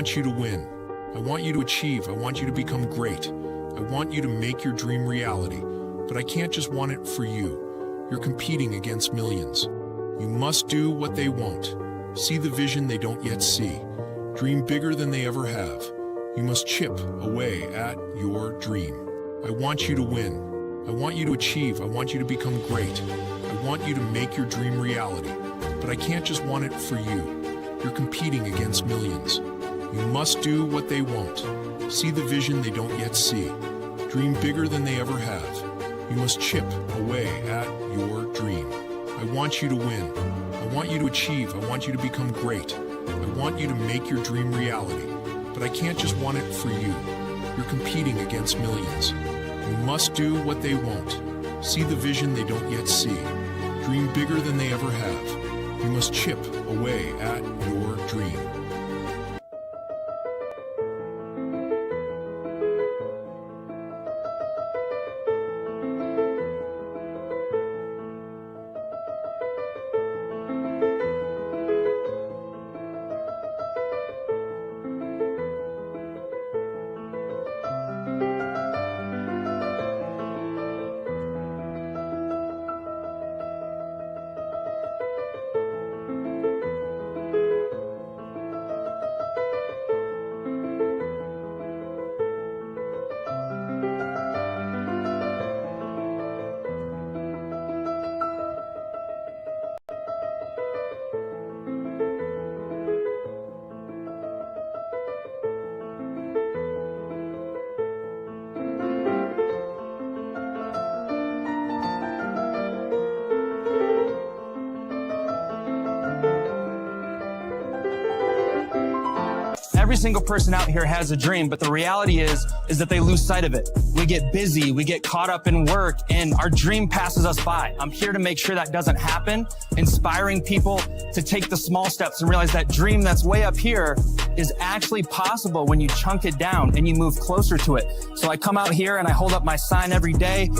want you to win. I want you to achieve. I want you to become great. I want you to make your dream reality. But I can't just want it for you. You're competing against millions. You must do what they won't. See the vision they don't yet see. Dream bigger than they ever have. You must chip away at your dream. I want you to win. I want you to achieve. I want you to become great. I want you to make your dream reality. But I can't just want it for you. You're competing against millions. You must do what they won't. See the vision they don't yet see. Dream bigger than they ever have. You must chip away at your dream. I want you to win. I want you to achieve. I want you to become great. I want you to make your dream reality. But I can't just want it for you. You're competing against millions. You must do what they won't. See the vision they don't yet see. Dream bigger than they ever have. You must chip away at your dream. Every single person out here has a dream, but the reality is that they lose sight of it. We get busy, we get caught up in work, and our dream passes us by. I'm here to make sure that doesn't happen, inspiring people to take the small steps and realize that dream that's way up here is actually possible when you chunk it down and you move closer to it. So I come out here and I hold up my sign every day.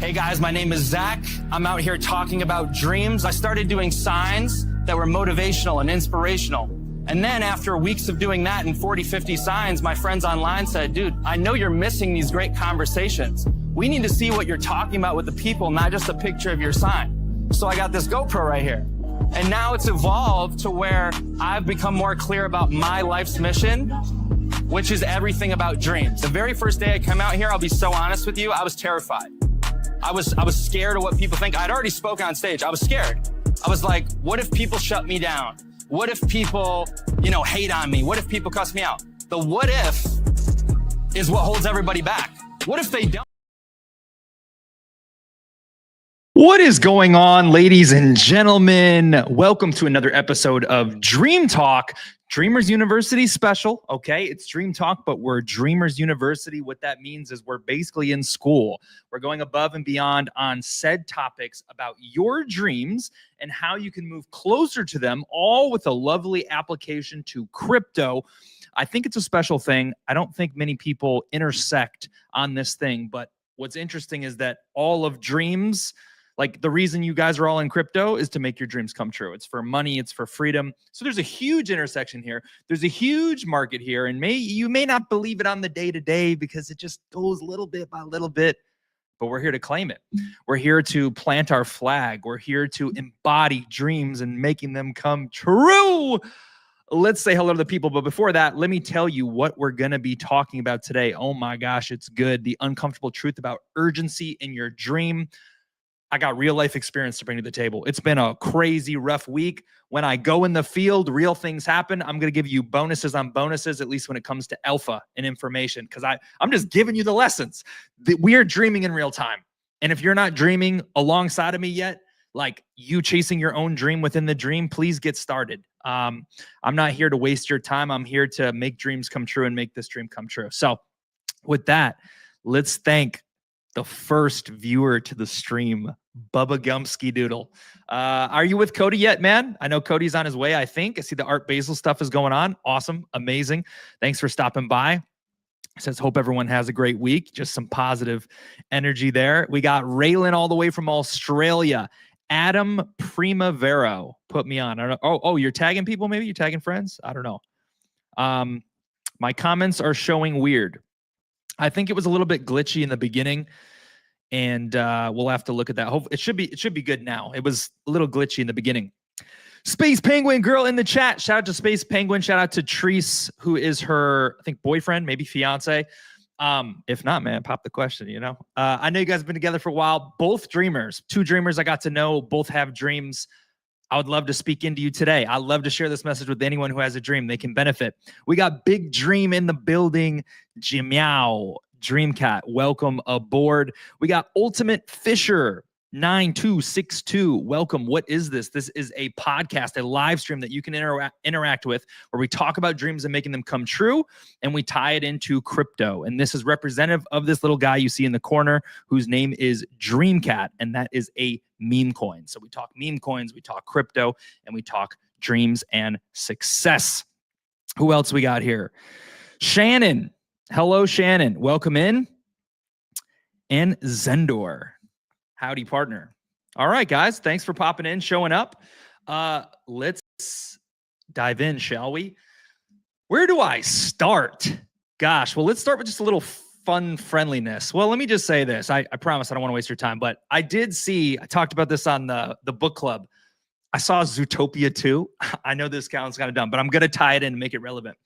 Hey guys, my name is Zach. I'm out here talking about dreams. I started doing signs that were motivational and inspirational. And then after weeks of doing that and 40, 50 signs, my friends online said, dude, I know you're missing these great conversations. We need to see what you're talking about with the people, not just a picture of your sign. So I got this GoPro right here. And now it's evolved to where I've become more clear about my life's mission, which is everything about dreams. The very first day I come out here, I'll be so honest with you, I was terrified. I was scared of what people think. I'd already spoken on stage. I was scared. I was like, what if people shut me down? What if people, hate on me? What if people cuss me out? The what if is what holds everybody back. What if they don't? What is going on, ladies and gentlemen? Welcome to another episode of Dream Talk, Dreamers University special. Okay, it's Dream Talk, but we're Dreamers University. What that means is we're basically in school. We're going above and beyond on said topics about your dreams and how you can move closer to them, all with a lovely application to crypto. I think it's a special thing. I don't think many people intersect on this thing, but what's interesting is that all of dreams, like the reason you guys are all in crypto is to make your dreams come true. It's for money. It's for freedom. So there's a huge intersection here. There's a huge market here. And you may not believe it on the day-to-day because it just goes little bit by little bit. But we're here to claim it. We're here to plant our flag. We're here to embody dreams and making them come true. Let's say hello to the people. But before that, let me tell you what we're going to be talking about today. Oh my gosh, it's good. The uncomfortable truth about urgency in your dream. I got real life experience to bring to the table. It's been a crazy, rough week. When I go in the field, real things happen. I'm going to give you bonuses on bonuses, at least when it comes to alpha and information, because I'm just giving you the lessons. We are dreaming in real time. And if you're not dreaming alongside of me yet, like you chasing your own dream within the dream, please get started. I'm not here to waste your time. I'm here to make dreams come true and make this dream come true. So with that, let's thank the first viewer to the stream, Bubba Gumsky Doodle. Are you with Cody yet, man? I know Cody's on his way, I think. I see the Art Basel stuff is going on. Awesome. Amazing. Thanks for stopping by. Says, hope everyone has a great week. Just some positive energy there. We got Raylan all the way from Australia. Adam Primavero put me on. I don't know. Oh, you're tagging people? Maybe you're tagging friends? I don't know. My comments are showing weird. I think it was a little bit glitchy in the beginning, and we'll have to look at that. Hope it should be good now. It was a little glitchy in the beginning. Space Penguin girl in the chat. Shout out to Space Penguin. Shout out to Treese, who is her, I think, boyfriend, maybe fiance. If not, man, pop the question, you know. I know you guys have been together for a while. Both dreamers, two dreamers I got to know, both have dreams. I would love to speak into you today. I love to share this message with anyone who has a dream. They can benefit. We got Big Dream in the building. Jimiao, Dreamcat, welcome aboard. We got Ultimate Fisher 9262. Welcome. What is this? This is a podcast, a live stream that you can interact with, where we talk about dreams and making them come true, and we tie it into crypto. And this is representative of this little guy you see in the corner, whose name is Dreamcat, and that is a meme coin. So we talk meme coins, we talk crypto, and we talk dreams and success. Who else we got here? Shannon. Hello, Shannon. Welcome in. And Zendor. Howdy, partner. All right, guys. Thanks for popping in, showing up. Let's dive in, shall we? Where do I start? Gosh, well, let's start with just a little fun friendliness. Well, let me just say this. I promise I don't want to waste your time, but I talked about this on the book club. I saw Zootopia 2. I know this sounds kind of dumb, but I'm going to tie it in and make it relevant.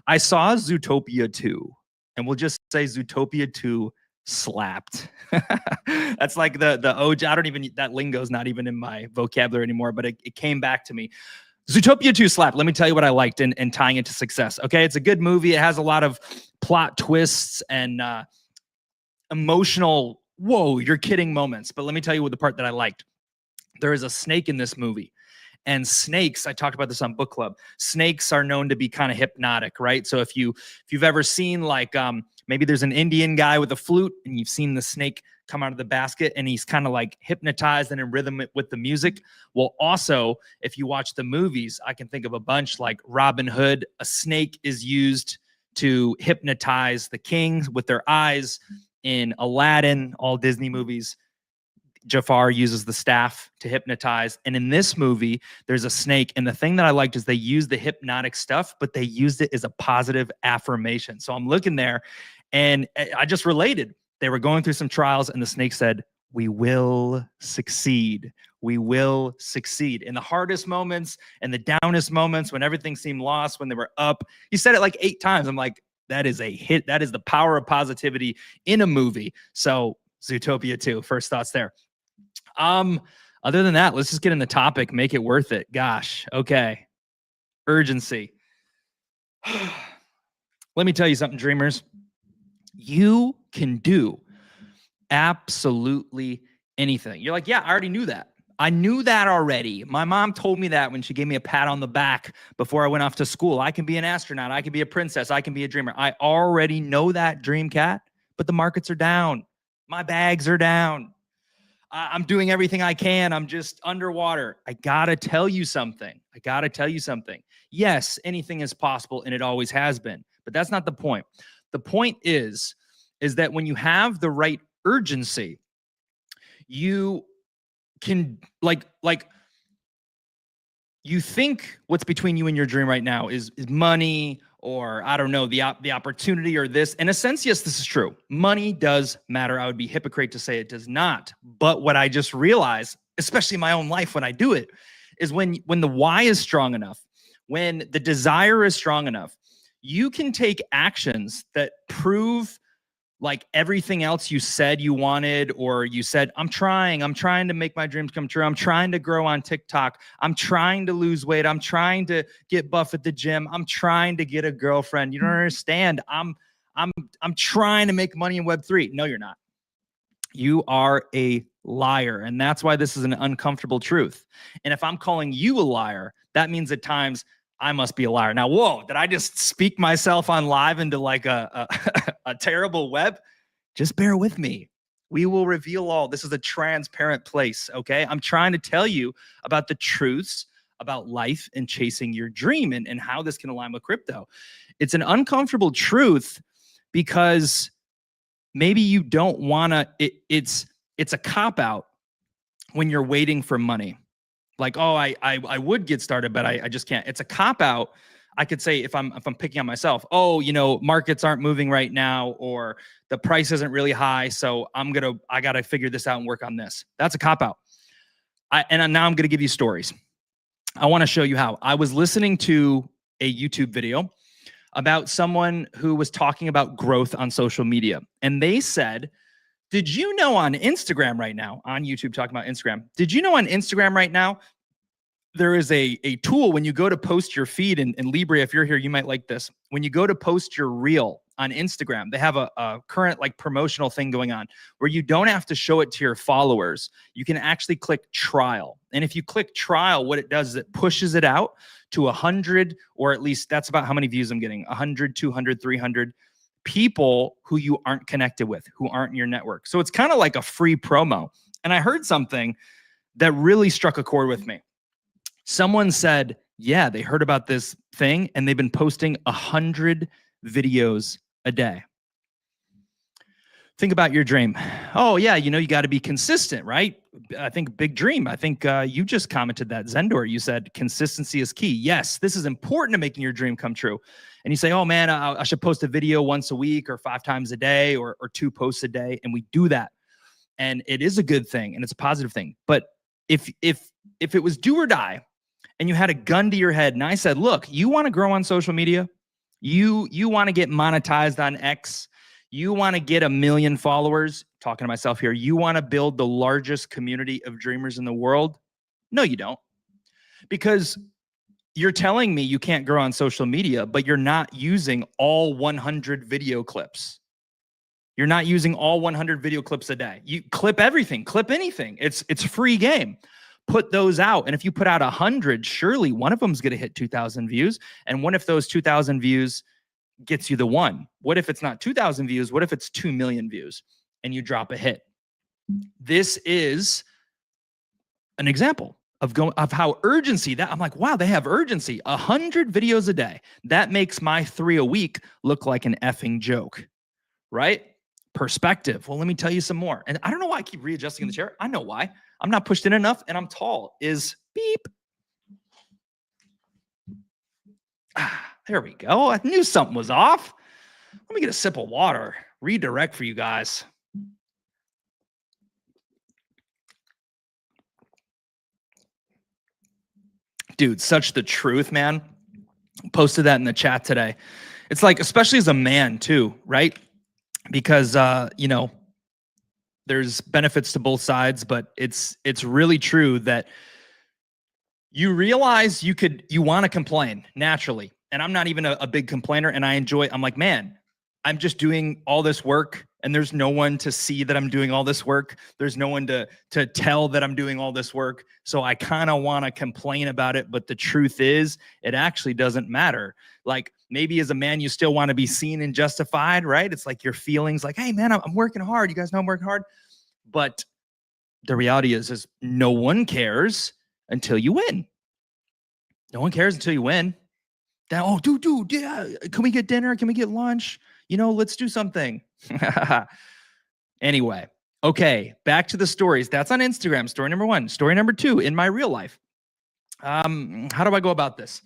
I saw Zootopia 2, and we'll just say Zootopia 2 slapped. That's like the OG. I don't even, that lingo is not even in my vocabulary anymore, but it came back to me. Zootopia 2 slapped. Let me tell you what I liked and tying it to success. Okay, it's a good movie. It has a lot of plot twists and emotional, whoa, you're kidding moments. But let me tell you what the part that I liked. There is a snake in this movie. And snakes, I talked about this on book club. Snakes are known to be kind of hypnotic, right? So if you've ever seen like maybe there's an Indian guy with a flute, and you've seen the snake come out of the basket, and he's kind of like hypnotized and in rhythm with the music. Well, also, if you watch the movies, I can think of a bunch like Robin Hood. A snake is used to hypnotize the king with their eyes. In Aladdin, all Disney movies, Jafar uses the staff to hypnotize. And in this movie, there's a snake. And the thing that I liked is they used the hypnotic stuff, but they used it as a positive affirmation. So I'm looking there, and I just related. They were going through some trials, and the snake said, "We will succeed. We will succeed." In the hardest moments and the downest moments, when everything seemed lost, when they were up, he said it like 8 times. I'm like, that is a hit. That is the power of positivity in a movie. So Zootopia 2, first thoughts there. Other than that, let's just get in the topic, make it worth it. Gosh. Okay. Urgency. Let me tell you something, dreamers. You can do absolutely anything. You're like, yeah, I already knew that. I knew that already. My mom told me that when she gave me a pat on the back before I went off to school. I can be an astronaut. I can be a princess. I can be a dreamer. I already know that, Dreamcat, but the markets are down. My bags are down. I'm doing everything I can. I'm just underwater. I got to tell you something. Yes, anything is possible, and it always has been. But that's not the point. The point is that when you have the right urgency, you can like you think what's between you and your dream right now is money, or I don't know, the opportunity, or this. In a sense, yes, this is true. Money does matter. I would be hypocrite to say it does not. But what I just realized, especially in my own life when I do it, is when the why is strong enough, when the desire is strong enough, you can take actions that prove like everything else you said you wanted, or you said, I'm trying to make my dreams come true. I'm trying to grow on TikTok. I'm trying to lose weight. I'm trying to get buff at the gym. I'm trying to get a girlfriend. You don't understand. I'm trying to make money in Web3. No, you're not. You are a liar. And that's why this is an uncomfortable truth. And if I'm calling you a liar, that means at times I must be a liar. Now, whoa, did I just speak myself on live into like a terrible web? Just bear with me. We will reveal all. This is a transparent place, okay? I'm trying to tell you about the truths about life and chasing your dream, and how this can align with crypto. It's an uncomfortable truth because maybe you don't want to, it's a cop-out when you're waiting for money. Like, oh, I would get started, but I just can't. It's a cop out. I could say if I'm picking on myself, oh, markets aren't moving right now, or the price isn't really high, so I gotta figure this out and work on this. That's a cop out. And now I'm gonna give you stories. I want to show you how. I was listening to a YouTube video about someone who was talking about growth on social media, and they said, did you know on Instagram right now, on YouTube talking about Instagram, did you know on Instagram right now, there is a tool when you go to post your feed, and Libre, if you're here, you might like this. When you go to post your reel on Instagram, they have a current like promotional thing going on where you don't have to show it to your followers. You can actually click trial. And if you click trial, what it does is it pushes it out to 100, or at least that's about how many views I'm getting, 100, 200, 300 people who you aren't connected with, who aren't in your network. So it's kind of like a free promo. And I heard something that really struck a chord with me. Someone said, yeah, they heard about this thing and they've been posting 100 videos a day. Think about your dream. Oh yeah, you got to be consistent, right? I think big dream. I think you just commented that, Zendor. You said consistency is key. Yes, this is important to making your dream come true. And you say, oh man, I should post a video once a week or 5 times a day or 2 posts a day. And we do that. And it is a good thing and it's a positive thing. But if it was do or die and you had a gun to your head and I said, look, you want to grow on social media? You want to get monetized on X? You want to get 1 million followers? Talking to myself here. You want to build the largest community of dreamers in the world? No, you don't. Because you're telling me you can't grow on social media, but you're not using all 100 video clips. You're not using all 100 video clips a day. You clip everything, clip anything. It's a free game. Put those out. And if you put out 100, surely one of them's going to hit 2,000 views. And what if those 2,000 views gets you the one? What if it's not 2,000 views? What if it's 2 million views and you drop a hit? This is an example of how urgency that I'm like, wow, they have urgency. 100 videos a day. That makes my 3 a week look like an effing joke, right? Perspective. Well, let me tell you some more. And I don't know why I keep readjusting in the chair. I know why. I'm not pushed in enough and I'm tall. Is beep. There we go. I knew something was off. Let me get a sip of water. Redirect for you guys. Dude, such the truth, man. Posted that in the chat today. It's like, especially as a man too, right? Because, there's benefits to both sides, but it's really true that you realize you want to complain naturally. And I'm not even a big complainer, and I'm like, man, I'm just doing all this work and there's no one to see that I'm doing all this work. There's no one to tell that I'm doing all this work. So I kind of want to complain about it. But the truth is, it actually doesn't matter. Like maybe as a man, you still want to be seen and justified, right? It's like your feelings like, hey man, I'm working hard. You guys know I'm working hard. But the reality is no one cares until you win. No one cares until you win. Then, oh, dude, yeah, can we get dinner? Can we get lunch? Let's do something. Anyway, okay, back to the stories. That's on Instagram, story number 1. Story number 2, in my real life. How do I go about this?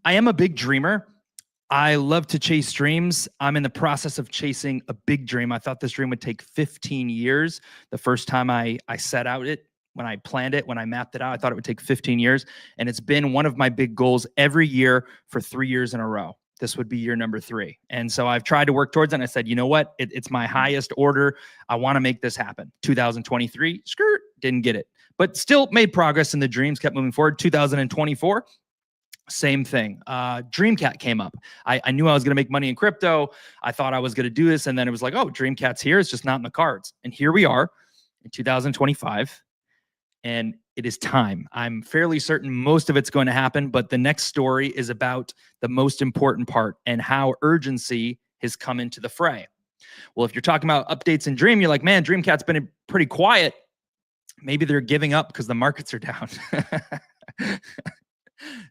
I am a big dreamer. I love to chase dreams. I'm in the process of chasing a big dream. I thought this dream would take 15 years. The first time I set out it, when I planned it, when I mapped it out, I thought it would take 15 years. And it's been one of my big goals every year for 3 years in a row. This would be year number 3. And so I've tried to work towards it. And I said, you know what? It's my highest order. I want to make this happen. 2023, skirt, didn't get it. But still made progress and the dreams kept moving forward. 2024, same thing. Dreamcat came up. I knew I was going to make money in crypto. I thought I was going to do this. And then it was like, oh, Dreamcat's here. It's just not in the cards. And here we are in 2025. And it is time. I'm fairly certain most of it's going to happen, but the next story is about the most important part and how urgency has come into the fray. Well, if you're talking about updates in Dream, you're like, man, Dreamcat's been pretty quiet. Maybe they're giving up because the markets are down.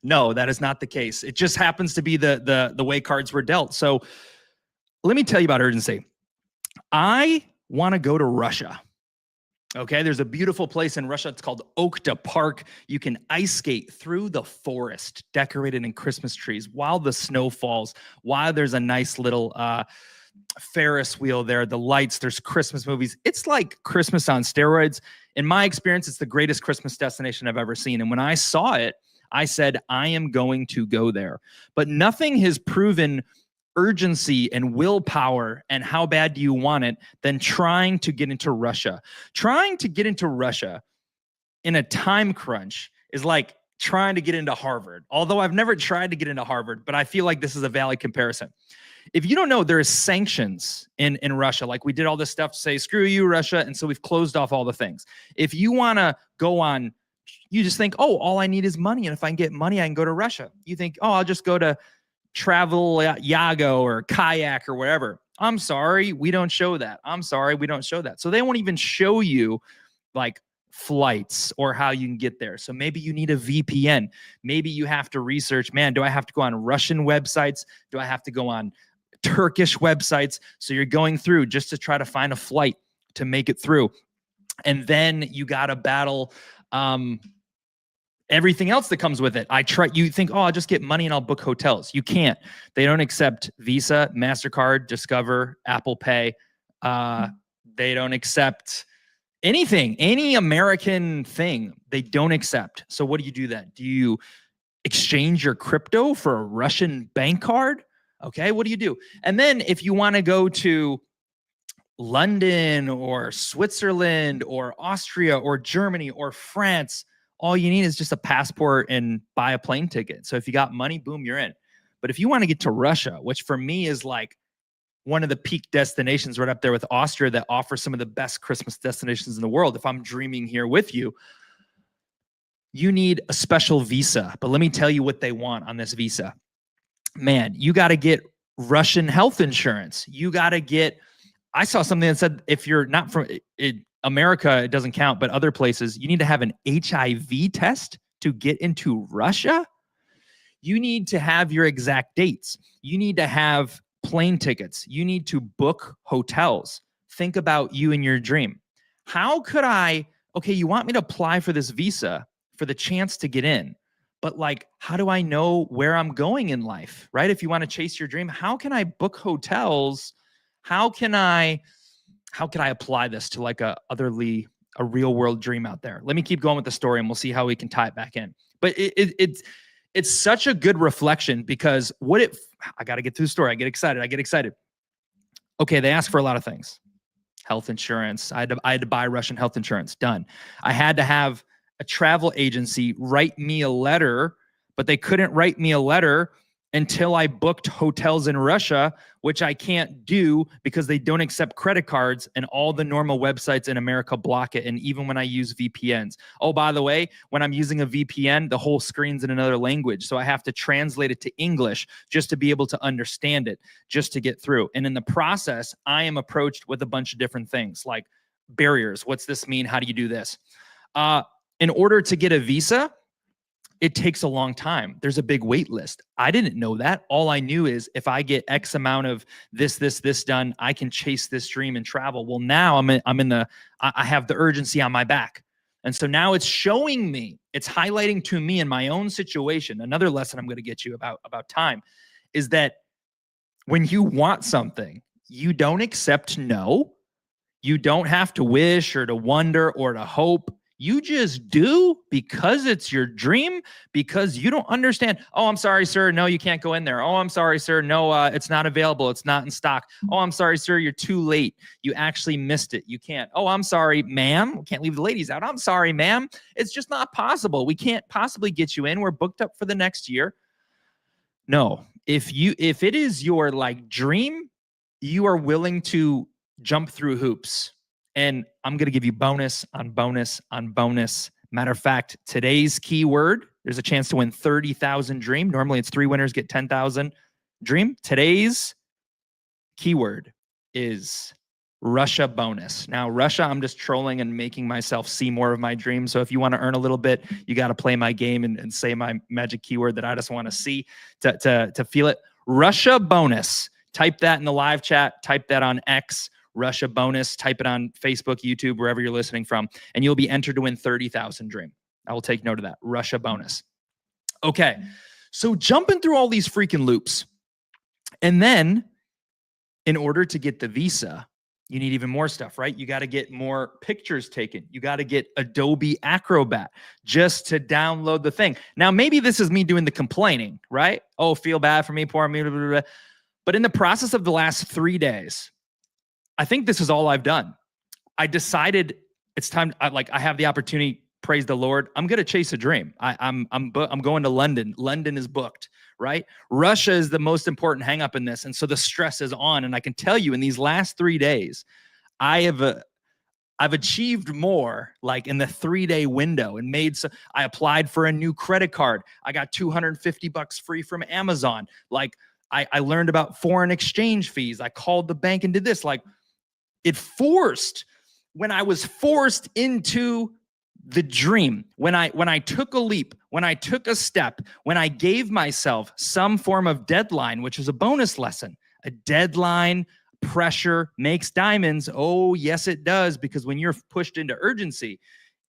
No, that is not the case. It just happens to be the way cards were dealt. So let me tell you about urgency. I want to go to Russia. Okay, there's a beautiful place in Russia. It's called Okhta Park. You can ice skate through the forest decorated in Christmas trees while the snow falls, while there's a nice little Ferris wheel there, the lights, there's Christmas movies. It's like Christmas on steroids. In my experience, it's the greatest Christmas destination I've ever seen. And when I saw it, I said, I am going to go there. But nothing has proven urgency and willpower and how bad do you want it than trying to get into Russia. Trying to get into Russia in a time crunch is like trying to get into Harvard. Although I've never tried to get into Harvard, but I feel like this is a valid comparison. If you don't know, there is sanctions in Russia. Like we did all this stuff to say, screw you, Russia. And so we've closed off all the things. If you want to go on, you just think, oh, all I need is money. And if I can get money, I can go to Russia. You think, oh, I'll just go to Travel Yago or Kayak or wherever. I'm sorry, we don't show that. I'm sorry, we don't show that. So they won't even show you like flights or how you can get there. So maybe you need a VPN. Maybe you have to research, man, do I have to go on Russian websites? Do I have to go on Turkish websites? So you're going through just to try to find a flight to make it through. And then you got to battle everything else that comes with it. You think, oh, I'll just get money and I'll book hotels. You can't. They don't accept Visa, MasterCard, Discover, Apple Pay. They don't accept anything, any American thing. They don't accept. So what do you do then? Do you exchange your crypto for a Russian bank card? Okay, what do you do? And then if you want to go to London or Switzerland or Austria or Germany or France, all you need is just a passport and buy a plane ticket. So if you got money, boom, you're in. But if you want to get to Russia, which for me is like one of the peak destinations right up there with Austria that offers some of the best Christmas destinations in the world, if I'm dreaming here with you, you need a special visa. But let me tell you what they want on this visa. Man, you got to get Russian health insurance. You got to get, I saw something that said if you're not from America, it doesn't count, but other places, you need to have an HIV test to get into Russia. You need to have your exact dates. You need to have plane tickets. You need to book hotels. Think about you and your dream. How could okay, you want me to apply for this visa for the chance to get in, but like, how do I know where I'm going in life, right? If you want to chase your dream, how can I book hotels? How can I apply this to like a real world dream out there? Let me keep going with the story and we'll see how we can tie it back in. But it's such a good reflection because I got to get through the story. I get excited. Okay, they ask for a lot of things. Health insurance. I had to buy Russian health insurance. Done. I had to have a travel agency write me a letter, but they couldn't write me a letter until I booked hotels in Russia, which I can't do because they don't accept credit cards and all the normal websites in America block it. And even when I use VPNs. Oh, by the way, when I'm using a VPN, the whole screen's in another language. So I have to translate it to English just to be able to understand it, just to get through. And in the process, I am approached with a bunch of different things like barriers. What's this mean? How do you do this? In order to get a visa, it takes a long time. There's a big wait list. I didn't know that. All I knew is if I get X amount of this done, I can chase this dream and travel. Well, now I have the urgency on my back. And so now it's showing me, it's highlighting to me in my own situation. Another lesson I'm going to get you about time is that when you want something, you don't accept no. You don't have to wish or to wonder or to hope. You just do because it's your dream, because you don't understand. Oh, I'm sorry, sir. No, you can't go in there. Oh, I'm sorry, sir. No, it's not available. It's not in stock. Oh, I'm sorry, sir. You're too late. You actually missed it. You can't. Oh, I'm sorry, ma'am. We can't leave the ladies out. I'm sorry, ma'am. It's just not possible. We can't possibly get you in. We're booked up for the next year. No, if it is your like dream, you are willing to jump through hoops. And I'm going to give you bonus on bonus on bonus. Matter of fact, today's keyword, there's a chance to win 30,000 dream. Normally it's 3 winners get 10,000 dream. Today's keyword is Russia bonus. Now, Russia, I'm just trolling and making myself see more of my dream. So if you want to earn a little bit, you got to play my game and say my magic keyword that I just want to see to feel it. Russia bonus. Type that in the live chat. Type that on X. Russia bonus. Type it on Facebook, YouTube, wherever you're listening from, and you'll be entered to win 30,000 Dream. I will take note of that. Russia bonus. Okay, so jumping through all these freaking loops. And then in order to get the visa, you need even more stuff, right? You got to get more pictures taken. You got to get Adobe Acrobat just to download the thing. Now, maybe this is me doing the complaining, right? Oh, feel bad for me, poor me, blah, blah, blah. But in the process of the last 3 days, I think this is all I've done. I decided it's time. I have the opportunity. Praise the Lord. I'm going to chase a dream. I'm going to London. London is booked, right? Russia is the most important hang up in this. And so the stress is on. And I can tell you in these last 3 days, I've achieved more like in the 3-day window and I applied for a new credit card. I got $250 free from Amazon. Like I learned about foreign exchange fees. I called the bank and did this. Like when I was forced into the dream, when I took a leap, when I took a step, when I gave myself some form of deadline, which is a bonus lesson, a deadline, pressure makes diamonds. Oh, yes, it does. Because when you're pushed into urgency,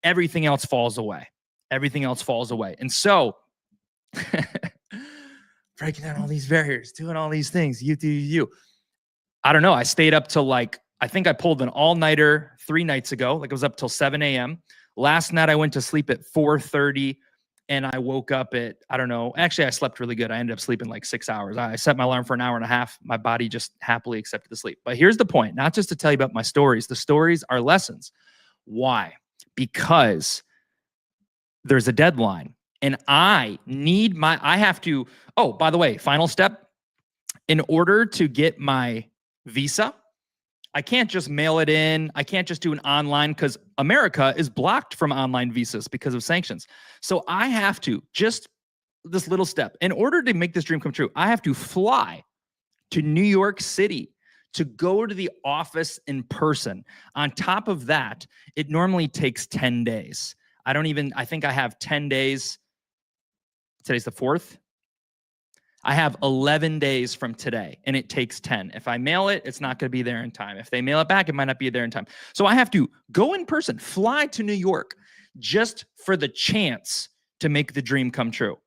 everything else falls away. Everything else falls away. And so breaking down all these barriers, doing all these things, you. I don't know. I stayed up till I think I pulled an all-nighter 3 nights ago. Like it was up till 7 a.m. Last night, I went to sleep at 4:30 and I woke up at, I don't know. Actually, I slept really good. I ended up sleeping like 6 hours. I set my alarm for an hour and a half. My body just happily accepted the sleep. But here's the point, not just to tell you about my stories. The stories are lessons. Why? Because there's a deadline and I have to, oh, by the way, final step. In order to get my visa, I can't just mail it in. I can't just do an online because America is blocked from online visas because of sanctions. So I have to just this little step. In order to make this dream come true, I have to fly to New York City to go to the office in person. On top of that, it normally takes 10 days. I think I have 10 days. Today's the 4th. I have 11 days from today, and it takes 10. If I mail it, it's not going to be there in time. If they mail it back, it might not be there in time. So I have to go in person, fly to New York, just for the chance to make the dream come true.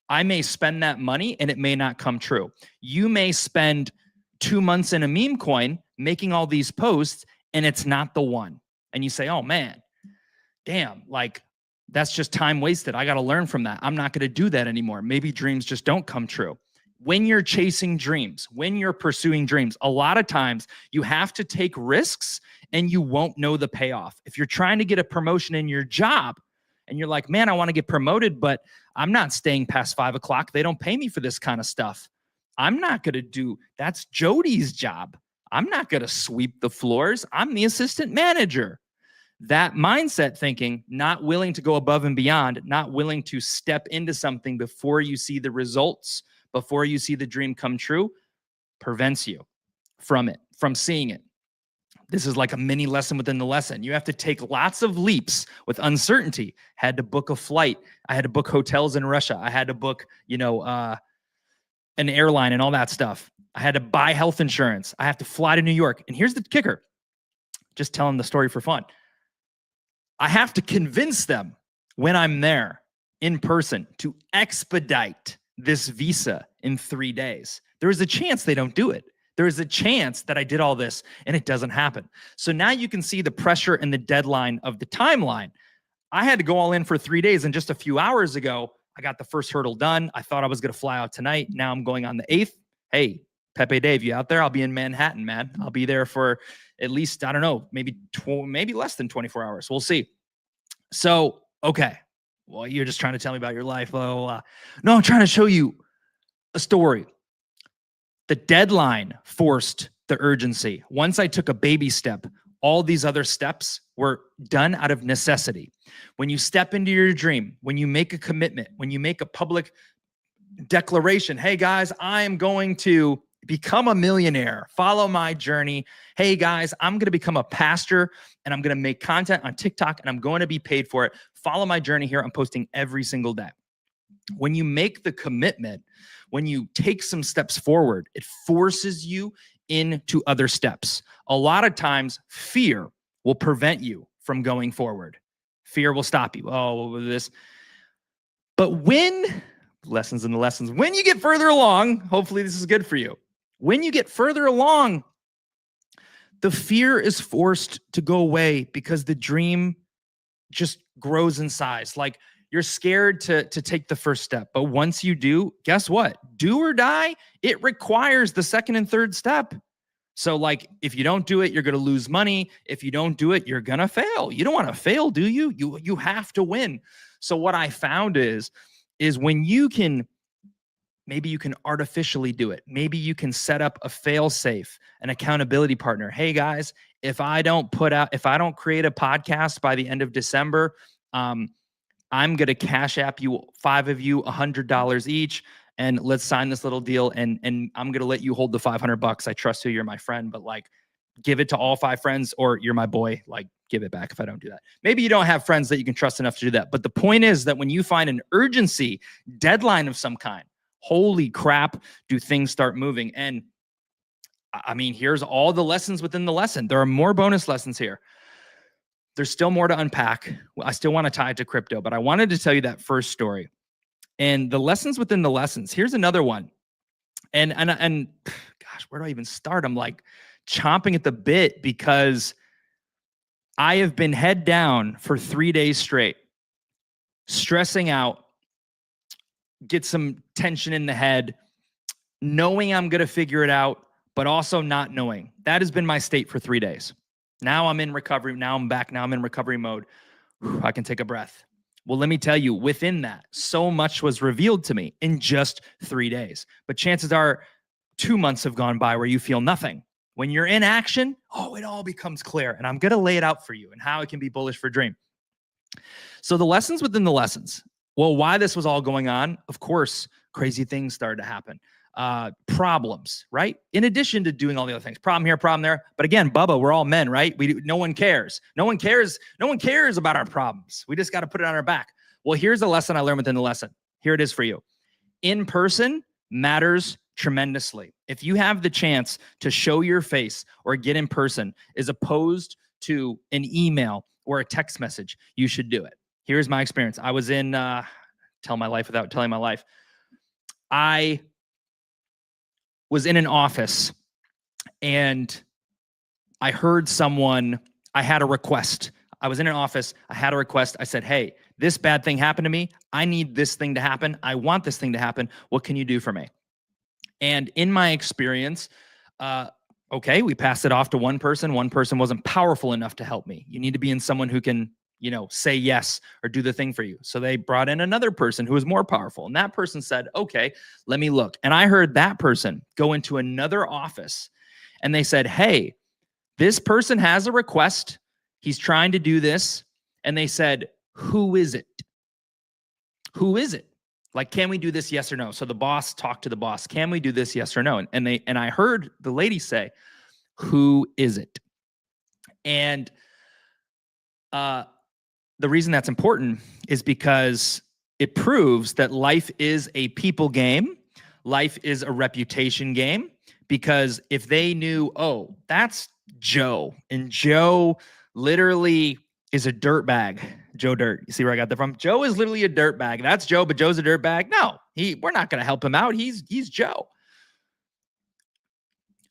I may spend that money, and it may not come true. You may spend 2 months in a meme coin making all these posts, and it's not the one. And you say, oh, man, damn, that's just time wasted. I got to learn from that. I'm not going to do that anymore. Maybe dreams just don't come true. When you're chasing dreams, when you're pursuing dreams, a lot of times you have to take risks and you won't know the payoff. If you're trying to get a promotion in your job and you're like, man, I want to get promoted, but I'm not staying past 5 o'clock. They don't pay me for this kind of stuff. I'm not going to do, that's Jody's job. I'm not going to sweep the floors. I'm the assistant manager. That mindset thinking, not willing to go above and beyond, not willing to step into something before you see the results, before you see the dream come true, prevents you from it, from seeing it. This is like a mini lesson within the lesson. You have to take lots of leaps with uncertainty. Had to book a flight. I had to book hotels in Russia. I had to book, an airline and all that stuff. I had to buy health insurance. I have to fly to New York. And here's the kicker. Just telling the story for fun. I have to convince them when I'm there in person to expedite this visa in 3 days. There is a chance they don't do it. There is a chance that I did all this and it doesn't happen. So now you can see the pressure and the deadline of the timeline. I had to go all in for 3 days, and just a few hours ago, I got the first hurdle done. I thought I was going to fly out tonight. Now I'm going on the 8th. Hey, Pepe Dave, you out there? I'll be in Manhattan, man. I'll be there for at least, I don't know, maybe less than 24 hours. We'll see. So, okay. Well, you're just trying to tell me about your life. Blah, blah, blah. No, I'm trying to show you a story. The deadline forced the urgency. Once I took a baby step, all these other steps were done out of necessity. When you step into your dream, when you make a commitment, when you make a public declaration, hey guys, I am going to become a millionaire, follow my journey. Hey guys, I'm going to become a pastor and I'm going to make content on TikTok and I'm going to be paid for it. Follow my journey here. I'm posting every single day. When you make the commitment, when you take some steps forward, it forces you into other steps. A lot of times, fear will prevent you from going forward. Fear will stop you. Oh, this. But when when you get further along, hopefully this is good for you. When you get further along, the fear is forced to go away because the dream just grows in size. Like, you're scared to take the first step. But once you do, guess what? Do or die, it requires the second and third step. So like, if you don't do it, you're going to lose money. If you don't do it, you're going to fail. You don't want to fail, do you? You have to win. So what I found is when you can, maybe you can artificially do it. Maybe you can set up a fail safe, an accountability partner. Hey guys, if I don't create a podcast by the end of December, I'm going to Cash App you, 5 of you, $100 each. And let's sign this little deal. And I'm going to let you hold the $500. I trust you. You're my friend, but like, give it to all 5 friends, or you're my boy. Like, give it back if I don't do that. Maybe you don't have friends that you can trust enough to do that. But the point is that when you find an urgency deadline of some kind, holy crap, do things start moving. And I mean, here's all the lessons within the lesson. There are more bonus lessons here. There's still more to unpack. I still want to tie it to crypto, but I wanted to tell you that first story. And the lessons within the lessons. Here's another one. And gosh, where do I even start? I'm like chomping at the bit because I have been head down for 3 days straight, stressing out, get some tension in the head, knowing I'm going to figure it out, but also not knowing. That has been my state for 3 days. Now I'm in recovery. Now I'm back. Now I'm in recovery mode. I can take a breath. Well, let me tell you, within that, so much was revealed to me in just 3 days. But chances are 2 months have gone by where you feel nothing. When you're in action, it all becomes clear. And I'm going to lay it out for you and how it can be bullish for Dream. So the lessons within the lessons. Well, why this was all going on, of course, crazy things started to happen. Problems, right? In addition to doing all the other things, problem here, problem there. But again, Bubba, we're all men, right? No one cares. No one cares about our problems. We just got to put it on our back. Well, here's a lesson I learned within the lesson. Here it is for you. In person matters tremendously. If you have the chance to show your face or get in person as opposed to an email or a text message, you should do it. Here's my experience. I was in, tell my life without telling my life. I was in an office and I heard someone, I had a request. I was in an office. I had a request. I said, hey, this bad thing happened to me. I need this thing to happen. I want this thing to happen. What can you do for me? And in my experience, okay, we passed it off to one person. One person wasn't powerful enough to help me. You need to be in someone who can, say yes or do the thing for you. So they brought in another person who was more powerful. And that person said, okay, let me look. And I heard that person go into another office and they said, hey, this person has a request. He's trying to do this. And they said, who is it? Who is it? Like, can we do this? Yes or no? So the boss talked to the boss. Can we do this? Yes or no? And I heard the lady say, who is it? And, the reason that's important is because it proves that life is a people game. Life is a reputation game. Because if they knew, oh, that's Joe, and Joe literally is a dirtbag. Joe Dirt. You see where I got that from? Joe is literally a dirtbag. That's Joe, but Joe's a dirtbag. No, we're not going to help him out. He's Joe.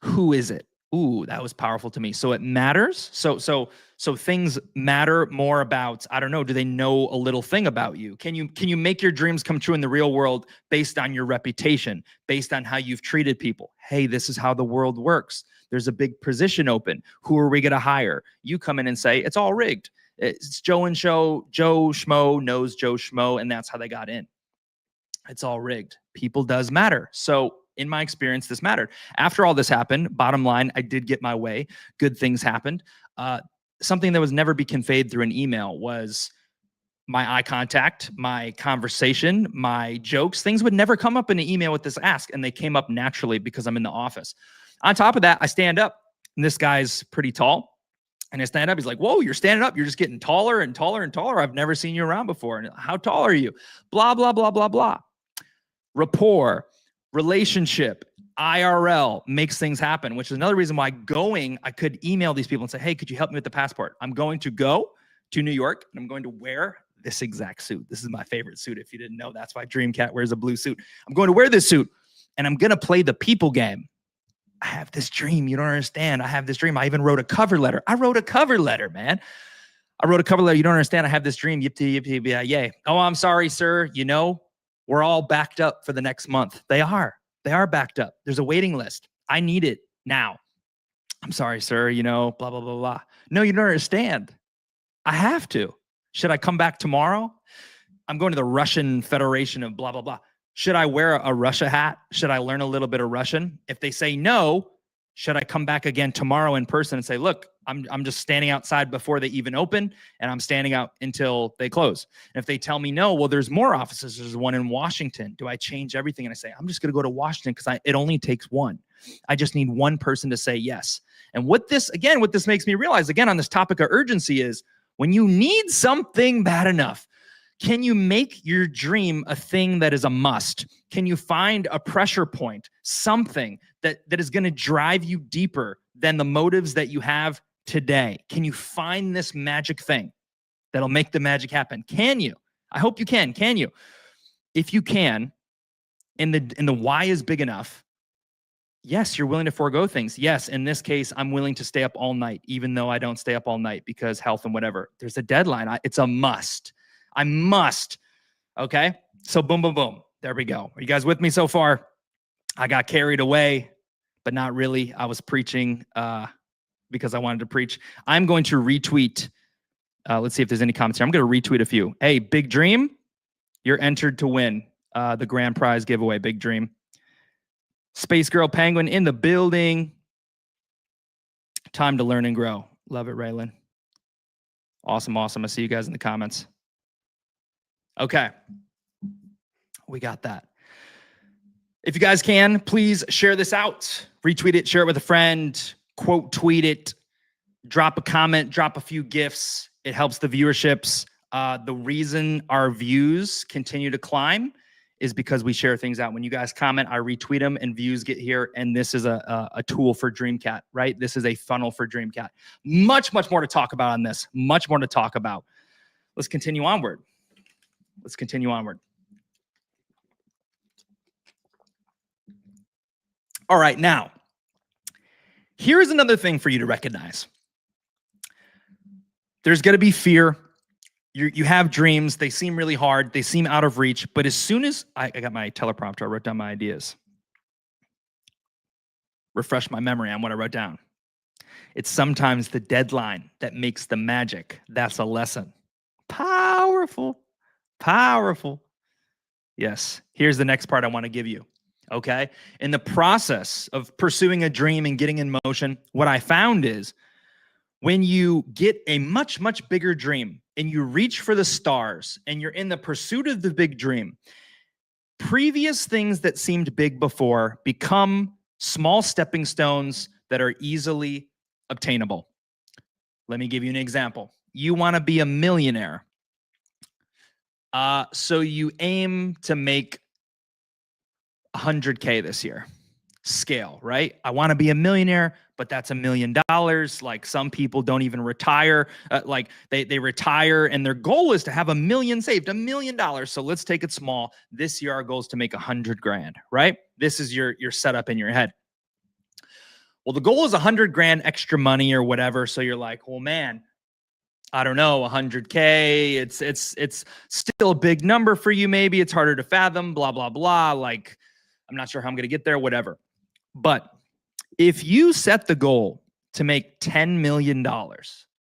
Who is it? Ooh, that was powerful to me. So it matters. So things matter more about, I don't know, do they know a little thing about you? Can you make your dreams come true in the real world based on your reputation, based on how you've treated people? Hey, this is how the world works. There's a big position open. Who are we going to hire? You come in and say, it's all rigged. It's Joe and Joe Schmo knows Joe Schmo, and that's how they got in. It's all rigged. People does matter. So in my experience, this mattered. After all this happened, bottom line, I did get my way. Good things happened. Something that was never be conveyed through an email was my eye contact, my conversation, my jokes. Things would never come up in an email with this ask, and they came up naturally because I'm in the office. On top of that, I stand up, and this guy's pretty tall. And I stand up. He's like, whoa, you're standing up. You're just getting taller and taller and taller. I've never seen you around before. And how tall are you? Blah, blah, blah, blah, blah. Rapport, relationship, IRL makes things happen, which is another reason why I could email these people and say, hey, could you help me with the passport? I'm going to go to New York and I'm going to wear this exact suit. This is my favorite suit. If you didn't know, that's why Dreamcat wears a blue suit. I'm going to wear this suit and I'm going to play the people game. I have this dream. You don't understand. I have this dream. I even wrote a cover letter. I wrote a cover letter, man. I wrote a cover letter. You don't understand. I have this dream. Yippee, yippee, yippee, yay. Oh, I'm sorry, sir. You know, we're all backed up for the next month. They are backed up. There's a waiting list. I need it now. I'm sorry, sir. You know, blah, blah, blah, blah. No, you don't understand. I have to. Should I come back tomorrow? I'm going to the Russian Federation of blah, blah, blah. Should I wear a Russia hat? Should I learn a little bit of Russian? If they say no, should I come back again tomorrow in person and say, look, I'm just standing outside before they even open and I'm standing out until they close. And if they tell me no, well, there's more offices. There's one in Washington. Do I change everything? And I say, I'm just going to go to Washington because it only takes one. I just need one person to say yes. And what this makes me realize, again, on this topic of urgency is when you need something bad enough, can you make your dream a thing that is a must? Can you find a pressure point, something that is going to drive you deeper than the motives that you have today? Can you find this magic thing that'll make the magic happen? Can you? I hope you can. Can you? If you can, and the why is big enough, yes, you're willing to forego things. Yes, in this case, I'm willing to stay up all night, even though I don't stay up all night because health and whatever. There's a deadline. It's a must. I must. Okay? So boom, boom, boom. There we go. Are you guys with me so far? I got carried away, but not really. I was preaching because I wanted to preach. I'm going to retweet. Let's see if there's any comments here. I'm going to retweet a few. Hey, Big Dream, you're entered to win the grand prize giveaway. Big Dream. Space Girl Penguin in the building. Time to learn and grow. Love it, Raylan. Awesome, awesome. I see you guys in the comments. Okay. We got that. If you guys can, please share this out. Retweet it, share it with a friend, quote tweet it, drop a comment, drop a few GIFs. It helps the viewerships. The reason our views continue to climb is because we share things out. When you guys comment, I retweet them and views get here. And this is a tool for Dreamcat, right? This is a funnel for Dreamcat. Much, much more to talk about on this. Much more to talk about. Let's continue onward. Let's continue onward. All right, now, here's another thing for you to recognize. There's going to be fear. You have dreams. They seem really hard. They seem out of reach. But as soon as I got my teleprompter, I wrote down my ideas. Refresh my memory on what I wrote down. It's sometimes the deadline that makes the magic. That's a lesson. Powerful. Powerful. Yes. Here's the next part I want to give you. Okay. In the process of pursuing a dream and getting in motion, what I found is when you get a much, much bigger dream and you reach for the stars and you're in the pursuit of the big dream, previous things that seemed big before become small stepping stones that are easily obtainable. Let me give you an example. You want to be a millionaire. So you aim to make 100K this year. Scale, right? I want to be a millionaire, but that's $1 million. Like some people don't even retire. Like they retire and their goal is to have $1 million saved, $1 million. So let's take it small. This year, our goal is to make 100 grand, right? This is your setup in your head. Well, the goal is 100 grand extra money or whatever. So you're like, well, man, I don't know, 100K. It's still a big number for you. Maybe it's harder to fathom, blah, blah, blah. Like, I'm not sure how I'm going to get there, whatever. But if you set the goal to make $10 million,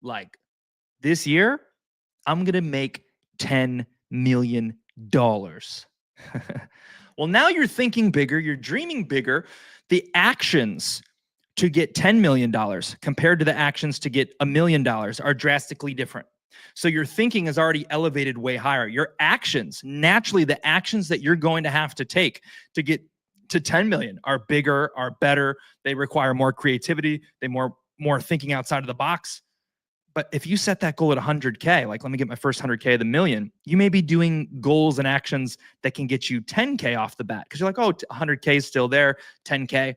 like this year, I'm going to make $10 million. Well, now you're thinking bigger, you're dreaming bigger. The actions to get $10 million compared to the actions to get $1 million are drastically different. So your thinking is already elevated way higher. Your actions, naturally, the actions that you're going to have to take to get to 10 million are bigger, are better. They require more creativity. They more thinking outside of the box. But if you set that goal at 100K, like let me get my first 100K of the million, you may be doing goals and actions that can get you 10K off the bat because you're like, oh, 100K is still there, 10K.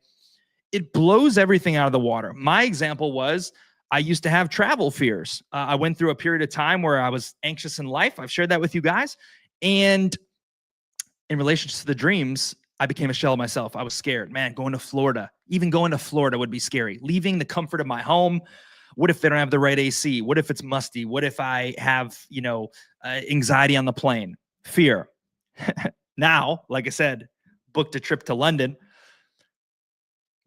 It blows everything out of the water. My example was I used to have travel fears. I went through a period of time where I was anxious in life. I've shared that with you guys. And in relation to the dreams, I became a shell of myself. I was scared. Man, even going to Florida would be scary. Leaving the comfort of my home. What if they don't have the right AC? What if it's musty? What if I have, anxiety on the plane? Fear. Now, like I said, booked a trip to London.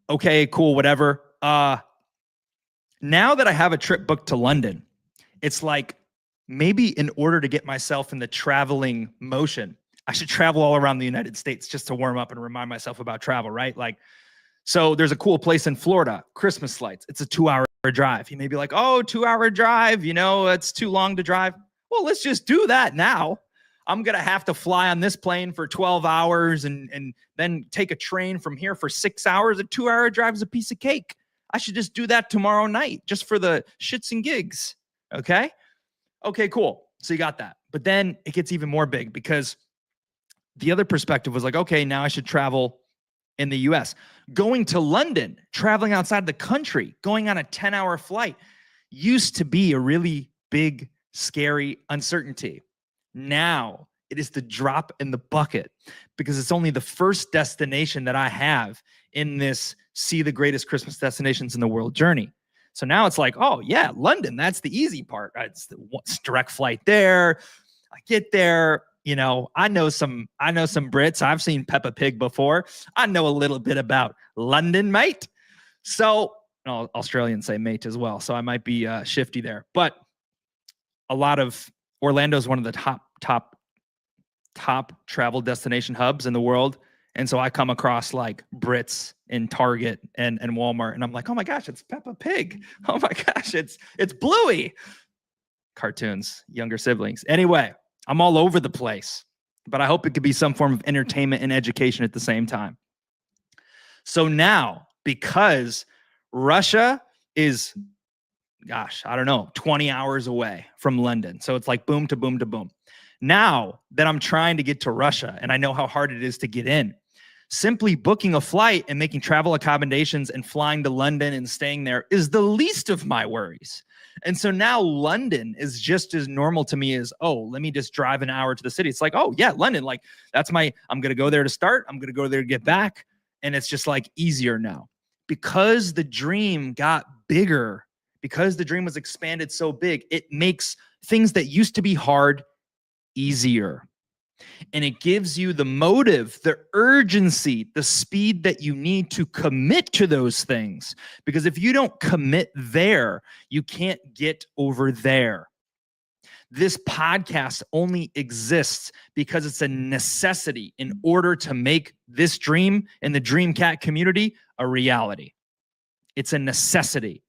Okay, cool, whatever. Now that I have a trip booked to London, it's like maybe in order to get myself in the traveling motion, I should travel all around the United States just to warm up and remind myself about travel, right? So there's a cool place in Florida, Christmas lights. It's a 2-hour drive. You may be like, oh, 2-hour drive, it's too long to drive. Well, let's just do that now. I'm going to have to fly on this plane for 12 hours and then take a train from here for 6 hours. A 2-hour drive is a piece of cake. I should just do that tomorrow night just for the shits and gigs. Okay, cool. So you got that. But then it gets even more big because the other perspective was like, okay, now I should travel in the US. Going to London, traveling outside the country, going on a 10-hour flight used to be a really big, scary uncertainty. Now it is the drop in the bucket because it's only the first destination that I have in this see the greatest Christmas destinations in the world journey. So now it's like, oh yeah, London, that's the easy part. It's the direct flight there. I get there. I know some Brits. I've seen Peppa Pig before. I know a little bit about London, mate. So Australians say mate as well. So I might be shifty there. But a lot of Orlando's one of the top travel destination hubs in the world. And so I come across like Brits in Target and Walmart. And I'm like, oh my gosh, it's Peppa Pig. Oh my gosh, it's Bluey. Cartoons, younger siblings. Anyway. I'm all over the place, but I hope it could be some form of entertainment and education at the same time. So now, because Russia is, 20 hours away from London. So it's like boom to boom to boom. Now that I'm trying to get to Russia and I know how hard it is to get in, simply booking a flight and making travel accommodations and flying to London and staying there is the least of my worries. And so now London is just as normal to me as, oh, let me just drive an hour to the city. It's like, oh yeah, London, like I'm going to go there to start. I'm going to go there to get back. And it's just like easier now because the dream got bigger, because the dream was expanded so big, it makes things that used to be hard easier. And it gives you the motive, the urgency, the speed that you need to commit to those things. Because if you don't commit there, you can't get over there. This podcast only exists because it's a necessity in order to make this dream in the Dream Cat community a reality. It's a necessity.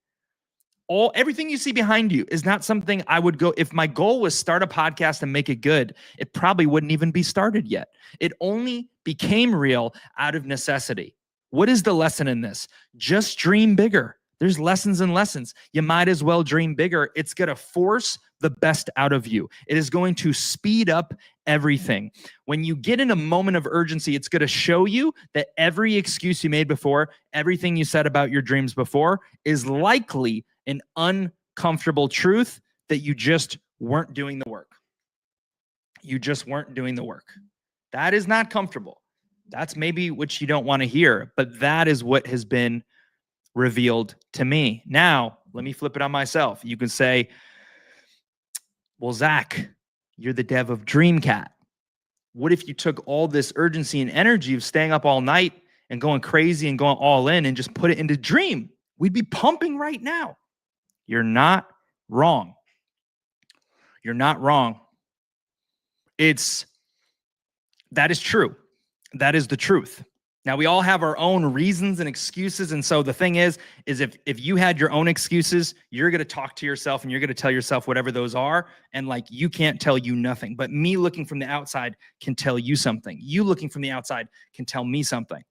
Everything you see behind you is not something I would go. If my goal was start a podcast and make it good, it probably wouldn't even be started yet. It only became real out of necessity. What is the lesson in this? Just dream bigger. There's lessons and lessons. You might as well dream bigger. It's going to force the best out of you. It is going to speed up everything. When you get in a moment of urgency, it's going to show you that every excuse you made before, everything you said about your dreams before is likely an uncomfortable truth that you just weren't doing the work. You just weren't doing the work. That is not comfortable. That's maybe what you don't want to hear, but that is what has been revealed to me. Now, let me flip it on myself. You can say, well, Zach, you're the dev of Dreamcat. What if you took all this urgency and energy of staying up all night and going crazy and going all in and just put it into Dream? We'd be pumping right now. You're not wrong. You're not wrong. That is true. That is the truth. Now, we all have our own reasons and excuses. And so the thing is if you had your own excuses, you're going to talk to yourself and you're going to tell yourself whatever those are. And like, you can't tell you nothing. But me looking from the outside can tell you something. You looking from the outside can tell me something.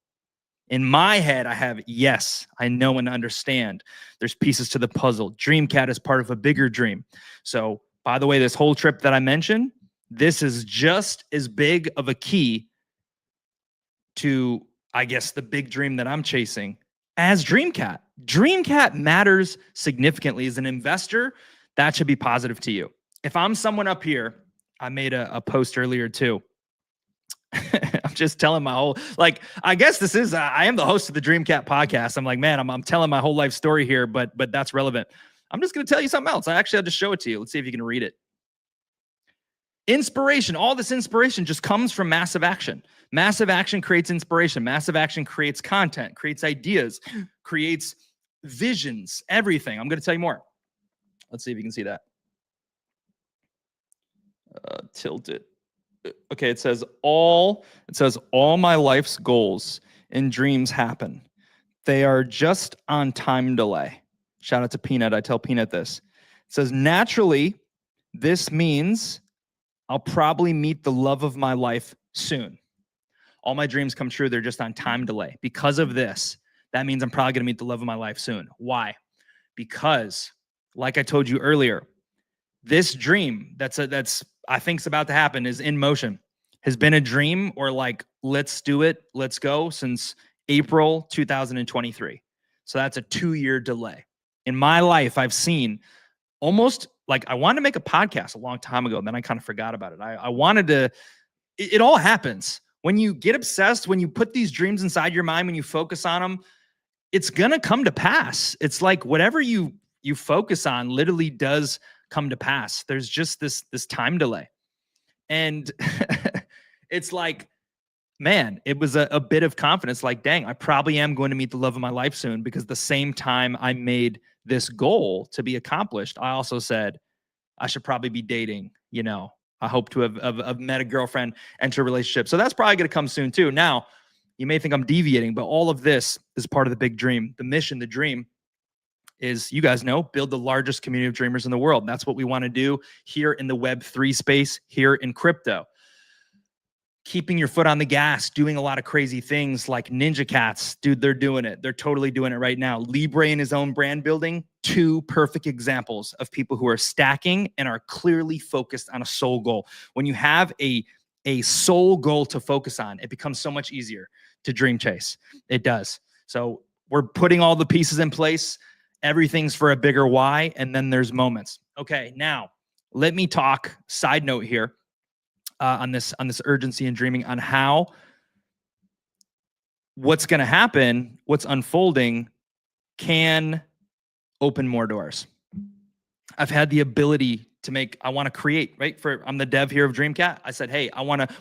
In my head, I have, yes, I know and understand. There's pieces to the puzzle. DreamCat is part of a bigger dream. So, by the way, this whole trip that I mentioned, this is just as big of a key to, I guess, the big dream that I'm chasing as DreamCat. DreamCat matters significantly. As an investor, that should be positive to you. If I'm someone up here, I made a post earlier too. I'm just telling my whole, like, I guess this is, I am the host of the DreamCat podcast. I'm like, man, I'm telling my whole life story here, but that's relevant. I'm just going to tell you something else. I'll just show it to you. Let's see if you can read it. Inspiration, all this inspiration just comes from massive action. Massive action creates inspiration. Massive action creates content, creates ideas, creates visions, everything. I'm going to tell you more. Let's see if you can see that. Tilt it. Okay, it says all my life's goals and dreams happen. They are just on time delay. Shout out to Peanut. I tell Peanut this. It says, naturally, this means I'll probably meet the love of my life soon. All my dreams come true. They're just on time delay. Because of this, that means I'm probably going to meet the love of my life soon. Why? Because, like I told you earlier, this dream that's I think's about to happen is in motion. Has been a dream, or like, let's do it, let's go, since April 2023. So that's a 2-year delay. In my life, I've seen almost, like, I wanted to make a podcast a long time ago, and then I kind of forgot about it. I wanted to, it all happens. When you get obsessed, when you put these dreams inside your mind, when you focus on them, it's going to come to pass. It's like whatever you focus on literally does come to pass. There's just this time delay. And it's like, man, it was a bit of confidence. Like, dang, I probably am going to meet the love of my life soon, because the same time I made this goal to be accomplished, I also said I should probably be dating. You know, I hope to have met a girlfriend, enter a relationship. So that's probably going to come soon too. Now, you may think I'm deviating, but all of this is part of the big dream. The mission, the dream is, you guys know, build the largest community of dreamers in the world. And that's what we want to do here in the Web3 space, here in crypto. Keeping your foot on the gas, doing a lot of crazy things like Ninja Cats. Dude, they're doing it. They're totally doing it right now. Libre in his own brand building, 2 perfect examples of people who are stacking and are clearly focused on a soul goal. When you have a soul goal to focus on, it becomes so much easier to dream chase. It does. So we're putting all the pieces in place. Everything's for a bigger why, and then there's moments. Okay, now let me talk, side note here, on this urgency and dreaming, on how what's going to happen, what's unfolding can open more doors. I've had the ability to I want to create, right? I'm the dev here of DreamCat. I said, hey,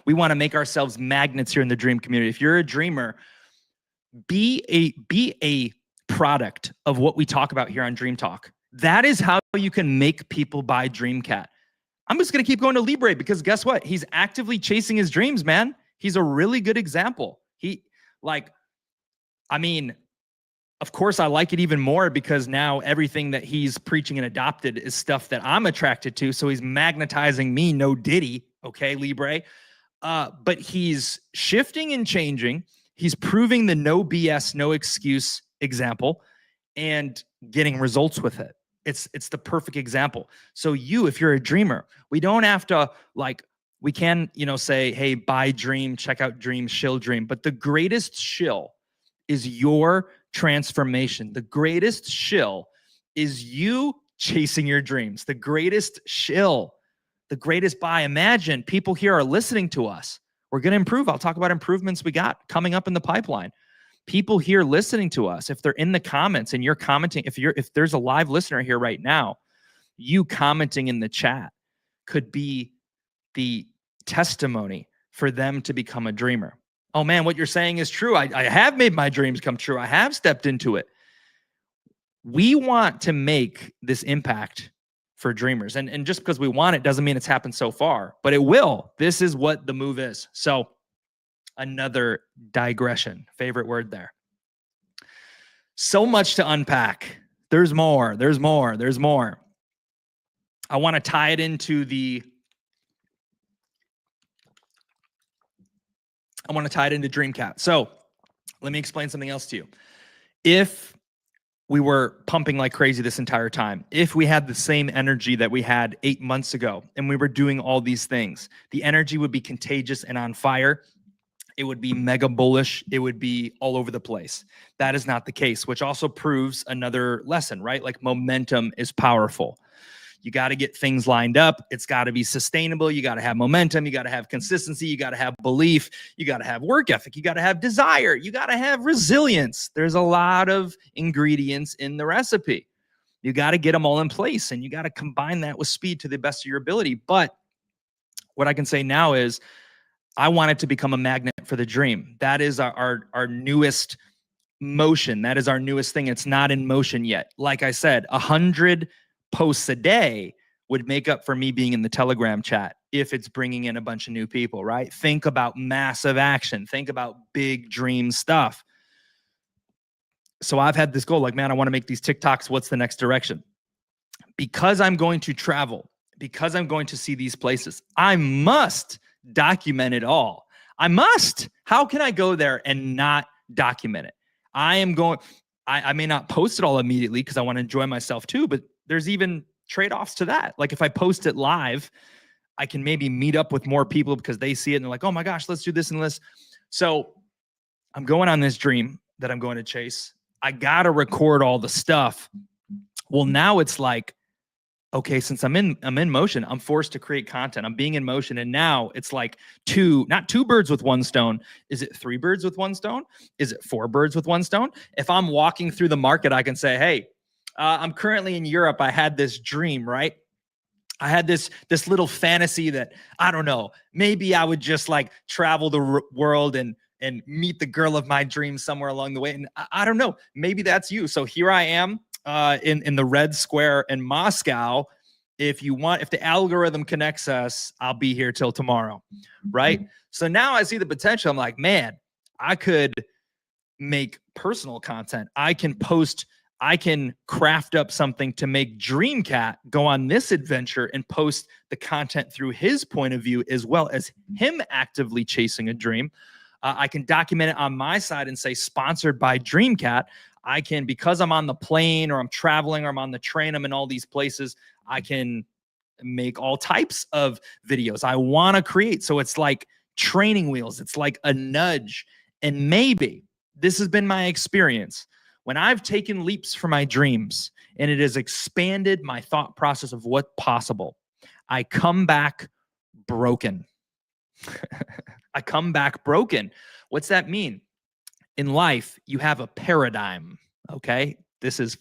we want to make ourselves magnets here in the dream community. If you're a dreamer, be a product of what we talk about here on Dream Talk. That is how you can make people buy DreamCat. I'm just going to keep going to Libre, because guess what? He's actively chasing his dreams, man. He's a really good example. Of course, I like it even more because now everything that he's preaching and adopted is stuff that I'm attracted to. So he's magnetizing me, no Diddy. Okay, Libre. But he's shifting and changing. He's proving the no BS, no excuse example and getting results with it. It's the perfect example. So if you're a dreamer, we don't have to, we can, say, hey, buy Dream, check out Dream, shill Dream. But the greatest shill is your transformation. The greatest shill is you chasing your dreams. The greatest shill, the greatest buy. Imagine people here are listening to us. We're going to improve. I'll talk about improvements we got coming up in the pipeline. People here listening to us, if they're in the comments and you're commenting, if there's a live listener here right now, you commenting in the chat could be the testimony for them to become a dreamer. Oh man, what you're saying is true. I have made my dreams come true. I have stepped into it. We want to make this impact for dreamers. And just because we want it doesn't mean it's happened so far, but it will. This is what the move is. So another digression, favorite word there. So much to unpack. There's more. I want to tie it into DreamCat. So Let me explain something else to you. If we were pumping like crazy this entire time, if we had the same energy that we had 8 months ago and we were doing all these things, the energy would be contagious and on fire. It would be mega bullish. It would be all over the place. That is not the case, which also proves another lesson, right? Like momentum is powerful. You got to get things lined up. It's got to be sustainable. You got to have momentum. You got to have consistency. You got to have belief. You got to have work ethic. You got to have desire. You got to have resilience. There's a lot of ingredients in the recipe. You got to get them all in place, and you got to combine that with speed to the best of your ability. But what I can say now is I want it to become a magnet for the dream. That is our newest motion. That is our newest thing. It's not in motion yet. Like I said, 100 posts a day would make up for me being in the Telegram chat if it's bringing in a bunch of new people, right? Think about massive action. Think about big dream stuff. So I've had this goal, like, man, I want to make these TikToks. What's the next direction? Because I'm going to travel, because I'm going to see these places, I must document it all. I must. How can I go there and not document it? I may not post it all immediately because I want to enjoy myself too, but there's even trade-offs to that. Like if I post it live, I can maybe meet up with more people because they see it and they're like, oh my gosh, let's do this and this. So I'm going on this dream that I'm going to chase. I got to record all the stuff. Well, now it's like, okay, since I'm in motion, I'm forced to create content. I'm being in motion. And now it's like not two birds with one stone. Is it 3 birds with one stone? Is it 4 birds with one stone? If I'm walking through the market, I can say, hey, I'm currently in Europe. I had this dream, right? I had this little fantasy that, I don't know, maybe I would just like travel the world and meet the girl of my dreams somewhere along the way. And I don't know, maybe that's you. So here I am in the Red Square in Moscow. If the algorithm connects us, I'll be here till tomorrow, right? So now I see the potential. I'm like, man, I could make personal content. I can craft up something to make Dreamcat go on this adventure and post the content through his point of view, as well as him actively chasing a dream. I can document it on my side and say sponsored by Dreamcat. I can, because I'm on the plane or I'm traveling or I'm on the train, I'm in all these places, I can make all types of videos I want to create. So it's like training wheels. It's like a nudge. And maybe this has been my experience. When I've taken leaps for my dreams and it has expanded my thought process of what's possible, I come back broken. I come back broken. What's that mean? In life, you have a paradigm, okay? This is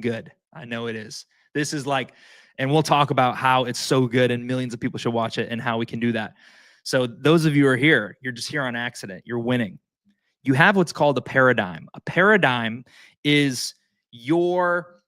good. I know it is. This is like, and we'll talk about how it's so good and millions of people should watch it and how we can do that. So those of you who are here, you're just here on accident. You're winning. You have what's called a paradigm. A paradigm is your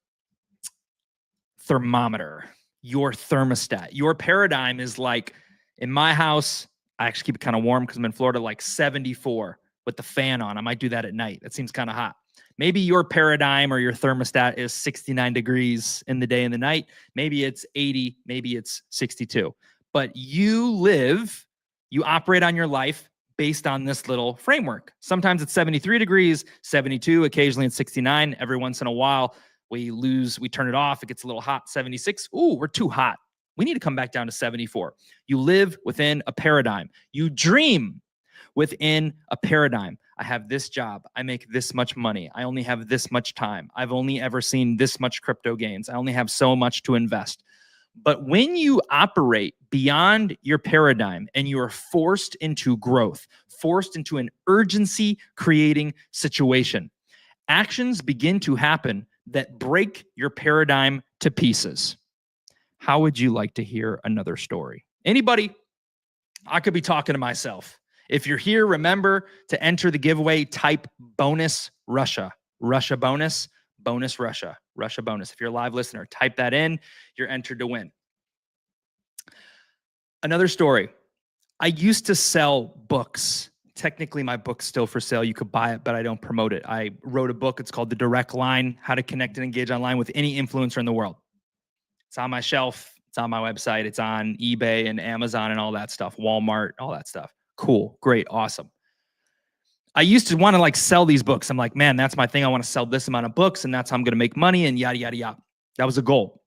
thermometer, your thermostat. Your paradigm is like, in my house, I actually keep it kind of warm because I'm in Florida, like 74 with the fan on. I might do that at night. That seems kind of hot. Maybe your paradigm or your thermostat is 69 degrees in the day and the night. Maybe it's 80, maybe it's 62. But you operate on your life based on this little framework. Sometimes it's 73 degrees, 72, occasionally it's 69. Every once in a while, we turn it off. It gets a little hot, 76. Ooh, we're too hot. We need to come back down to 74. You live within a paradigm. You dream within a paradigm. I have this job. I make this much money. I only have this much time. I've only ever seen this much crypto gains. I only have so much to invest. But when you operate beyond your paradigm and you are forced into growth, forced into an urgency creating situation, actions begin to happen that break your paradigm to pieces. How would you like to hear another story? Anybody? I could be talking to myself. If you're here, remember to enter the giveaway, type bonus Russia, Russia bonus, bonus Russia, Russia bonus. If you're a live listener, type that in. You're entered to win. Another story. I used to sell books. Technically, my book's still for sale. You could buy it, but I don't promote it. I wrote a book. It's called The Direct Line, How to Connect and Engage Online with Any Influencer in the World. It's on my shelf. It's on my website. It's on eBay and Amazon and all that stuff, Walmart, all that stuff. Cool, great, awesome. I used to want to like sell these books. I'm like, man, that's my thing. I want to sell this amount of books and that's how I'm going to make money and yada, yada, yada. That was a goal.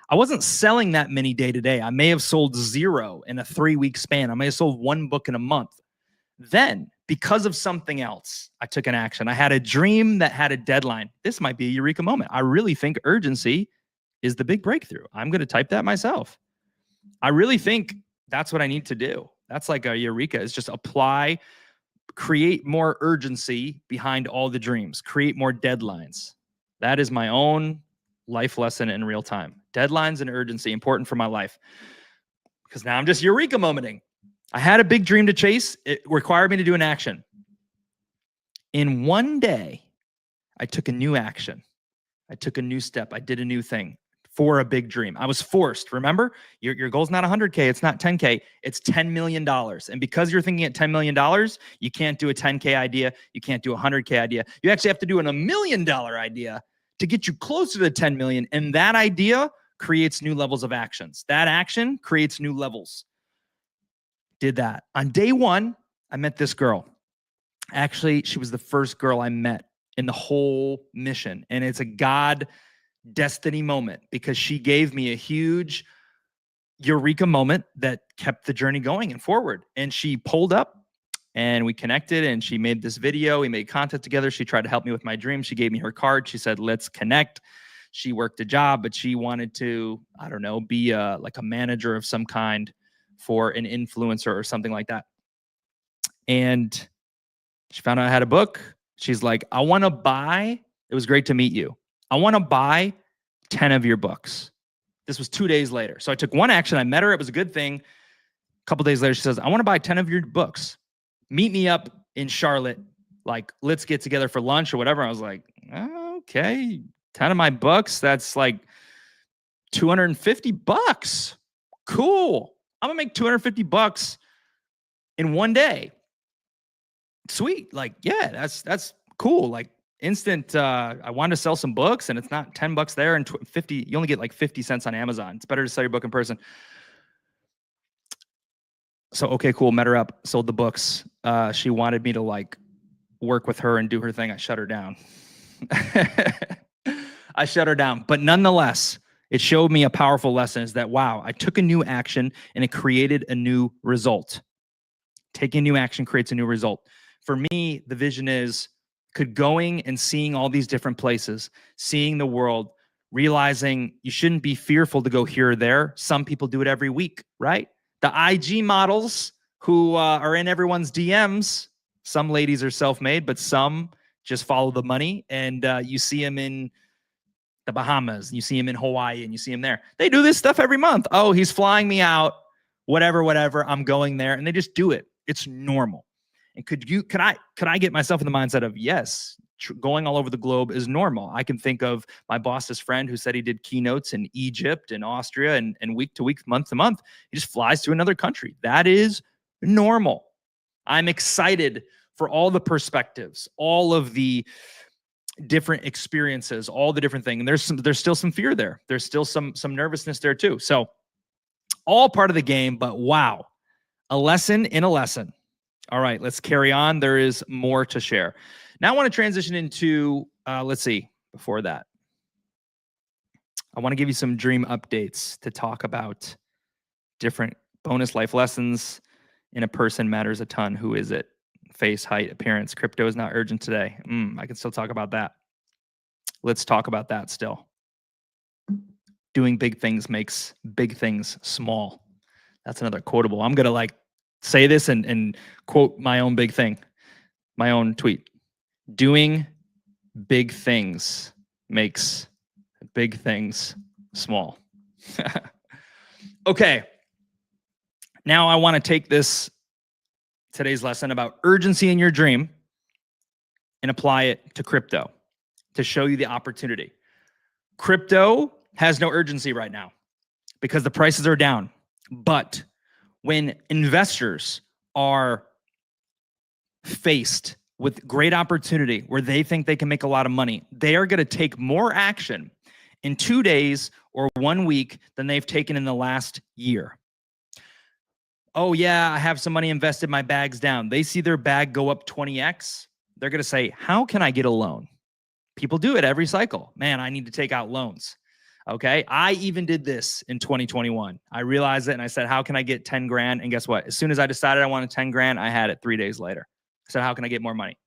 I wasn't selling that many day to day. I may have sold 0 in a 3-week span. I may have sold 1 book in a month. Then, because of something else, I took an action. I had a dream that had a deadline. This might be a eureka moment. I really think urgency is the big breakthrough. I'm going to type that myself. I really think that's what I need to do. That's like a eureka, is just apply, create more urgency behind all the dreams, create more deadlines. That is my own life lesson in real time. Deadlines and urgency, important for my life. Because now I'm just eureka momenting. I had a big dream to chase. It required me to do an action. In one day, I took a new action. I took a new step. I did a new thing for a big dream. I was forced. Remember, your goal's not 100K. It's not 10K. It's $10 million. And because you're thinking at $10 million, you can't do a 10K idea. You can't do a 100K idea. You actually have to do a $1 million idea to get you closer to 10 million. And that idea creates new levels of actions. That action creates new levels. Did that. On day 1, I met this girl. Actually, she was the first girl I met in the whole mission. And it's a God destiny moment because she gave me a huge eureka moment that kept the journey going and forward. And she pulled up and we connected and she made this video. We made content together. She tried to help me with my dream. She gave me her card. She said, let's connect. She worked a job, but she wanted to, I don't know, be like a manager of some kind for an influencer or something like that. And she found out I had a book. She's like, I want to buy, it was great to meet you. I want to buy 10 of your books. This was 2 days later. So I took one action. I met her. It was a good thing. A couple days later, she says, I want to buy 10 of your books. Meet me up in Charlotte. Like, let's get together for lunch or whatever. I was like, okay, 10 of my books. That's like $250. Cool. I'm gonna make $250 in one day. Sweet. Like, yeah, that's cool. Like instant. I wanted to sell some books and it's not $10 there and 50. You only get like 50 cents on Amazon. It's better to sell your book in person. So, okay, cool. Met her up, sold the books. She wanted me to like work with her and do her thing. I shut her down. I shut her down. But nonetheless, it showed me a powerful lesson is that, wow, I took a new action and it created a new result. Taking a new action creates a new result. For me, the vision is could going and seeing all these different places, seeing the world, realizing you shouldn't be fearful to go here or there. Some people do it every week, right? The IG models who are in everyone's DMs, some ladies are self-made, but some just follow the money. And you see them in the Bahamas, and you see him in Hawaii, and you see him there. They do this stuff every month. Oh, he's flying me out, whatever, I'm going there. And they just do it. It's normal. And could I get myself in the mindset of, yes, going all over the globe is normal. I can think of my boss's friend who said he did keynotes in Egypt and Austria and week to week, month to month. He just flies to another country. That is normal. I'm excited for all the perspectives, all of the different experiences, all the different things. And there's still some fear there. There's still some nervousness there too. So all part of the game, but wow, a lesson in a lesson. All right, let's carry on. There is more to share. Now I want to transition into, let's see, before that, I want to give you some dream updates to talk about different bonus life lessons in a person matters a ton. Who is it? Face, height, appearance. Crypto is not urgent today. I can still talk about that. Let's talk about that still. Doing big things makes big things small. That's another quotable. I'm going to like say this and quote my own big thing, my own tweet. Doing big things makes big things small. Okay. Now I want to take today's lesson about urgency in your dream and apply it to crypto to show you the opportunity. Crypto has no urgency right now because the prices are down. But when investors are faced with great opportunity where they think they can make a lot of money, they are going to take more action in 2 days or 1 week than they've taken in the last year. Oh yeah, I have some money invested, my bag's down. They see their bag go up 20x. They're going to say, how can I get a loan? People do it every cycle. Man, I need to take out loans. Okay. I even did this in 2021. I realized it and I said, how can I get 10 grand? And guess what? As soon as I decided I wanted 10 grand, I had it 3 days later. I said, how can I get more money?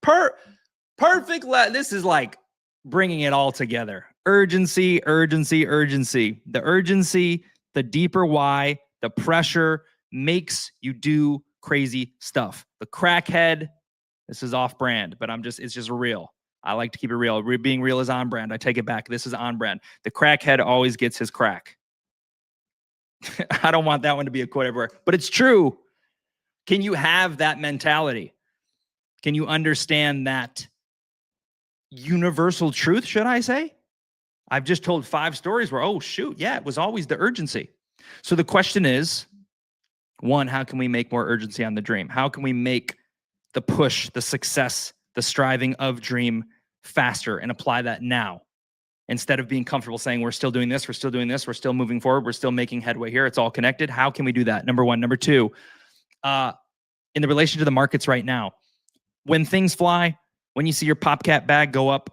Perfect. This is like bringing it all together. Urgency, urgency, urgency. The urgency, the deeper why, the pressure makes you do crazy stuff. The crackhead, this is off brand, but it's just real. I like to keep it real. Being real is on brand. I take it back. This is on brand. The crackhead always gets his crack. I don't want that one to be a quote everywhere, but it's true. Can you have that mentality? Can you understand that universal truth, should I say? I've just told 5 stories where, oh, shoot, yeah, it was always the urgency. So the question is, 1, how can we make more urgency on the dream? How can we make the push, the success, the striving of dream faster and apply that now? Instead of being comfortable saying, we're still doing this, we're still doing this, we're still moving forward, we're still making headway here, it's all connected. How can we do that? Number 1. Number 2, in the relation to the markets right now, when things fly, when you see your PopCat bag go up,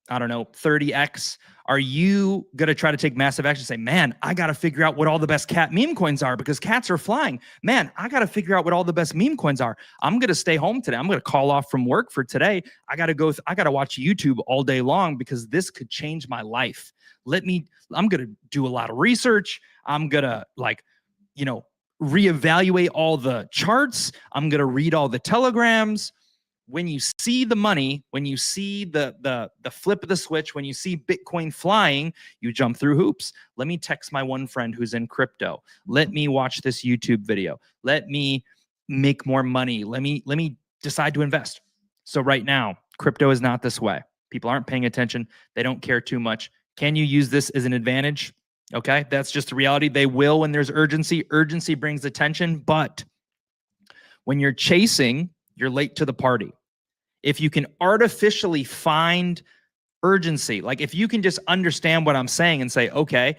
I don't know, 30x, are you going to try to take massive action and say, man, I got to figure out what all the best cat meme coins are because cats are flying. Man, I got to figure out what all the best meme coins are. I'm going to stay home today. I'm going to call off from work for today. I got to watch YouTube all day long because this could change my life. I'm going to do a lot of research. I'm going to reevaluate all the charts. I'm going to read all the telegrams. When you see the money, when you see the flip of the switch, when you see Bitcoin flying, you jump through hoops. Let me text my one friend who's in crypto. Let me watch this YouTube video. Let me make more money. Let me decide to invest. So right now, crypto is not this way. People aren't paying attention. They don't care too much. Can you use this as an advantage? Okay, that's just the reality. They will when there's urgency. Urgency brings attention, but when you're chasing, you're late to the party. If you can artificially find urgency, like if you can just understand what I'm saying and say, okay,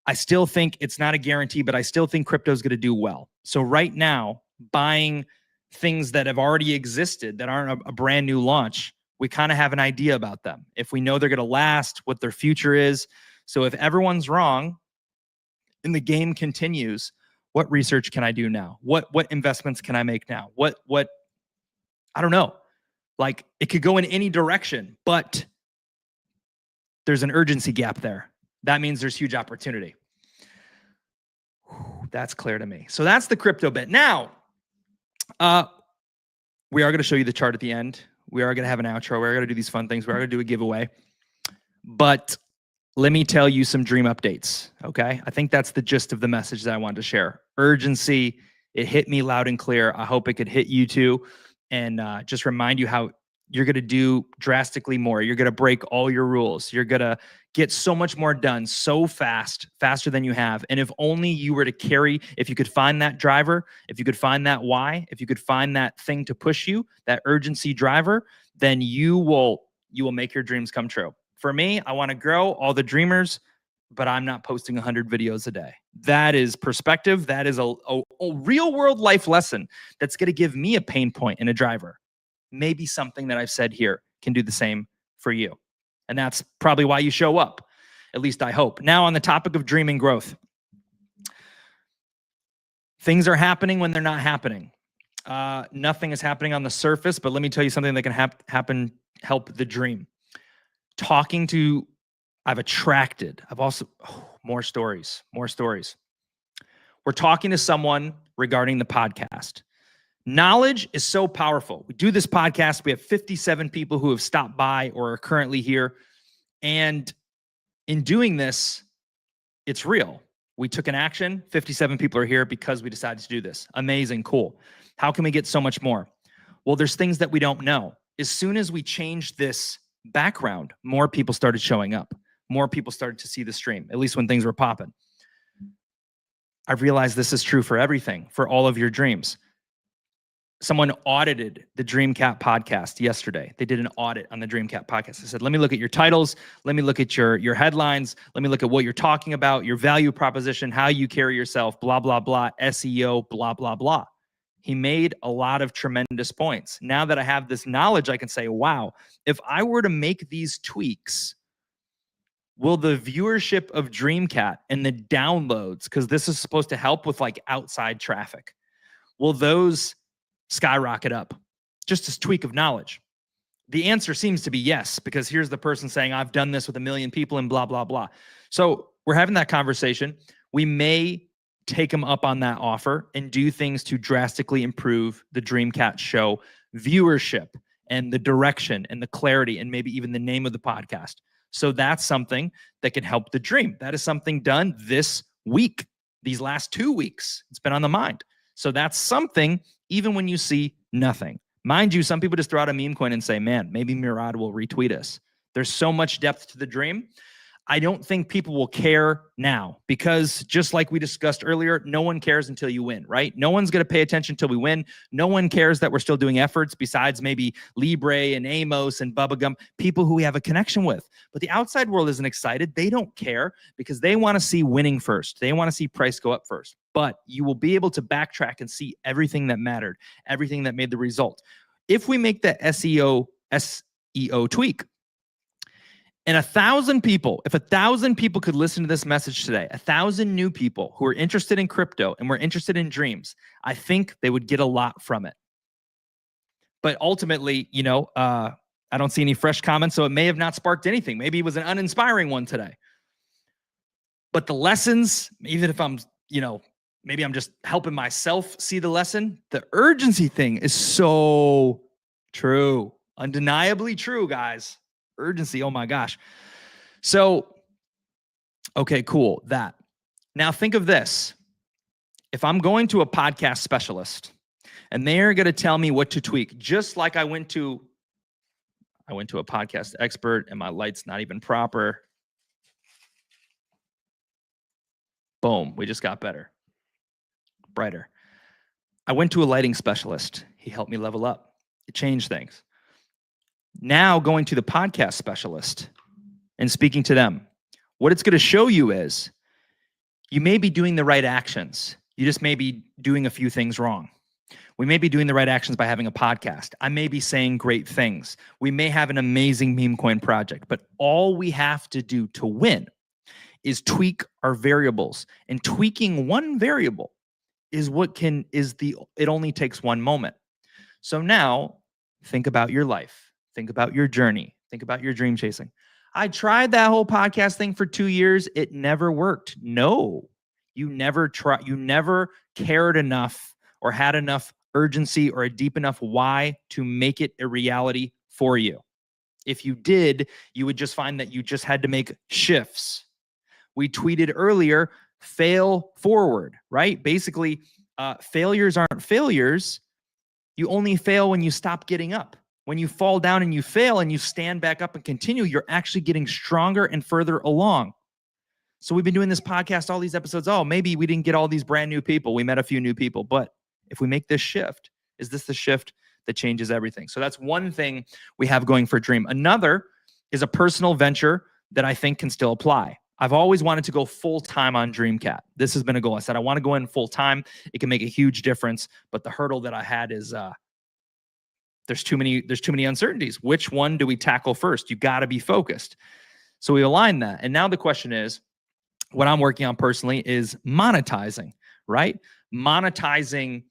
I still think it's not a guarantee, but I still think crypto is going to do well. So right now, buying things that have already existed that aren't a brand new launch, we kind of have an idea about them. If we know they're going to last, what their future is. So if everyone's wrong and the game continues, what research can I do now? What investments can I make now? What I don't know. Like it could go in any direction, but there's an urgency gap there. That means there's huge opportunity. That's clear to me. So that's the crypto bit. Now, we are going to show you the chart at the end. We are going to have an outro. We're going to do these fun things. We're going to do a giveaway. But let me tell you some dream updates, okay? I think that's the gist of the message that I wanted to share. Urgency, it hit me loud and clear. I hope it could hit you too. And just remind you how you're going to do drastically more. You're going to break all your rules. You're going to get so much more done so fast, faster than you have. And if only you were to carry, if you could find that driver, if you could find that why, if you could find that thing to push you, that urgency driver, then you will make your dreams come true. For me, I want to grow all the dreamers, but I'm not posting 100 videos a day. That is perspective. That is a real world life lesson that's going to give me a pain point in a driver. Maybe something that I've said here can do the same for you. And that's probably why you show up. At least I hope. Now on the topic of dreaming growth. Things are happening when they're not happening. Nothing is happening on the surface, but let me tell you something that can help the dream. I've also, more stories. We're talking to someone regarding the podcast. Knowledge is so powerful. We do this podcast. We have 57 people who have stopped by or are currently here. And in doing this, it's real. We took an action. 57 people are here because we decided to do this. Amazing, cool. How can we get so much more? Well, there's things that we don't know. As soon as we changed this background, more people started showing up. More people started to see the stream, at least when things were popping. I've realized this is true for everything, for all of your dreams. Someone audited the Dreamcat podcast yesterday. They did an audit on the Dreamcat podcast. They said, let me look at your titles. Let me look at your headlines. Let me look at what you're talking about, your value proposition, how you carry yourself, blah, blah, blah, SEO, blah, blah, blah. He made a lot of tremendous points. Now that I have this knowledge, I can say, wow, if I were to make these tweaks, will the viewership of Dreamcat and the downloads, because this is supposed to help with like outside traffic, will those skyrocket up? Just a tweak of knowledge. The answer seems to be yes, because here's the person saying, I've done this with 1 million people and blah, blah, blah. So we're having that conversation. We may take them up on that offer and do things to drastically improve the Dreamcat show viewership and the direction and the clarity and maybe even the name of the podcast. So that's something that can help the dream. That is something done this week, these last 2 weeks. It's been on the mind. So that's something, even when you see nothing. Mind you, some people just throw out a meme coin and say, man, maybe Murad will retweet us. There's so much depth to the dream. I don't think people will care now because just like we discussed earlier, no one cares until you win, right? No one's going to pay attention until we win. No one cares that we're still doing efforts besides maybe Libre and Amos and Bubblegum, people who we have a connection with. But the outside world isn't excited. They don't care because they want to see winning first. They want to see price go up first. But you will be able to backtrack and see everything that mattered, everything that made the result. If we make the SEO tweak, and 1,000 people, if 1,000 people could listen to this message today, 1,000 new people who are interested in crypto and were interested in dreams, I think they would get a lot from it. But ultimately, you know, I don't see any fresh comments, so it may have not sparked anything. Maybe it was an uninspiring one today. But the lessons, even if I'm, you know, maybe I'm just helping myself see the lesson, the urgency thing is so true. Undeniably true, guys. Urgency. Oh my gosh. So, okay, cool. That. Now think of this. If I'm going to a podcast specialist and they're going to tell me what to tweak, just like I went to a podcast expert and my light's not even proper. Boom. We just got better. Brighter. I went to a lighting specialist. He helped me level up. It changed things. Now going to the podcast specialist and speaking to them, what it's going to show you is you may be doing the right actions. You just may be doing a few things wrong. We may be doing the right actions by having a podcast. I may be saying great things. We may have an amazing meme coin project, but all we have to do to win is tweak our variables. And tweaking one variable is it only takes one moment. So now think about your life. Think about your journey. Think about your dream chasing. I tried that whole podcast thing for 2 years. It never worked. No, you never cared enough or had enough urgency or a deep enough why to make it a reality for you. If you did, you would just find that you just had to make shifts. We tweeted earlier, fail forward, right? Basically, failures aren't failures. You only fail when you stop getting up. When you fall down and you fail and you stand back up and continue, you're actually getting stronger and further along. So we've been doing this podcast, all these episodes. Oh, maybe we didn't get all these brand new people. We met a few new people. But if we make this shift, is this the shift that changes everything? So that's one thing we have going for Dream. Another is a personal venture that I think can still apply. I've always wanted to go full-time on Dreamcat. This has been a goal. I said, I want to go in full-time. It can make a huge difference. But the hurdle that I had is there's too many uncertainties. Which one do we tackle first? You got to be focused. So we align that. And now the question is, what I'm working on personally is monetizing, right? Monetizing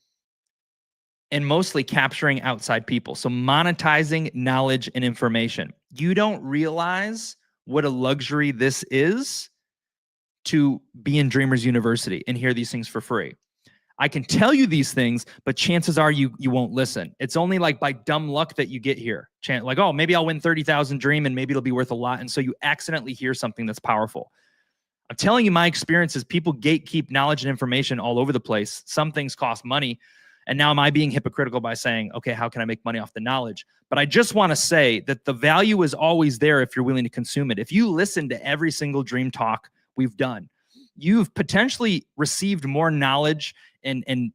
and mostly capturing outside people. So monetizing knowledge and information. You don't realize what a luxury this is to be in Dreamers University and hear these things for free. I can tell you these things, but chances are you won't listen. It's only like by dumb luck that you get here. Like, oh, maybe I'll win 30,000 Dream and maybe it'll be worth a lot. And so you accidentally hear something that's powerful. I'm telling you, my experience is people gatekeep knowledge and information all over the place. Some things cost money. And now am I being hypocritical by saying, okay, how can I make money off the knowledge? But I just want to say that the value is always there if you're willing to consume it. If you listen to every single Dream Talk we've done, you've potentially received more knowledge and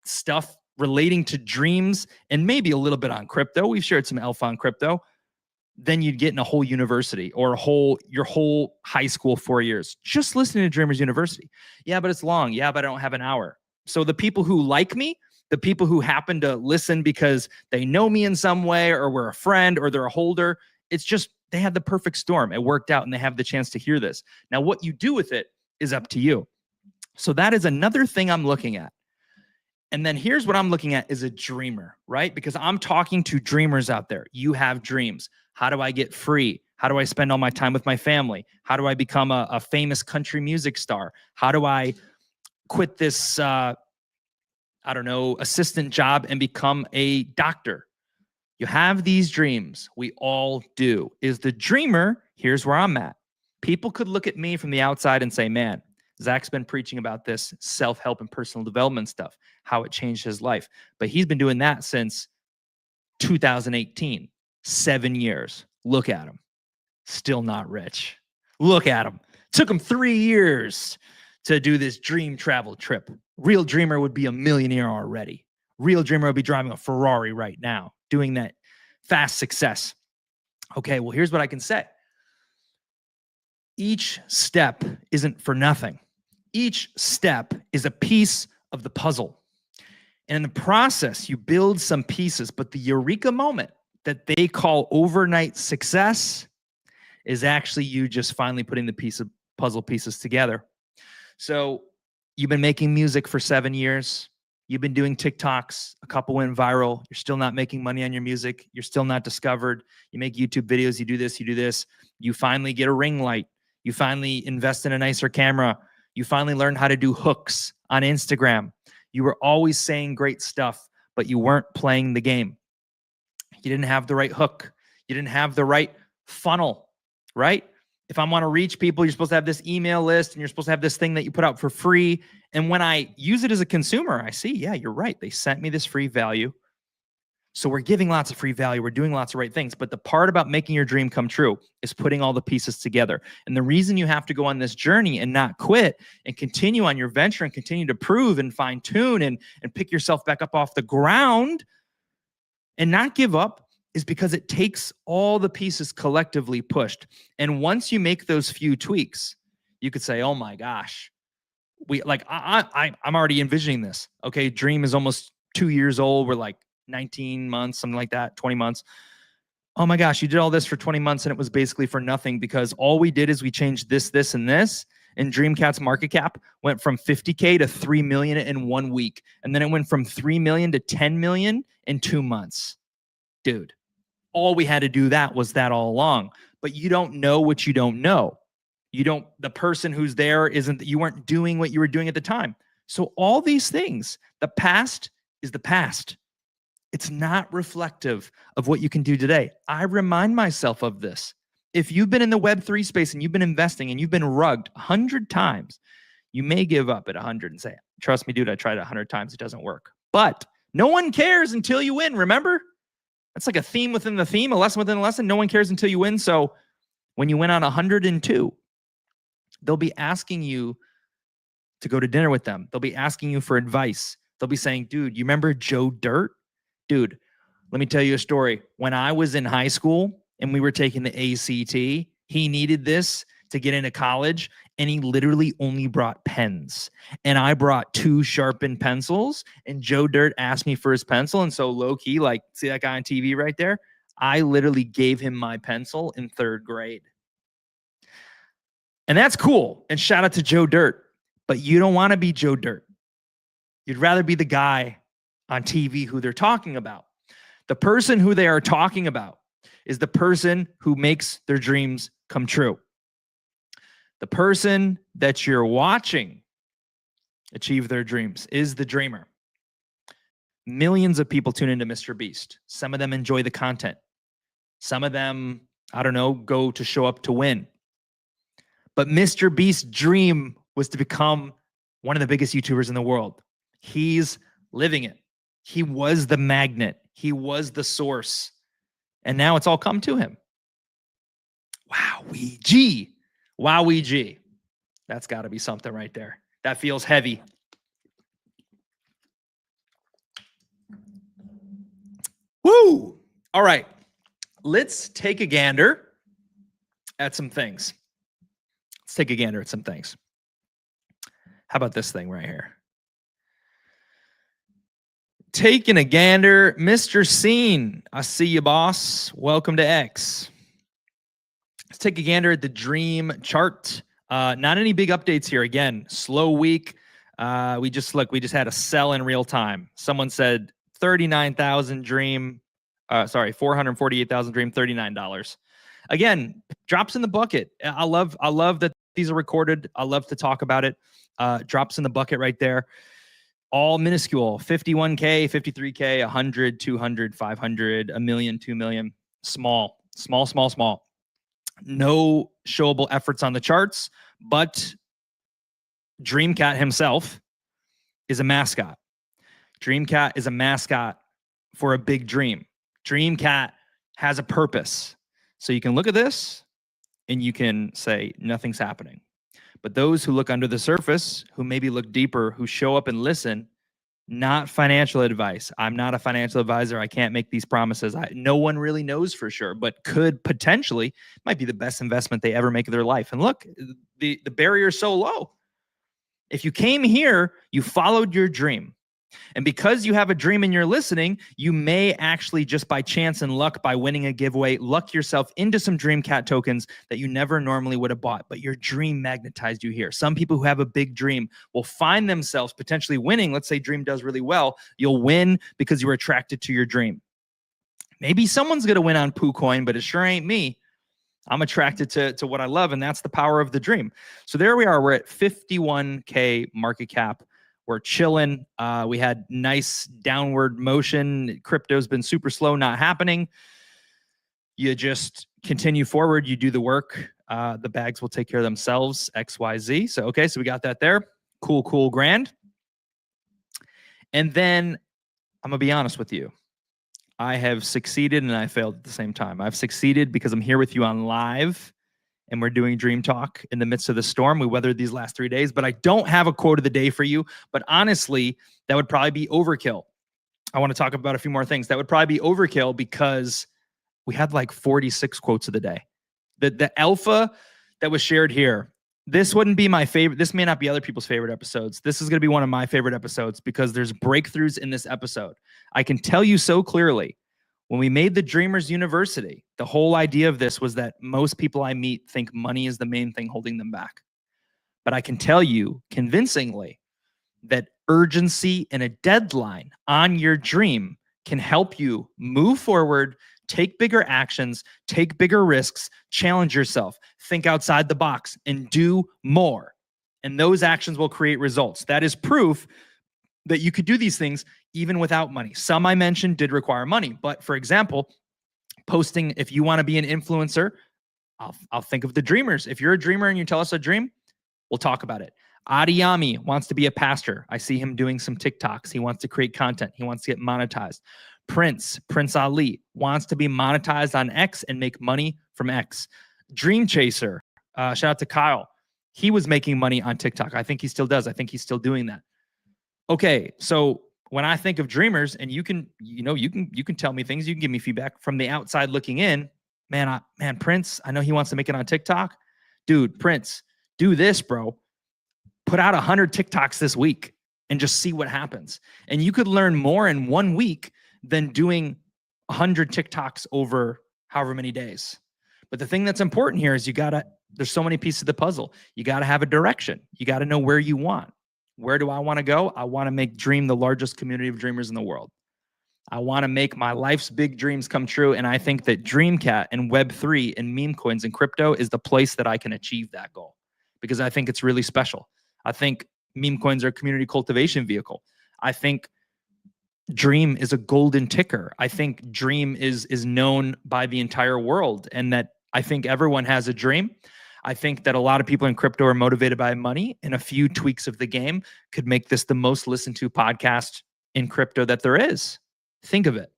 stuff relating to dreams and maybe a little bit on crypto. We've shared some alpha on crypto than you'd get in a whole university or your whole high school 4 years. Just listening to Dreamers University. Yeah, but it's long. Yeah, but I don't have an hour. So the people who like me, the people who happen to listen because they know me in some way, or we're a friend, or they're a holder. It's just they had the perfect storm. It worked out and they have the chance to hear this. Now, what you do with it is up to you. So that is another thing I'm looking at. And then here's what I'm looking at is a dreamer, right? Because I'm talking to dreamers out there. You have dreams. How do I get free? How do I spend all my time with my family? How do I become a famous country music star? How do I quit this, assistant job and become a doctor? You have these dreams. We all do. Is the dreamer, here's where I'm at. People could look at me from the outside and say, man, Zach's been preaching about this self-help and personal development stuff, how it changed his life. But he's been doing that since 2018, 7 years. Look at him. Still not rich. Look at him. Took him 3 years to do this dream travel trip. Real dreamer would be a millionaire already. Real dreamer would be driving a Ferrari right now, doing that fast success. Okay, well, here's what I can say. Each step isn't for nothing. Each step is a piece of the puzzle. And in the process, you build some pieces, but the eureka moment that they call overnight success is actually you just finally putting the puzzle pieces together. So you've been making music for 7 years. You've been doing TikToks. A couple went viral. You're still not making money on your music. You're still not discovered. You make YouTube videos. You do this, you do this. You finally get a ring light. You finally invest in a nicer camera. You finally learn how to do hooks on Instagram. You were always saying great stuff, but you weren't playing the game. You didn't have the right hook. You didn't have the right funnel, right? If I want to reach people, you're supposed to have this email list and you're supposed to have this thing that you put out for free. And when I use it as a consumer, I see, yeah, you're right. They sent me this free value. So we're giving lots of free value. We're doing lots of right things. But the part about making your dream come true is putting all the pieces together. And the reason you have to go on this journey and not quit and continue on your venture and continue to prove and fine tune and pick yourself back up off the ground and not give up is because it takes all the pieces collectively pushed. And once you make those few tweaks, you could say, oh my gosh, I'm already envisioning this. Okay, dream is almost 2 years old. We're like 19 months, something like that, 20 months. Oh my gosh, you did all this for 20 months and it was basically for nothing because all we did is we changed this, this, and this. And Dreamcat's market cap went from 50K to 3 million in 1 week. And then it went from 3 million to 10 million in 2 months. Dude, all we had to do was that all along. But you don't know what you don't know. The person who's there you weren't doing what you were doing at the time. So all these things, the past is the past. It's not reflective of what you can do today. I remind myself of this. If you've been in the Web3 space and you've been investing and you've been rugged 100 times, you may give up at 100 and say, trust me, dude, I tried it 100 times. It doesn't work. But no one cares until you win, remember? That's like a theme within the theme, a lesson within a lesson. No one cares until you win. So when you win on 102, they'll be asking you to go to dinner with them. They'll be asking you for advice. They'll be saying, dude, you remember Joe Dirt? Dude, let me tell you a story. When I was in high school and we were taking the ACT, he needed this to get into college and he literally only brought pens. And I brought 2 sharpened pencils and Joe Dirt asked me for his pencil. And so low key, like, see that guy on TV right there? I literally gave him my pencil in 3rd grade. And that's cool. And shout out to Joe Dirt. But you don't want to be Joe Dirt. You'd rather be the guy on TV who they're talking about. The person who they are talking about is the person who makes their dreams come true. The person that you're watching achieve their dreams is the dreamer. Millions of people tune into Mr. Beast. Some of them enjoy the content. Some of them, go to show up to win. But Mr. Beast's dream was to become one of the biggest YouTubers in the world. He's living it. He was the magnet. He was the source. And now it's all come to him. Wowee G. Wowee G. That's got to be something right there. That feels heavy. Woo! All right. Let's take a gander at some things. How about this thing right here? Taking a gander, Mr. Scene. I see you, boss. Welcome to X. Let's take a gander at the dream chart. Not any big updates here. Again, slow week. We just had a sell in real time. Someone said 39,000 dream. 448,000 dream, $39. Again, drops in the bucket. I love that these are recorded. I love to talk about it. Drops in the bucket right there. All minuscule, 51K, 53K, 100, 200, 500, a million, 2 million. Small. No showable efforts on the charts, but Dreamcat himself is a mascot. Dreamcat is a mascot for a big dream. Dreamcat has a purpose. So you can look at this and you can say nothing's happening. But those who look under the surface, who maybe look deeper, who show up and listen, not financial advice. I'm not a financial advisor. I can't make these promises. No one really knows for sure, but could potentially, might be the best investment they ever make of their life. And look, the barrier is so low. If you came here, you followed your dream. And because you have a dream and you're listening, you may actually just by chance and luck, by winning a giveaway, luck yourself into some Dreamcat tokens that you never normally would have bought, but your dream magnetized you here. Some people who have a big dream will find themselves potentially winning. Let's say dream does really well. You'll win because you were attracted to your dream. Maybe someone's going to win on PooCoin, but it sure ain't me. I'm attracted to what I love, and that's the power of the dream. So there we are. We're at 51K market cap. We're chilling. We had nice downward motion. Crypto's been super slow, not happening. You just continue forward. You do the work. The bags will take care of themselves, XYZ. So, okay, so we got that there. Cool, grand. And then I'm going to be honest with you. I have succeeded and I failed at the same time. I've succeeded because I'm here with you on live and we're doing Dream Talk in the midst of the storm. We weathered these last 3 days, but I don't have a quote of the day for you. But honestly, that would probably be overkill. I want to talk about a few more things. That would probably be overkill because we had like 46 quotes of the day. The alpha that was shared here, this wouldn't be my favorite. This may not be other people's favorite episodes. This is going to be one of my favorite episodes because there's breakthroughs in this episode. I can tell you so clearly, when we made the Dreamers University, the whole idea of this was that most people I meet think money is the main thing holding them back. But I can tell you convincingly that urgency and a deadline on your dream can help you move forward, take bigger actions, take bigger risks, challenge yourself, think outside the box, and do more. And those actions will create results. That is proof that you could do these things even without money. Some I mentioned did require money, but for example, posting, if you want to be an influencer, I'll think of the dreamers. If you're a dreamer and you tell us a dream, we'll talk about it. Adiyami wants to be a pastor. I see him doing some TikToks. He wants to create content. He wants to get monetized. Prince Ali wants to be monetized on X and make money from X. Dream Chaser, shout out to Kyle. He was making money on TikTok. I think he still does. I think he's still doing that. Okay, so when I think of dreamers, and you can tell me things, you can give me feedback from the outside looking in. Man, Prince, I know he wants to make it on TikTok. Dude, Prince, do this, bro. Put out 100 TikToks this week and just see what happens. And you could learn more in 1 week than doing 100 TikToks over however many days. But the thing that's important here is there's so many pieces of the puzzle. You gotta have a direction. You gotta know where you want. Where do I want to go? I want to make Dream the largest community of dreamers in the world. I want to make my life's big dreams come true. And I think that Dreamcat and Web3 and meme coins and crypto is the place that I can achieve that goal because I think it's really special. I think meme coins are a community cultivation vehicle. I think Dream is a golden ticker. I think Dream is known by the entire world and that I think everyone has a dream. I think that a lot of people in crypto are motivated by money, and a few tweaks of the game could make this the most listened to podcast in crypto that there is. Think of it.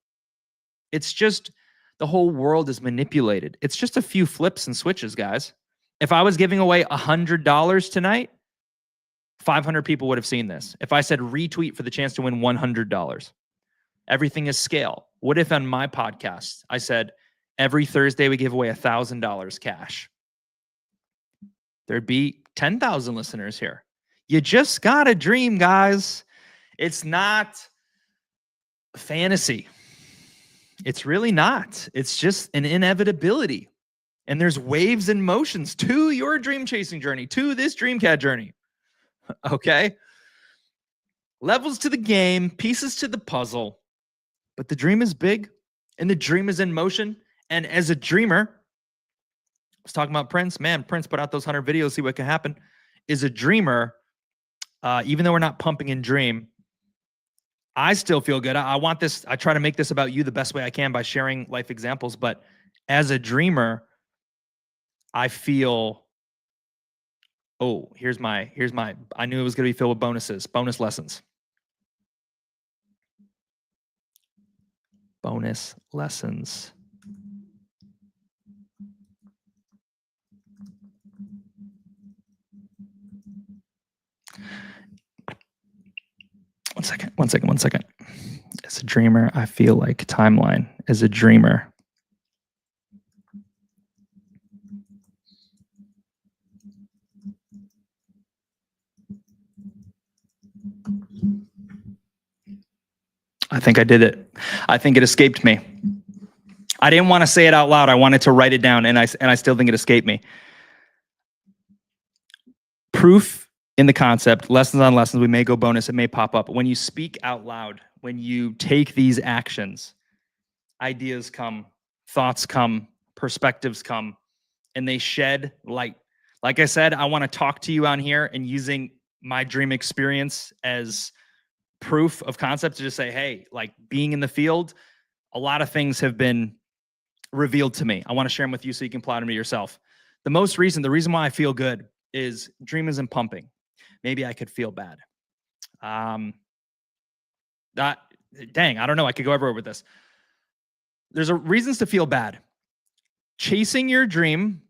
It's just the whole world is manipulated. It's just a few flips and switches, guys. If I was giving away $100 tonight, 500 people would have seen this. If I said retweet for the chance to win $100, everything is scale. What if on my podcast, I said every Thursday we give away $1,000 cash? There'd be 10,000 listeners here. You just got to dream, guys. It's not fantasy. It's really not. It's just an inevitability. And there's waves and motions to your dream chasing journey, to this Dreamcat journey. Okay? Levels to the game, pieces to the puzzle. But the dream is big and the dream is in motion. And as a dreamer, I was talking about Prince. Man, Prince put out those 100 videos, see what can happen. As a dreamer, even though we're not pumping in dream, I still feel good. I want this. I try to make this about you the best way I can by sharing life examples. But as a dreamer, I feel, oh, here's my, I knew it was going to be filled with bonus lessons. Bonus lessons. One second. As a dreamer, I feel like timeline. As a dreamer, I think I did it. I think it escaped me. I didn't want to say it out loud. I wanted to write it down, and I still think it escaped me. Proof in the concept, lessons on lessons. We may go bonus. It may pop up. When you speak out loud, when you take these actions, ideas come, thoughts come, perspectives come, and they shed light. Like I said, I want to talk to you on here and using my dream experience as proof of concept to just say, hey, like being in the field, a lot of things have been revealed to me. I want to share them with you so you can apply them to yourself. The reason why I feel good is dream isn't pumping. Maybe I could feel bad. Dang, I don't know. I could go everywhere with this. There's reasons to feel bad. Chasing your dream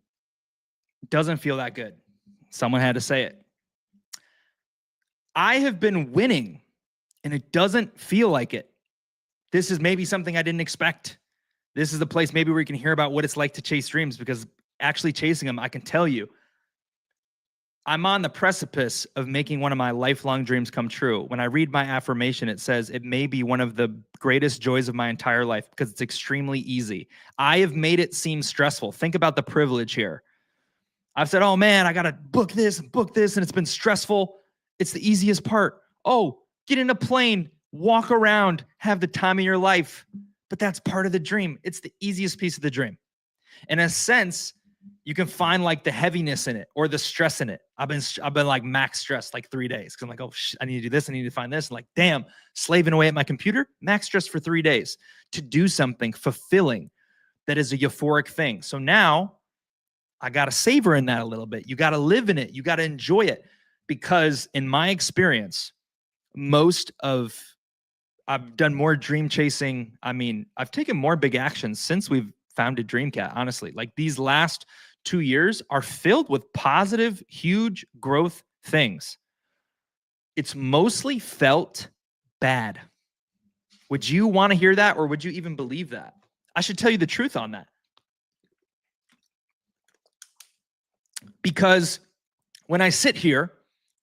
doesn't feel that good. Someone had to say it. I have been winning and it doesn't feel like it. This is maybe something I didn't expect. This is the place maybe where you can hear about what it's like to chase dreams, because actually chasing them, I can tell you, I'm on the precipice of making one of my lifelong dreams come true. When I read my affirmation, it says it may be one of the greatest joys of my entire life because it's extremely easy. I have made it seem stressful. Think about the privilege here. I've said, oh man, I got to book this, and it's been stressful. It's the easiest part. Oh, get in a plane, walk around, have the time of your life. But that's part of the dream. It's the easiest piece of the dream. In a sense, you can find like the heaviness in it or the stress in it. I've been like max stressed like 3 days because I'm like, oh, I need to do this. I need to find this. And like, damn, slaving away at my computer, max stress for 3 days to do something fulfilling that is a euphoric thing. So now I got to savor in that a little bit. You got to live in it. You got to enjoy it, because in my experience, I've done more dream chasing. I mean, I've taken more big actions since we've founded Dreamcat, honestly. Like these last 2 years are filled with positive, huge growth things. It's mostly felt bad. Would you want to hear that, or would you even believe that? I should tell you the truth on that. Because when I sit here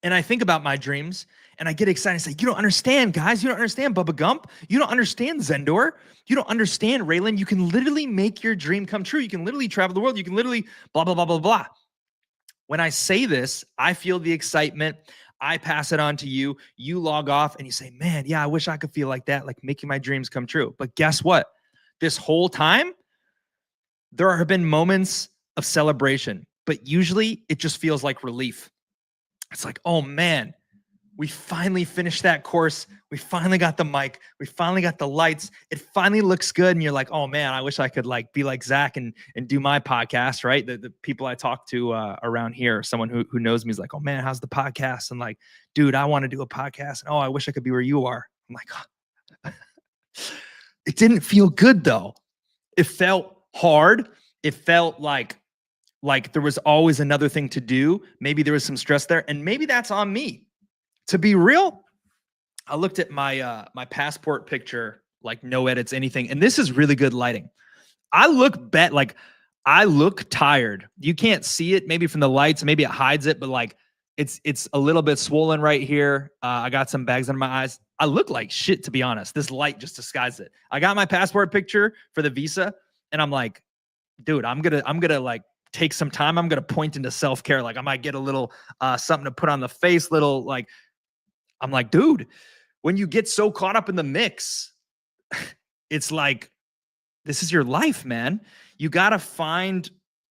and I think about my dreams and I get excited and say, you don't understand, guys. You don't understand Bubba Gump. You don't understand Zendor. You don't understand Raylan. You can literally make your dream come true. You can literally travel the world. You can literally blah, blah, blah, blah, blah. When I say this, I feel the excitement. I pass it on to you. You log off and you say, man, yeah, I wish I could feel like that, like making my dreams come true. But guess what? This whole time, there have been moments of celebration, but usually it just feels like relief. It's like, oh man, we finally finished that course. We finally got the mic. We finally got the lights. It finally looks good. And you're like, oh man, I wish I could like be like Zach and do my podcast, right? The people I talk to around here, someone who knows me is like, oh man, how's the podcast? And like, dude, I want to do a podcast. And oh, I wish I could be where you are. I'm like, oh. It didn't feel good though. It felt hard. It felt like there was always another thing to do. Maybe there was some stress there, and maybe that's on me. To be real, I looked at my my passport picture, like no edits, anything, and this is really good lighting. I look tired. You can't see it maybe from the lights, maybe it hides it, but like it's a little bit swollen right here. I got some bags under my eyes. I look like shit, to be honest. This light just disguised it. I got my passport picture for the visa, and I'm like, dude, I'm gonna like take some time. I'm gonna point into self-care. Like I might get a little something to put on the face, little like I'm like, dude, when you get so caught up in the mix, it's like this is your life, man. You gotta find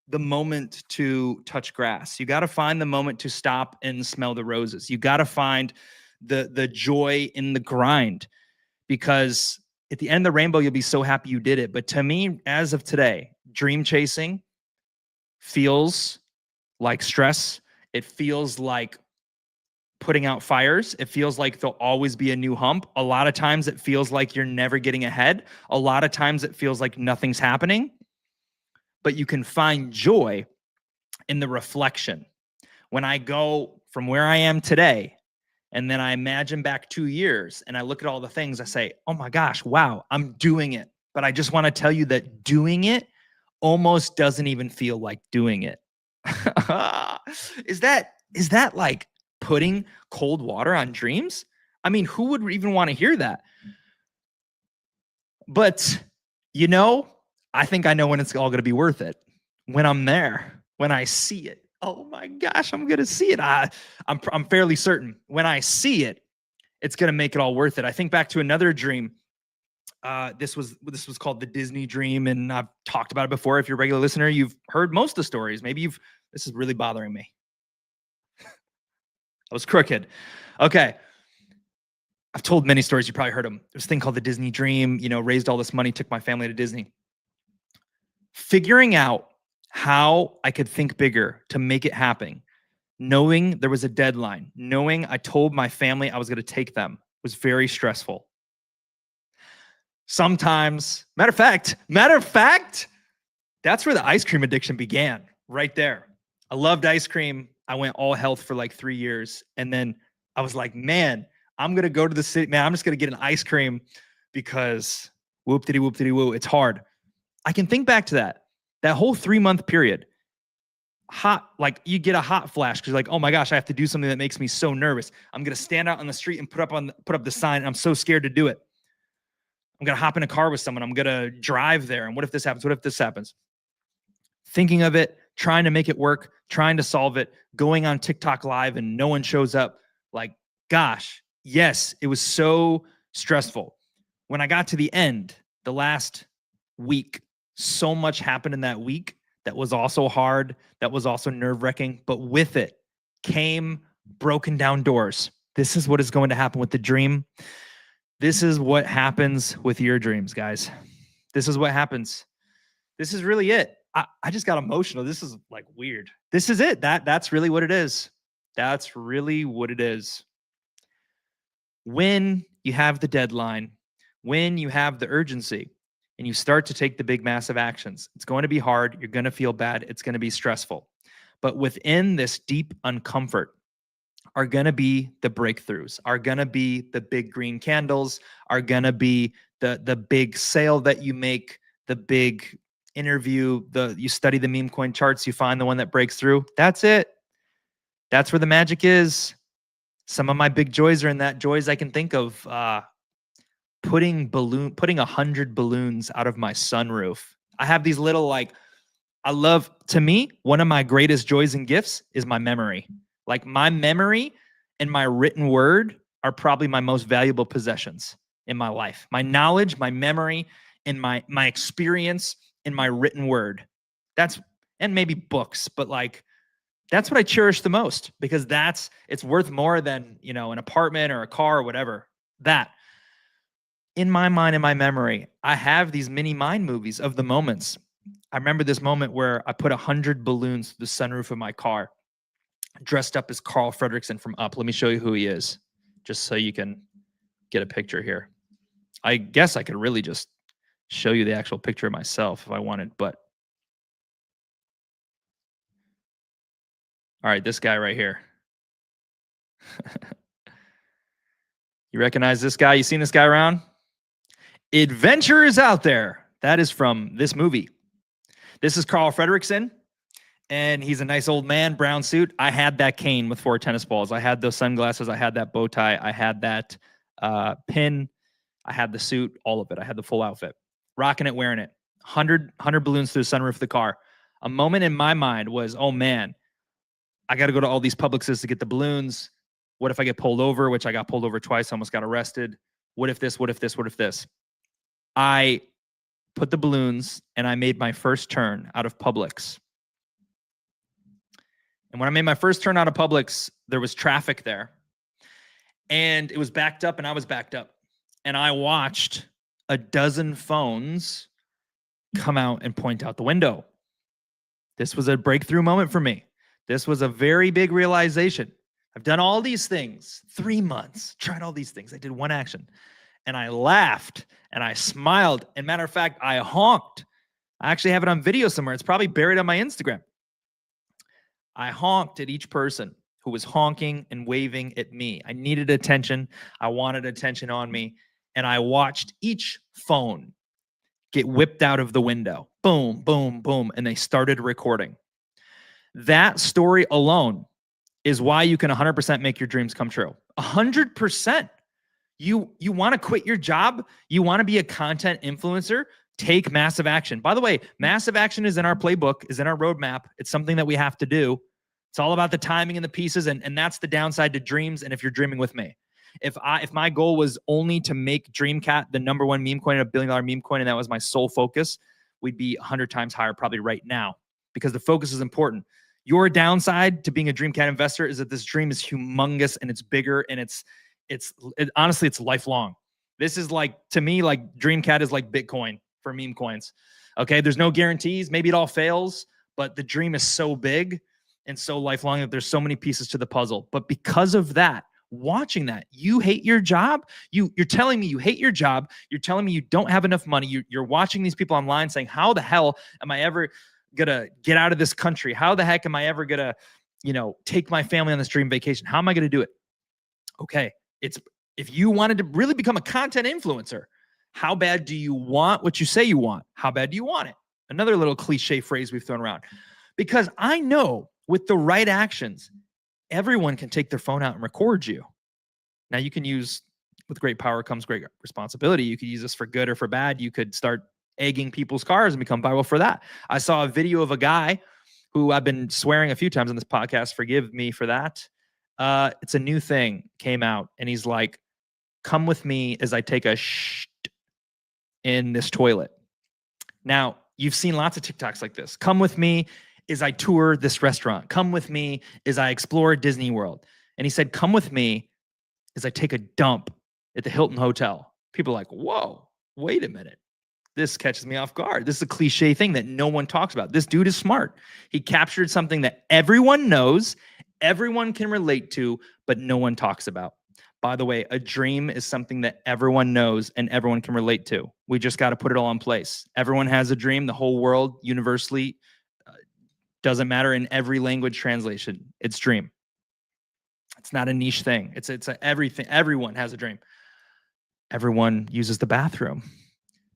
the moment to touch grass. You gotta find the moment to stop and smell the roses. You gotta find the joy in the grind, because at the end of the rainbow, you'll be so happy you did it. But to me, as of today, dream chasing feels like stress. It feels like putting out fires. It feels like there'll always be a new hump. A lot of times it feels like you're never getting ahead. A lot of times it feels like nothing's happening. But you can find joy in the reflection. When I go from where I am today, and then I imagine back 2 years and I look at all the things, I say, oh my gosh, wow, I'm doing it. But I just want to tell you that doing it almost doesn't even feel like doing it. Is that like putting cold water on dreams? I mean, who would even want to hear that? But, I think I know when it's all going to be worth it. When I'm there, when I see it. Oh my gosh, I'm going to see it. I'm fairly certain when I see it, it's going to make it all worth it. I think back to another dream. This was called the Disney dream, and I've talked about it before. If you're a regular listener, you've heard most of the stories. Maybe this is really bothering me. I was crooked. Okay. I've told many stories. You probably heard them. There's a thing called the Disney dream, raised all this money, took my family to Disney. Figuring out how I could think bigger to make it happen, knowing there was a deadline, knowing I told my family I was going to take them, was very stressful. Sometimes, matter of fact, that's where the ice cream addiction began, right there. I loved ice cream. I went all health for like 3 years. And then I was like, man, I'm going to go to the city. Man, I'm just going to get an ice cream because whoop-diddy-woo. It's hard. I can think back to that whole 3-month period. Hot, like you get a hot flash because you're like, oh my gosh, I have to do something that makes me so nervous. I'm going to stand out on the street and put up the sign. And I'm so scared to do it. I'm going to hop in a car with someone. I'm going to drive there. And what if this happens? What if this happens? Thinking of it, trying to make it work, trying to solve it, going on TikTok live and no one shows up. Like, gosh, yes, it was so stressful. When I got to the end, the last week, so much happened in that week that was also hard, that was also nerve-wracking, but with it came broken down doors. This is what is going to happen with the dream. This is what happens with your dreams, guys. This is what happens. This is really it. I just got emotional. This is like weird. This is it. That's really what it is. That's really what it is. When you have the deadline, when you have the urgency, and you start to take the big, massive actions, it's going to be hard. You're going to feel bad. It's going to be stressful. But within this deep uncomfort are going to be the breakthroughs, are going to be the big green candles, are going to be the big sale that you make, the big interview, you study the meme coin charts, you find the one that breaks through. That's it. That's where the magic is. Some of my big joys are in that. Joys I can think of, putting 100 balloons out of my sunroof. I have these little to me, one of my greatest joys and gifts is my memory. Like my memory and my written word are probably my most valuable possessions in my life. My knowledge, my memory, and my experience in my written word. And maybe books, but that's what I cherish the most because it's worth more than, an apartment or a car or whatever. That. In my mind and my memory, I have these mini mind movies of the moments. I remember this moment where I put 100 balloons through the sunroof of my car, dressed up as Carl Fredricksen from Up. Let me show you who he is, just so you can get a picture here. I guess I could really just show you the actual picture of myself if I wanted, but. All right, this guy right here. You recognize this guy? You seen this guy around? Adventure is out there. That is from this movie. This is Carl Fredricksen, and he's a nice old man, brown suit. I had that cane with 4 tennis balls. I had those sunglasses. I had that bow tie. I had that pin. I had the suit, all of it. I had the full outfit, rocking it, wearing it. 100 balloons through the sunroof of the car. A moment in my mind was, oh man, I got to go to all these Publixes to get the balloons. What if I get pulled over? Which I got pulled over twice, almost got arrested. What if this? What if this? What if this? I put the balloons and I made my first turn out of Publix. And when I made my first turn out of Publix, there was traffic there. And it was backed up and I was backed up. And I watched a dozen phones come out and point out the window. This was a breakthrough moment for me. This was a very big realization. I've done all these things, 3 months, tried all these things. I did one action and I laughed and I smiled. And matter of fact, I honked. I actually have it on video somewhere. It's probably buried on my Instagram. I honked at each person who was honking and waving at me. I needed attention. I wanted attention on me. And I watched each phone get whipped out of the window. Boom, boom, boom. And they started recording. That story alone is why you can 100% make your dreams come true. 100%. You want to quit your job? You want to be a content influencer? Take massive action. By the way, massive action is in our playbook, is in our roadmap. It's something that we have to do. It's all about the timing and the pieces, and that's the downside to dreams. And if you're dreaming with me, if my goal was only to make Dreamcat the #1 meme coin, a $1 billion meme coin, and that was my sole focus, we'd be 100 times higher probably right now, because the focus is important. Your downside to being a Dreamcat investor is that this dream is humongous and it's bigger and honestly, it's lifelong. This is like, to me, like Dreamcat is like Bitcoin for meme coins. Okay. There's no guarantees. Maybe it all fails, but the dream is so big and so lifelong that there's so many pieces to the puzzle. But because of that, watching that, you hate your job. You're telling me you hate your job. You're telling me you don't have enough money. You're watching these people online saying, how the hell am I ever gonna get out of this country? How the heck am I ever gonna, take my family on this dream vacation? How am I gonna do it? Okay, if you wanted to really become a content influencer, how bad do you want what you say you want? How bad do you want it? Another little cliche phrase we've thrown around. Because I know with the right actions, everyone can take their phone out and record you. Now you can use, with great power comes great responsibility. You could use this for good or for bad. You could start egging people's cars and become viral for that. I saw a video of a guy who I've been swearing a few times on this podcast. Forgive me for that. It's a new thing, came out, and he's like, come with me as I take a shit in this toilet. Now, you've seen lots of TikToks like this. Come with me as I tour this restaurant. Come with me as I explore Disney World. And he said, come with me as I take a dump at the Hilton Hotel. People are like, whoa, wait a minute. This catches me off guard. This is a cliche thing that no one talks about. This dude is smart. He captured something that everyone knows, everyone can relate to, but no one talks about. By the way, a dream is something that everyone knows and everyone can relate to. We just got to put it all in place. Everyone has a dream. The whole world universally, doesn't matter in every language translation. It's dream. It's not a niche thing. It's everything. Everyone has a dream. Everyone uses the bathroom.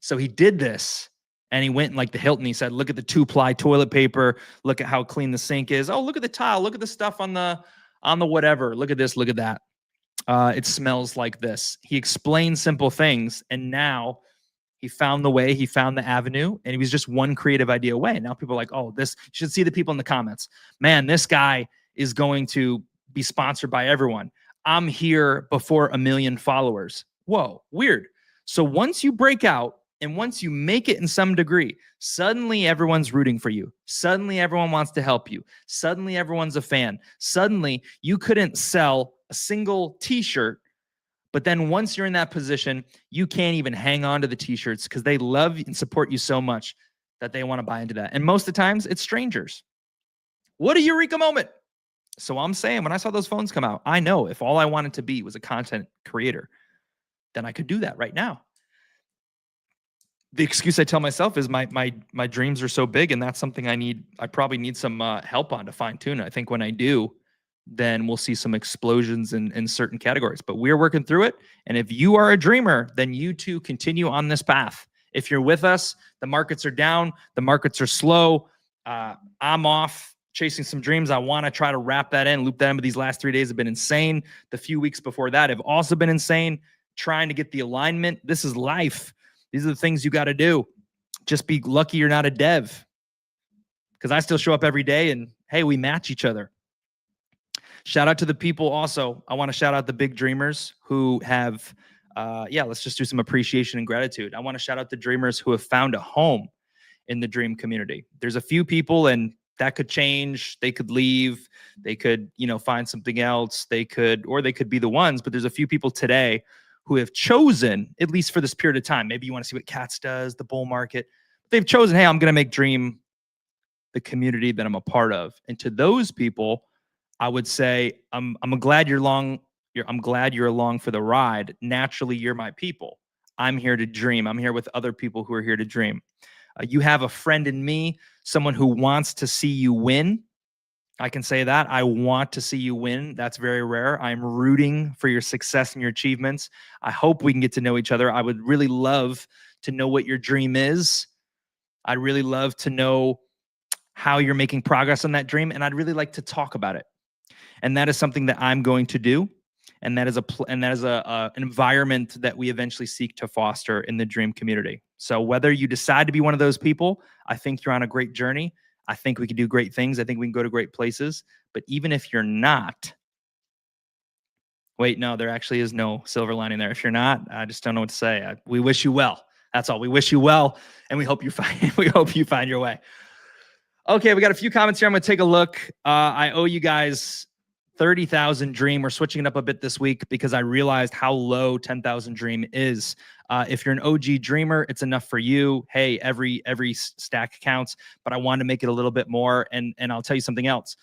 So he did this and he went in like the Hilton. He said, look at the 2-ply toilet paper. Look at how clean the sink is. Oh, look at the tile. Look at the stuff on the whatever. Look at this. Look at that. It smells like this. He explained simple things. And now he found the way, he found the avenue, and he was just one creative idea away. Now people are like, oh, this, you should see the people in the comments. Man, this guy is going to be sponsored by everyone. I'm here before 1 million followers. Whoa, weird. So once you break out, and once you make it in some degree, suddenly everyone's rooting for you. Suddenly everyone wants to help you. Suddenly everyone's a fan. Suddenly you couldn't sell a single t-shirt, but then once you're in that position, you can't even hang on to the t-shirts because they love and support you so much that they want to buy into that. And most of the times it's strangers. What a eureka moment. So I'm saying when I saw those phones come out, I know if all I wanted to be was a content creator, then I could do that right now. The excuse I tell myself is my dreams are so big, and that's something I probably need some help on to fine tune. I think when I do, then we'll see some explosions in certain categories, but we're working through it. And if you are a dreamer, then you too continue on this path. If you're with us, the markets are down, the markets are slow. I'm off chasing some dreams. I want to try to wrap that in, loop that in, but these last 3 days have been insane. The few weeks before that have also been insane. trying to get the alignment. This is life. These are the things you got to do. Just be lucky you're not a dev, because I still show up every day and hey, we match each other. Shout out to the people also. I want to shout out the big dreamers who have, let's just do some appreciation and gratitude. I want to shout out the dreamers who have found a home in the dream community. There's a few people, and that could change. They could leave. They could, find something else. They could be the ones, but there's a few people today who have chosen, at least for this period of time. Maybe you want to see what Cats does, the bull market. They've chosen, hey, I'm going to make Dream the community that I'm a part of. And to those people, I would say, I'm glad you're along. I'm glad you're along for the ride. Naturally, you're my people. I'm here to dream. I'm here with other people who are here to dream. You have a friend in me, someone who wants to see you win. I can say that. I want to see you win. That's very rare. I'm rooting for your success and your achievements. I hope we can get to know each other. I would really love to know what your dream is. I'd really love to know how you're making progress on that dream, and I'd really like to talk about it. And that is something that I'm going to do, and that is an environment that we eventually seek to foster in the dream community. So whether you decide to be one of those people, I think you're on a great journey. I think we can do great things. I think we can go to great places. But even if you're not, wait, no, there actually is no silver lining there. If you're not, I just don't know what to say. We wish you well. That's all. We wish you well, and we hope you find your way. Okay, we got a few comments here. I'm going to take a look. I owe you guys 30,000 Dream. We're switching it up a bit this week because I realized how low 10,000 Dream is. If you're an OG dreamer, it's enough for you. Hey, every stack counts, but I wanted to make it a little bit more. And I'll tell you something else.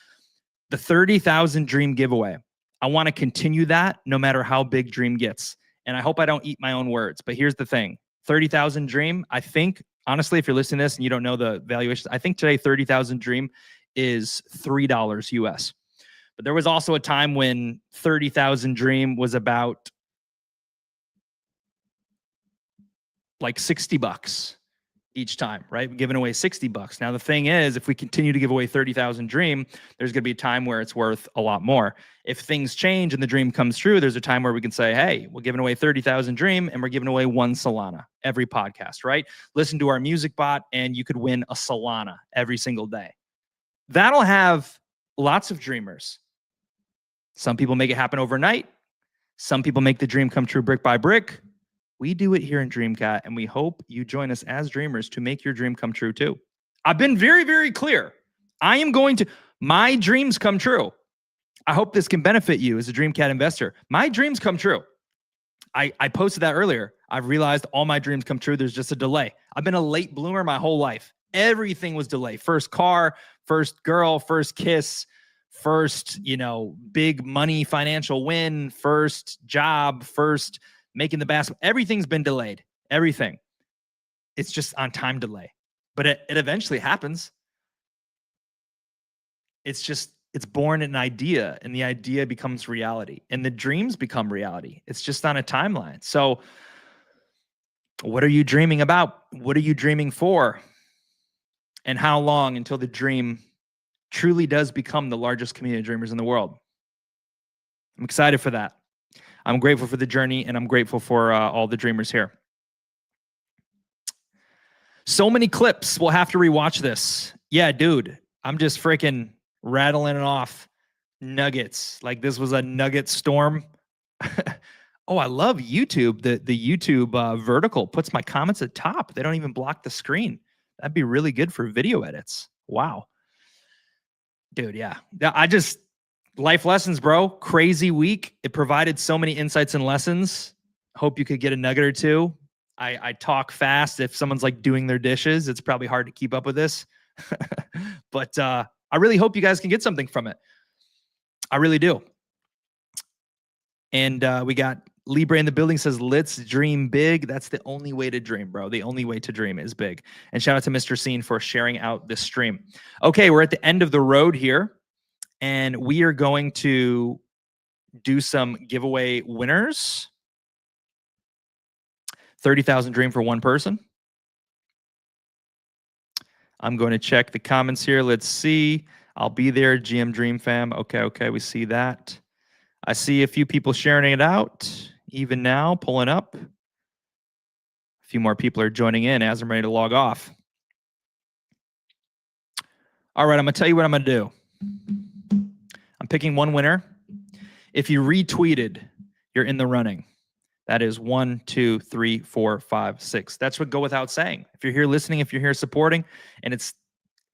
The 30,000 Dream giveaway, I want to continue that no matter how big Dream gets. And I hope I don't eat my own words, but here's the thing. 30,000 Dream, I think, honestly, if you're listening to this and you don't know the valuation, I think today 30,000 Dream is $3 US. But there was also a time when 30,000 Dream was about like $60 each time, right? We're giving away $60. Now, the thing is, if we continue to give away 30,000 Dream, there's going to be a time where it's worth a lot more. If things change and the dream comes true, there's a time where we can say, hey, we're giving away 30,000 Dream and we're giving away 1 Solana every podcast, right? Listen to our music bot and you could win a Solana every single day. That'll have lots of dreamers. Some people make it happen overnight. Some people make the dream come true brick by brick. We do it here in DreamCat, and we hope you join us as dreamers to make your dream come true too. I've been very, very clear. I am going to, my dreams come true. I hope this can benefit you as a DreamCat investor. My dreams come true. I posted that earlier. I've realized all my dreams come true. There's just a delay. I've been a late bloomer my whole life. Everything was delayed. First car, first girl, first kiss, first, big money financial win, first job, first making the basket. Everything's been delayed. Everything. It's just on time delay. But it eventually happens. It's born an idea, and the idea becomes reality. And the dreams become reality. It's just on a timeline. So what are you dreaming about? What are you dreaming for? And how long until the dream truly does become the largest community of dreamers in the world? I'm excited for that. I'm grateful for the journey, and I'm grateful for all the dreamers here. So many clips. We'll have to rewatch this. Yeah, dude, I'm just freaking rattling it off nuggets. Like this was a nugget storm. Oh, I love YouTube. The YouTube vertical puts my comments at top. They don't even block the screen. That'd be really good for video edits. Wow. Dude, yeah. Life lessons, bro. Crazy week. It provided so many insights and lessons. Hope you could get a nugget or two. I talk fast. If someone's like doing their dishes, it's probably hard to keep up with this. But I really hope you guys can get something from it. I really do. And we got Libre in the building says, let's dream big. That's the only way to dream, bro. The only way to dream is big. And shout out to Mr. Scene for sharing out this stream. Okay, we're at the end of the road here. And we are going to do some giveaway winners. 30,000 Dream for one person. I'm going to check the comments here. Let's see. I'll be there. GM Dream Fam. Okay. We see that. I see a few people sharing it out. even now, pulling up. A few more people are joining in as I'm ready to log off. All right, I'm going to tell you what I'm going to do. I'm picking one winner. If you retweeted, you're in the running. That is 1, 2, 3, 4, 5, 6. That's what go without saying. If you're here listening, if you're here supporting, and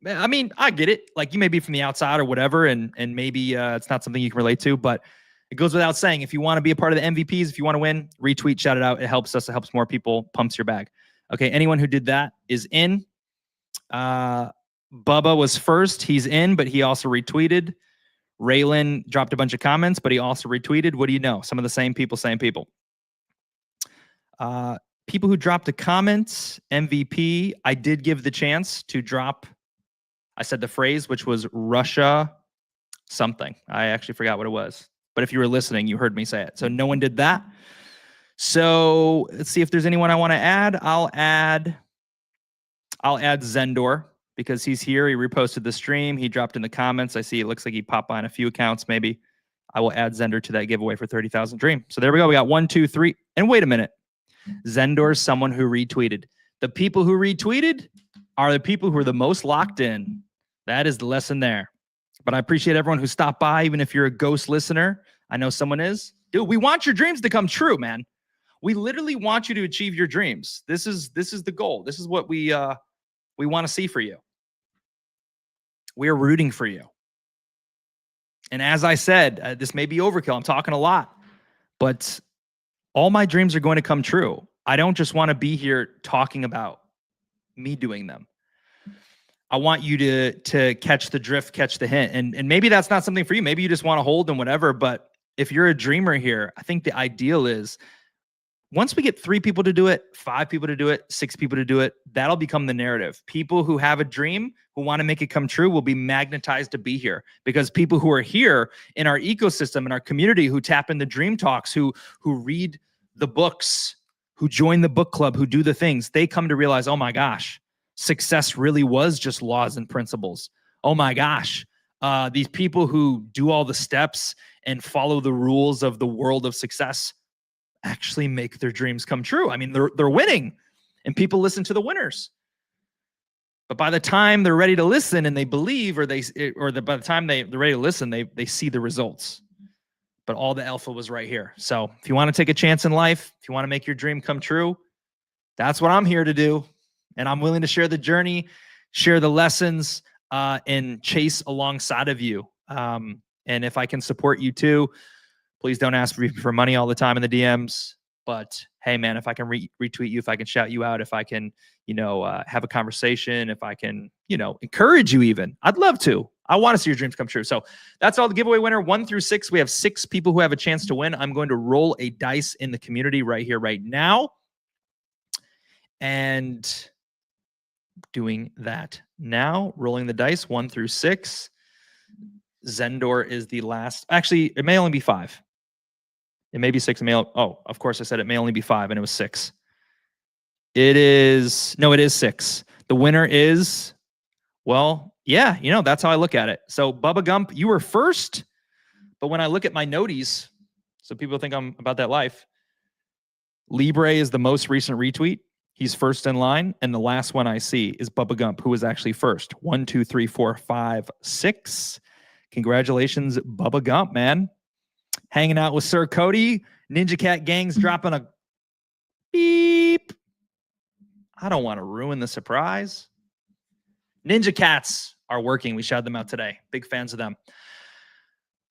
I mean, I get it. Like, you may be from the outside or whatever, and maybe it's not something you can relate to, but it goes without saying. If you want to be a part of the MVPs, if you want to win, retweet, shout it out. It helps us. It helps more people. Pumps your bag. Okay, anyone who did that is in. Bubba was first. He's in, but he also retweeted. Raylan dropped a bunch of comments, but he also retweeted. What do you know? Some of the same people, same people. People who dropped a comment, MVP, I did give the chance to drop. I said the phrase, which was Russia something. I actually forgot what it was. But if you were listening, you heard me say it. So no one did that. So let's see if there's anyone I want to add. I'll add Zendor because he's here. He reposted the stream. He dropped in the comments. I see it looks like he popped by on a few accounts. Maybe I will add Zendor to that giveaway for 30,000 Dream. So there we go. We got 1, 2, 3. And wait a minute. Zendor's someone who retweeted. The people who retweeted are the people who are the most locked in. That is the lesson there. But I appreciate everyone who stopped by, even if you're a ghost listener. I know someone is. Dude, we want your dreams to come true, man. We literally want you to achieve your dreams. This is the goal. This is what we want to see for you. We are rooting for you. And as I said, this may be overkill. I'm talking a lot, but all my dreams are going to come true. I don't just want to be here talking about me doing them. I want you to catch the drift, catch the hint. And maybe that's not something for you. Maybe you just want to hold and whatever. But if you're a dreamer here, I think the ideal is once we get 3 people to do it, 5 people to do it, 6 people to do it, that'll become the narrative. People who have a dream, who want to make it come true, will be magnetized to be here because people who are here in our ecosystem, in our community, who tap into Dream Talks, who read the books, who join the book club, who do the things, they come to realize, oh my gosh, success really was just laws and principles. Oh my gosh, these people who do all the steps and follow the rules of the world of success actually make their dreams come true. I mean, they're winning, and people listen to the winners. But by the time they're ready to listen and they believe, by the time they're ready to listen, they see the results. But all the alpha was right here. So if you want to take a chance in life, if you want to make your dream come true, that's what I'm here to do. And I'm willing to share the journey, share the lessons, and chase alongside of you. And if I can support you too, please don't ask for money all the time in the DMs. But hey, man, if I can retweet you, if I can shout you out, if I can, have a conversation, if I can, encourage you even, I'd love to. I want to see your dreams come true. So that's all the giveaway winner, 1 through 6. We have 6 people who have a chance to win. I'm going to roll a dice in the community right here, right now. And doing that now, rolling the dice, 1 through 6. Zendor is the last. Actually, it may only be 5. It may be 6. Of course I said it may only be 5, and it was 6. It is 6. The winner is, that's how I look at it. So Bubba Gump, you were first, but when I look at my noties, so people think I'm about that life, Libre is the most recent retweet. He's first in line, and the last one I see is Bubba Gump, who was actually first. 1, 2, 3, 4, 5, 6. Congratulations, Bubba Gump, man. Hanging out with Sir Cody. Ninja Cat Gang's dropping a beep. I don't want to ruin the surprise. Ninja Cats are working. We shouted them out today. Big fans of them.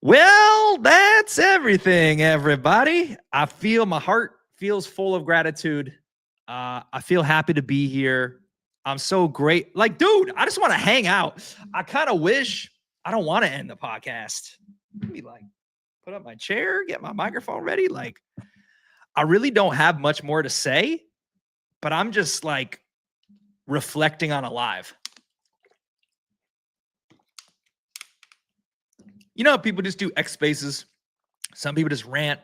Well, that's everything, everybody. I feel my heart feels full of gratitude. I feel happy to be here. I'm so great. Like, dude, I just want to hang out. I kind of wish I don't want to end the podcast. Maybe put up my chair, get my microphone ready. I really don't have much more to say, but I'm just reflecting on a live. People just do X spaces. Some people just rant.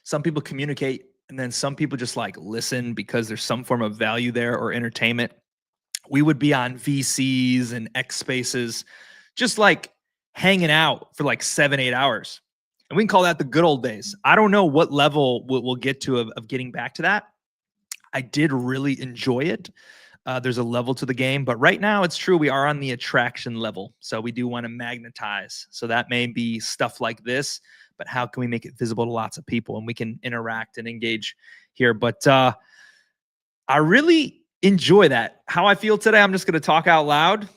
Some people communicate. And then some people just listen because there's some form of value there or entertainment. We would be on VCs and X spaces, just hanging out for 7-8 hours. And we can call that the good old days. I don't know what level we'll get to of getting back to that. I did really enjoy it. There's a level to the game, but right now it's true. We are on the attraction level. So we do want to magnetize. So that may be stuff like this, but how can we make it visible to lots of people and we can interact and engage here? But I really enjoy that. How I feel today, I'm just going to talk out loud.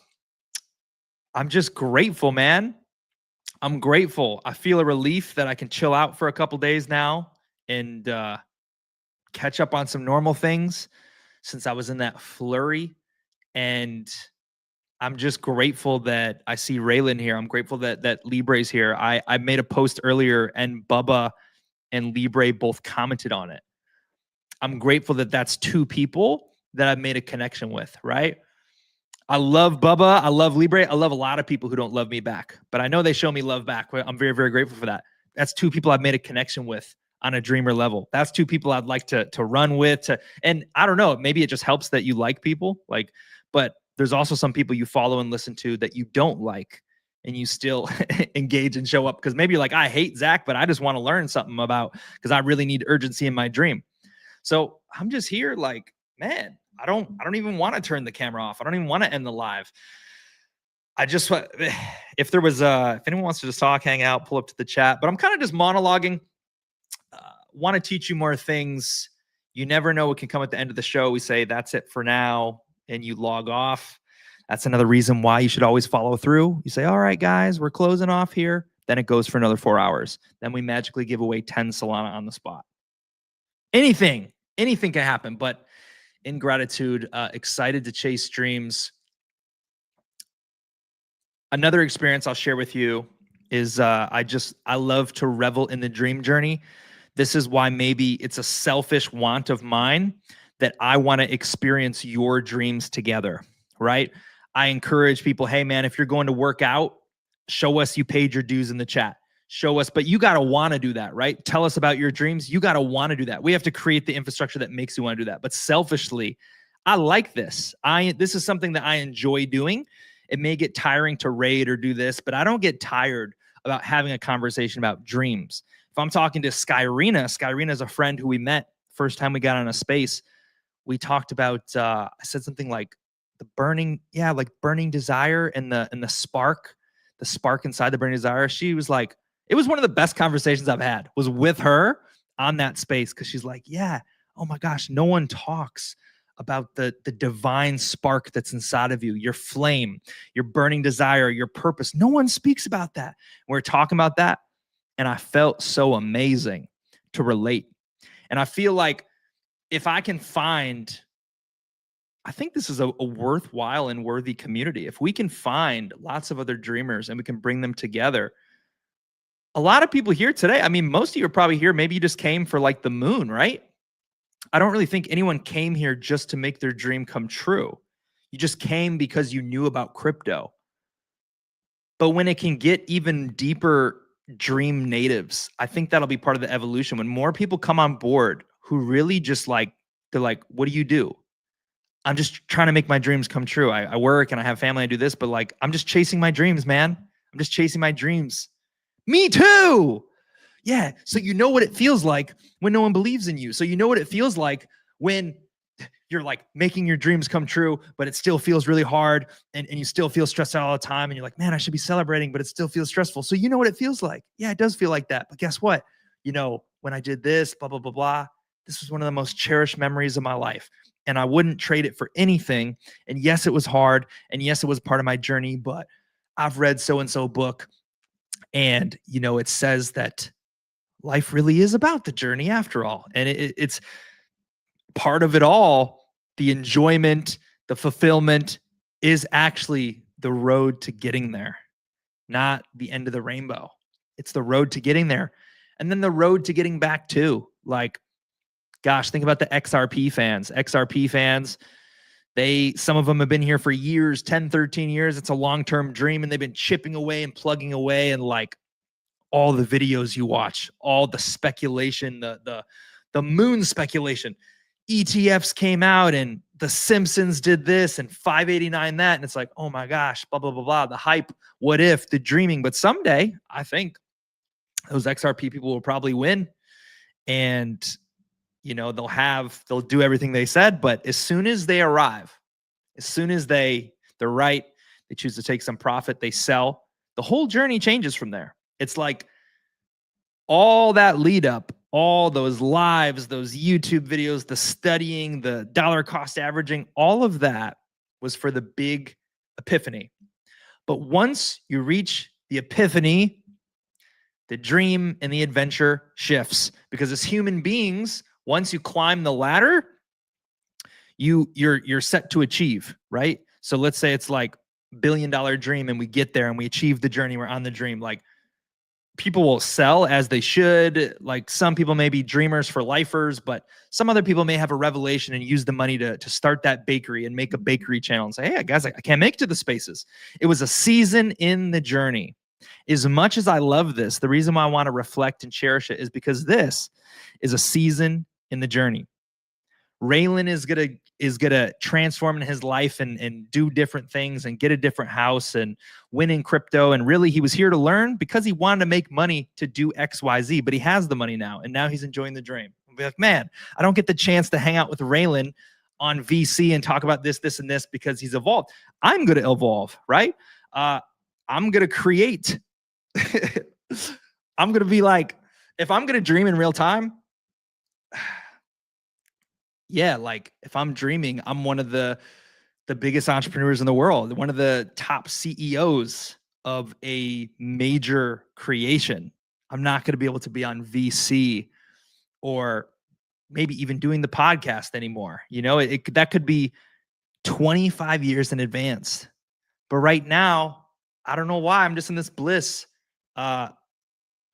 I'm just grateful, man. I'm grateful. I feel a relief that I can chill out for a couple days now and catch up on some normal things since I was in that flurry. And I'm just grateful that I see Raylan here. I'm grateful that Libre's here. I made a post earlier and Bubba and Libre both commented on it. I'm grateful that that's two people that I've made a connection with, right? I love Bubba. I love Libre. I love a lot of people who don't love me back, but I know they show me love back. I'm very, very grateful for that. That's two people I've made a connection with on a dreamer level. That's two people I'd like to run with. And I don't know, maybe it just helps that you like people, but there's also some people you follow and listen to that you don't like, and you still engage and show up because maybe you're like, I hate Zach, but I just want to learn something about because I really need urgency in my dream. So I'm just here like, man, I don't even want to turn the camera off. I don't even want to end the live. I just, if anyone wants to just talk, hang out, pull up to the chat, but I'm kind of just monologuing. Want to teach you more things. You never know what can come at the end of the show. We say, that's it for now. And you log off. That's another reason why you should always follow through. You say, all right, guys, we're closing off here. Then it goes for another 4 hours. Then we magically give away 10 Solana on the spot. Anything can happen, but in gratitude, excited to chase dreams. Another experience I'll share with you is I love to revel in the dream journey. This is why maybe it's a selfish want of mine that I want to experience your dreams together, right? I encourage people, hey man, if you're going to work out, show us you paid your dues in the chat. Show us, but you got to want to do that, right? Tell us about your dreams. You got to want to do that. We have to create the infrastructure that makes you want to do that. But selfishly, I like this. This is something that I enjoy doing. It may get tiring to raid or do this, but I don't get tired about having a conversation about dreams. If I'm talking to Skyrina is a friend who we met first time we got on a space. We talked about, I said something like the burning desire and the spark inside the burning desire. She was like, it was one of the best conversations I've had was with her on that space. Cause she's like, yeah, oh my gosh, no one talks about the divine spark that's inside of you, your flame, your burning desire, your purpose. No one speaks about that. We're talking about that. And I felt so amazing to relate. And I feel like if I can find, I think this is a worthwhile and worthy community. If we can find lots of other dreamers and we can bring them together. A lot of people here today, I mean, most of you are probably here. Maybe you just came for like the moon, right? I don't really think anyone came here just to make their dream come true. You just came because you knew about crypto. But when it can get even deeper dream natives, I think that'll be part of the evolution. When more people come on board who really just they're like, what do you do? I'm just trying to make my dreams come true. I work and I have family. I do this, but like, I'm just chasing my dreams, man. I'm just chasing my dreams. Me too. Yeah. So you know what it feels like when no one believes in you. So you know what it feels like when you're like making your dreams come true, but it still feels really hard and you still feel stressed out all the time. And you're like, man, I should be celebrating, but it still feels stressful. So you know what it feels like. Yeah, it does feel like that. But guess what? You know, when I did this, blah, blah, blah, blah, this was one of the most cherished memories of my life. And I wouldn't trade it for anything. And yes, it was hard. And yes, it was part of my journey, but I've read so-and-so book. And, you know, it says that life really is about the journey after all. And it's part of it all. The enjoyment, the fulfillment is actually the road to getting there, not the end of the rainbow. It's the road to getting there. And then the road to getting back too. Like, gosh, think about the XRP fans. XRP fans, some of them have been here for years, 10, 13 years. It's a long-term dream, and they've been chipping away and plugging away, and like all the videos you watch, all the speculation, the moon speculation. ETFs came out and The Simpsons did this and 589 that. And it's like, oh my gosh, blah, blah, blah, blah. The hype, what if, the dreaming. But someday, I think those XRP people will probably win, and they'll do everything they said. But as soon as they arrive, as soon as they're right, they choose to take some profit, they sell, the whole journey changes from there. It's like all that lead up, all those lives, those YouTube videos, the studying, the dollar cost averaging, all of that was for the big epiphany. But once you reach the epiphany, the dream and the adventure shifts, because as human beings, once you climb the ladder, you're set to achieve, right? So let's say it's like $1 billion dream and we get there and we achieve the journey, we're on the dream. Like, people will sell as they should. Like, some people may be dreamers for lifers, but some other people may have a revelation and use the money to start that bakery and make a bakery channel and say, hey guys, I can't make it to the spaces. It was a season in the journey. As much as I love this, the reason why I want to reflect and cherish it is because this is a season in the journey. Raylan is gonna transform in his life and do different things and get a different house and win in crypto. And really, he was here to learn because he wanted to make money to do XYZ, but he has the money now, and now he's enjoying the dream. I'll be like, man, I don't get the chance to hang out with Raylan on VC and talk about this, and this because he's evolved. I'm gonna evolve, right? I'm gonna create. I'm gonna be like, if I'm gonna dream in real time, yeah, like if I'm dreaming, I'm one of the biggest entrepreneurs in the world, one of the top CEOs of a major creation. I'm not going to be able to be on VC or maybe even doing the podcast anymore. That could be 25 years in advance. But right now, I don't know why. I'm just in this bliss. The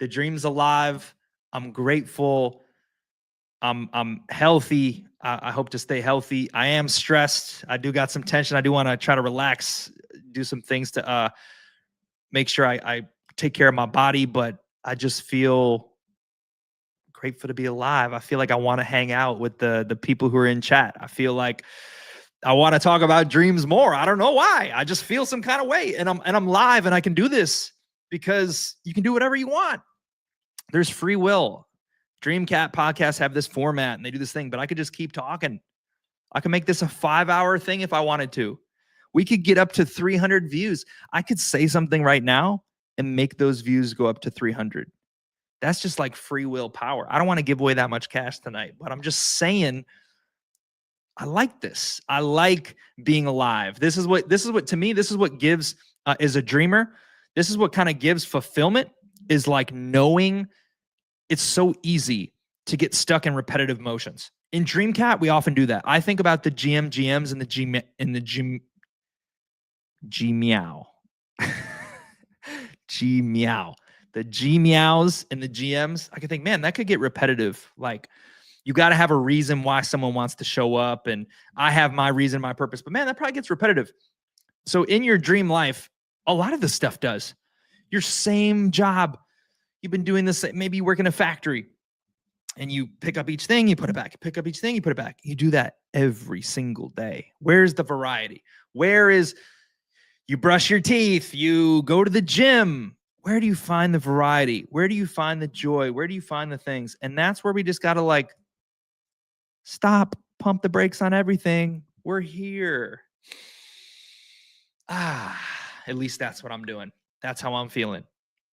dream's alive. I'm grateful. I'm healthy. I hope to stay healthy. I am stressed. I do got some tension. I do want to try to relax, do some things to make sure I take care of my body, but I just feel grateful to be alive. I feel like I want to hang out with the people who are in chat. I feel like I want to talk about dreams more. I don't know why. I just feel some kind of way, and I'm live, and I can do this because you can do whatever you want. There's free will. Dreamcat podcasts have this format and they do this thing, but I could just keep talking. I could make this a 5-hour thing if I wanted to. We could get up to 300 views. I could say something right now and make those views go up to 300. That's just like free will power. I don't want to give away that much cash tonight, but I'm just saying, I like this. I like being alive. This is what to me, this is what gives, as a dreamer, this is what kind of gives fulfillment, is like knowing. It's so easy to get stuck in repetitive motions. In Dreamcat, we often do that. I think about the GMs and the G meow. G meow. The G meows and the GMs. I can think, man, that could get repetitive. Like, you got to have a reason why someone wants to show up, and I have my reason, my purpose. But man, that probably gets repetitive. So in your dream life, a lot of this stuff does. Your same job. You've been doing this, maybe you work in a factory and you pick up each thing, you put it back, you pick up each thing, you put it back. You do that every single day. Where's the variety? Where is, you brush your teeth, you go to the gym. Where do you find the variety? Where do you find the joy? Where do you find the things? And that's where we just got to like stop, pump the brakes on everything. We're here. At least that's what I'm doing. That's how I'm feeling.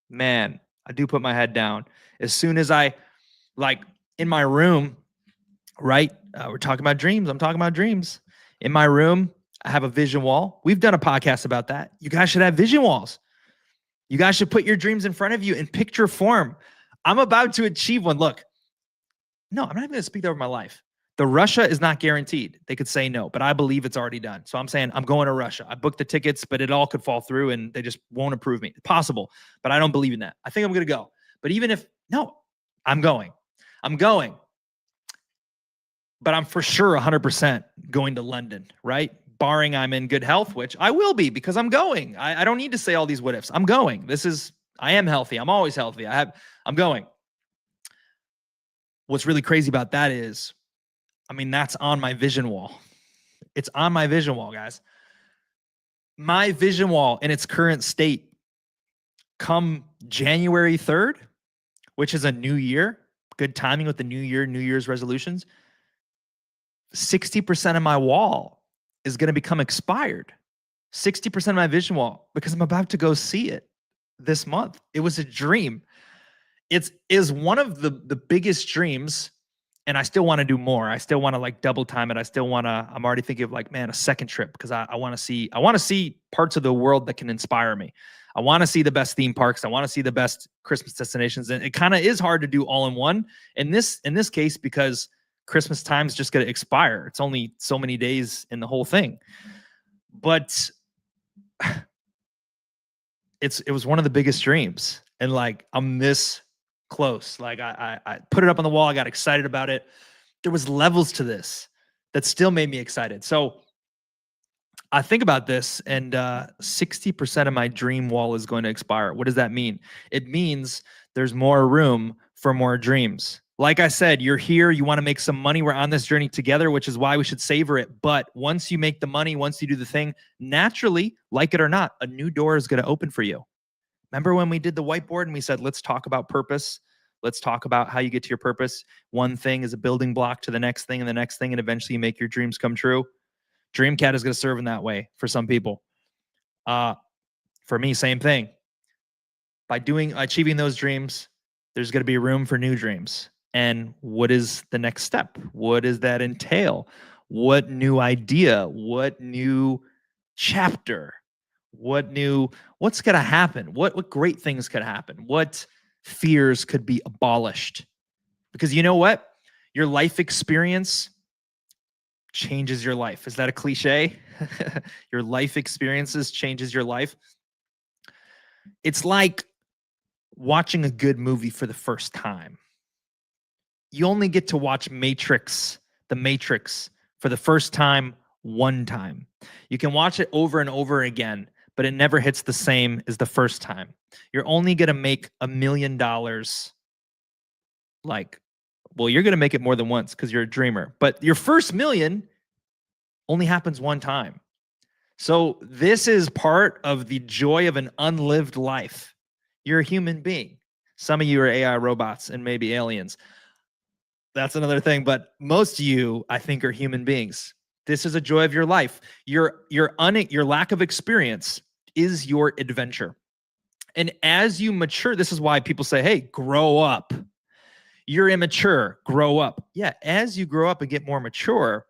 Man, I do put my head down. As soon as I, like, in my room, right? We're talking about dreams. I'm talking about dreams. In my room, I have a vision wall. We've done a podcast about that. You guys should have vision walls. You guys should put your dreams in front of you and picture form. I'm about to achieve one. Look, no, I'm not even going to speak over my life. The Russia is not guaranteed. They could say no, but I believe it's already done. So I'm saying I'm going to Russia. I booked the tickets, but it all could fall through and they just won't approve me. It's possible, but I don't believe in that. I think I'm going to go. But even if, no, I'm going. But I'm for sure 100% going to London, right? Barring I'm in good health, which I will be because I'm going. I don't need to say all these what ifs. I'm going. I am healthy. I'm always healthy. I'm going. What's really crazy about that is, that's on my vision wall. It's on my vision wall, guys. My vision wall in its current state, come January 3rd, which is a new year, good timing with the new year, New Year's resolutions, 60% of my wall is going to become expired. 60% of my vision wall, because I'm about to go see it this month. It was a dream. It is one of the biggest dreams, and I still want to do more. I still want to like double time it. I'm already thinking of like, man, a second trip, because I want to see parts of the world that can inspire me. I want to see the best theme parks. I want to see the best Christmas destinations. And it kind of is hard to do all in one in this case, because Christmas time's just going to expire. It's only so many days in the whole thing. But it was one of the biggest dreams. And like, I'm this close. Like I put it up on the wall. I got excited about it. There was levels to this that still made me excited. So I think about this, and 60% of my dream wall is going to expire. What does that mean? It means there's more room for more dreams. Like I said, you're here, you want to make some money. We're on this journey together, which is why we should savor it. But once you make the money, once you do the thing, naturally, like it or not, a new door is going to open for you. Remember when we did the whiteboard and we said, let's talk about purpose. Let's talk about how you get to your purpose. One thing is a building block to the next thing and the next thing, and eventually you make your dreams come true. Dreamcat is going to serve in that way for some people. For me, same thing. By achieving those dreams, there's going to be room for new dreams. And what is the next step? What does that entail? What new idea? What new chapter? What's going to happen? What great things could happen? What fears could be abolished? Because you know what? Your life experience changes your life. Is that a cliche? Your life experiences changes your life. It's like watching a good movie for the first time. You only get to watch The Matrix for the first time one time. You can watch it over and over again, but it never hits the same as the first time. You're only going to make $1 million. You're going to make it more than once because you're a dreamer. But your first million only happens one time. So this is part of the joy of an unlived life. You're a human being. Some of you are AI robots and maybe aliens. That's another thing. But most of you, I think, are human beings. This is a joy of your life. Your lack of experience is your adventure. And as you mature, this is why people say, hey, grow up. You're immature, grow up. Yeah, as you grow up and get more mature,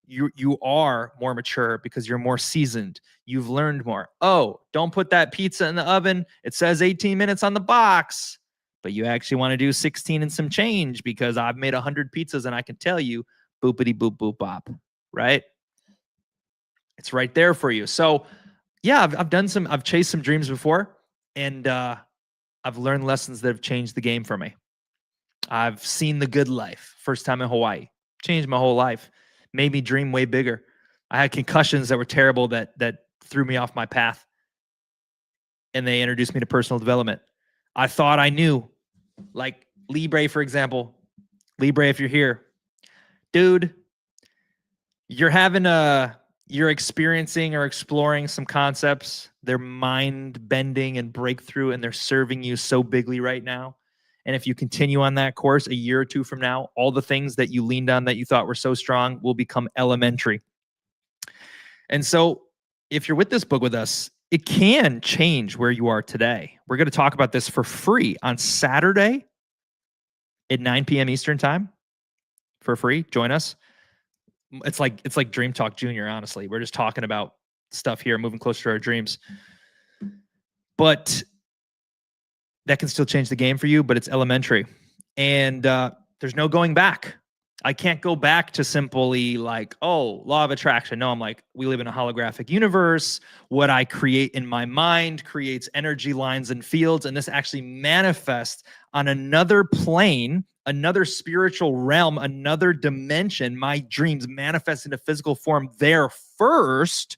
you are more mature because you're more seasoned. You've learned more. Oh, don't put that pizza in the oven. It says 18 minutes on the box, but you actually want to do 16 and some change because I've made 100 pizzas and I can tell you, boopity boop boop bop, right? It's right there for you. So yeah, I've chased some dreams before, and I've learned lessons that have changed the game for me. I've seen the good life. First time in Hawaii. Changed my whole life. Made me dream way bigger. I had concussions that were terrible that threw me off my path. And they introduced me to personal development. I thought I knew. Like Libre, for example. Libre, if you're here. Dude, you're experiencing or exploring some concepts. They're mind-bending and breakthrough, and they're serving you so bigly right now. And if you continue on that course a year or two from now, all the things that you leaned on that you thought were so strong will become elementary. And so if you're with this book with us, it can change where you are today. We're going to talk about this for free on Saturday at 9 p.m. Eastern time for free. Join us. It's like Dream Talk Junior, honestly. We're just talking about stuff here, moving closer to our dreams. But that can still change the game for you, but it's elementary. And there's no going back. I can't go back to simply like, oh, law of attraction. No, I'm like, we live in a holographic universe. What I create in my mind creates energy lines and fields, and this actually manifests on another plane, another spiritual realm, another dimension. My dreams manifest in a physical form there first,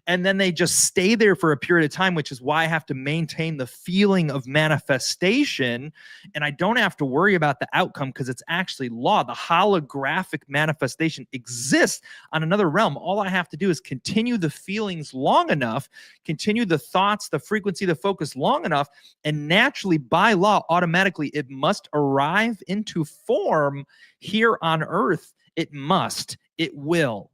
And then they just stay there for a period of time, which is why I have to maintain the feeling of manifestation. And I don't have to worry about the outcome because it's actually law. The holographic manifestation exists on another realm. All I have to do is continue the feelings long enough, continue the thoughts, the frequency, the focus long enough, and naturally, by law, automatically, it must arrive into form here on earth. It must. It will.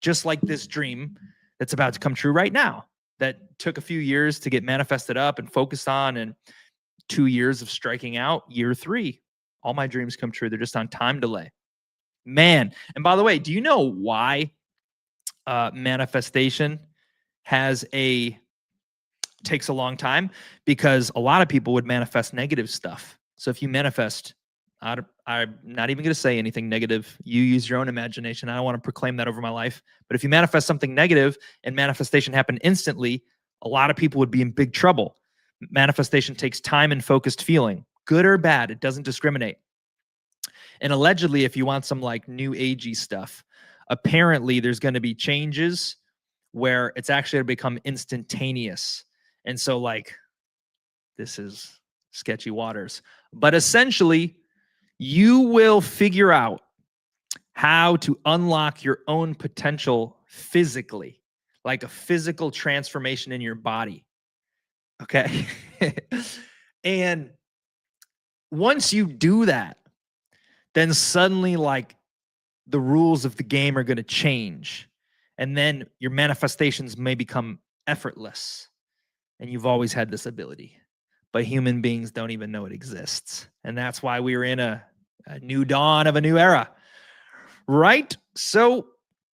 Just like this dream that's about to come true right now that took a few years to get manifested up and focused on, and 2 years of striking out. Year 3, all my dreams come true. They're just on time delay. Man. And by the way, do you know why manifestation takes a long time? Because a lot of people would manifest negative stuff. So if you manifest, I'm not even going to say anything negative. You use your own imagination. I don't want to proclaim that over my life. But if you manifest something negative and manifestation happened instantly, a lot of people would be in big trouble. Manifestation takes time and focused feeling, good or bad. It doesn't discriminate. And allegedly, if you want some like new agey stuff, apparently there's going to be changes where it's actually going to become instantaneous. And so like, this is sketchy waters. But essentially, you will figure out how to unlock your own potential physically, like a physical transformation in your body. Okay. And once you do that, then suddenly like the rules of the game are going to change. And then your manifestations may become effortless. And you've always had this ability, but human beings don't even know it exists. And that's why we are in a new dawn of a new era, right? So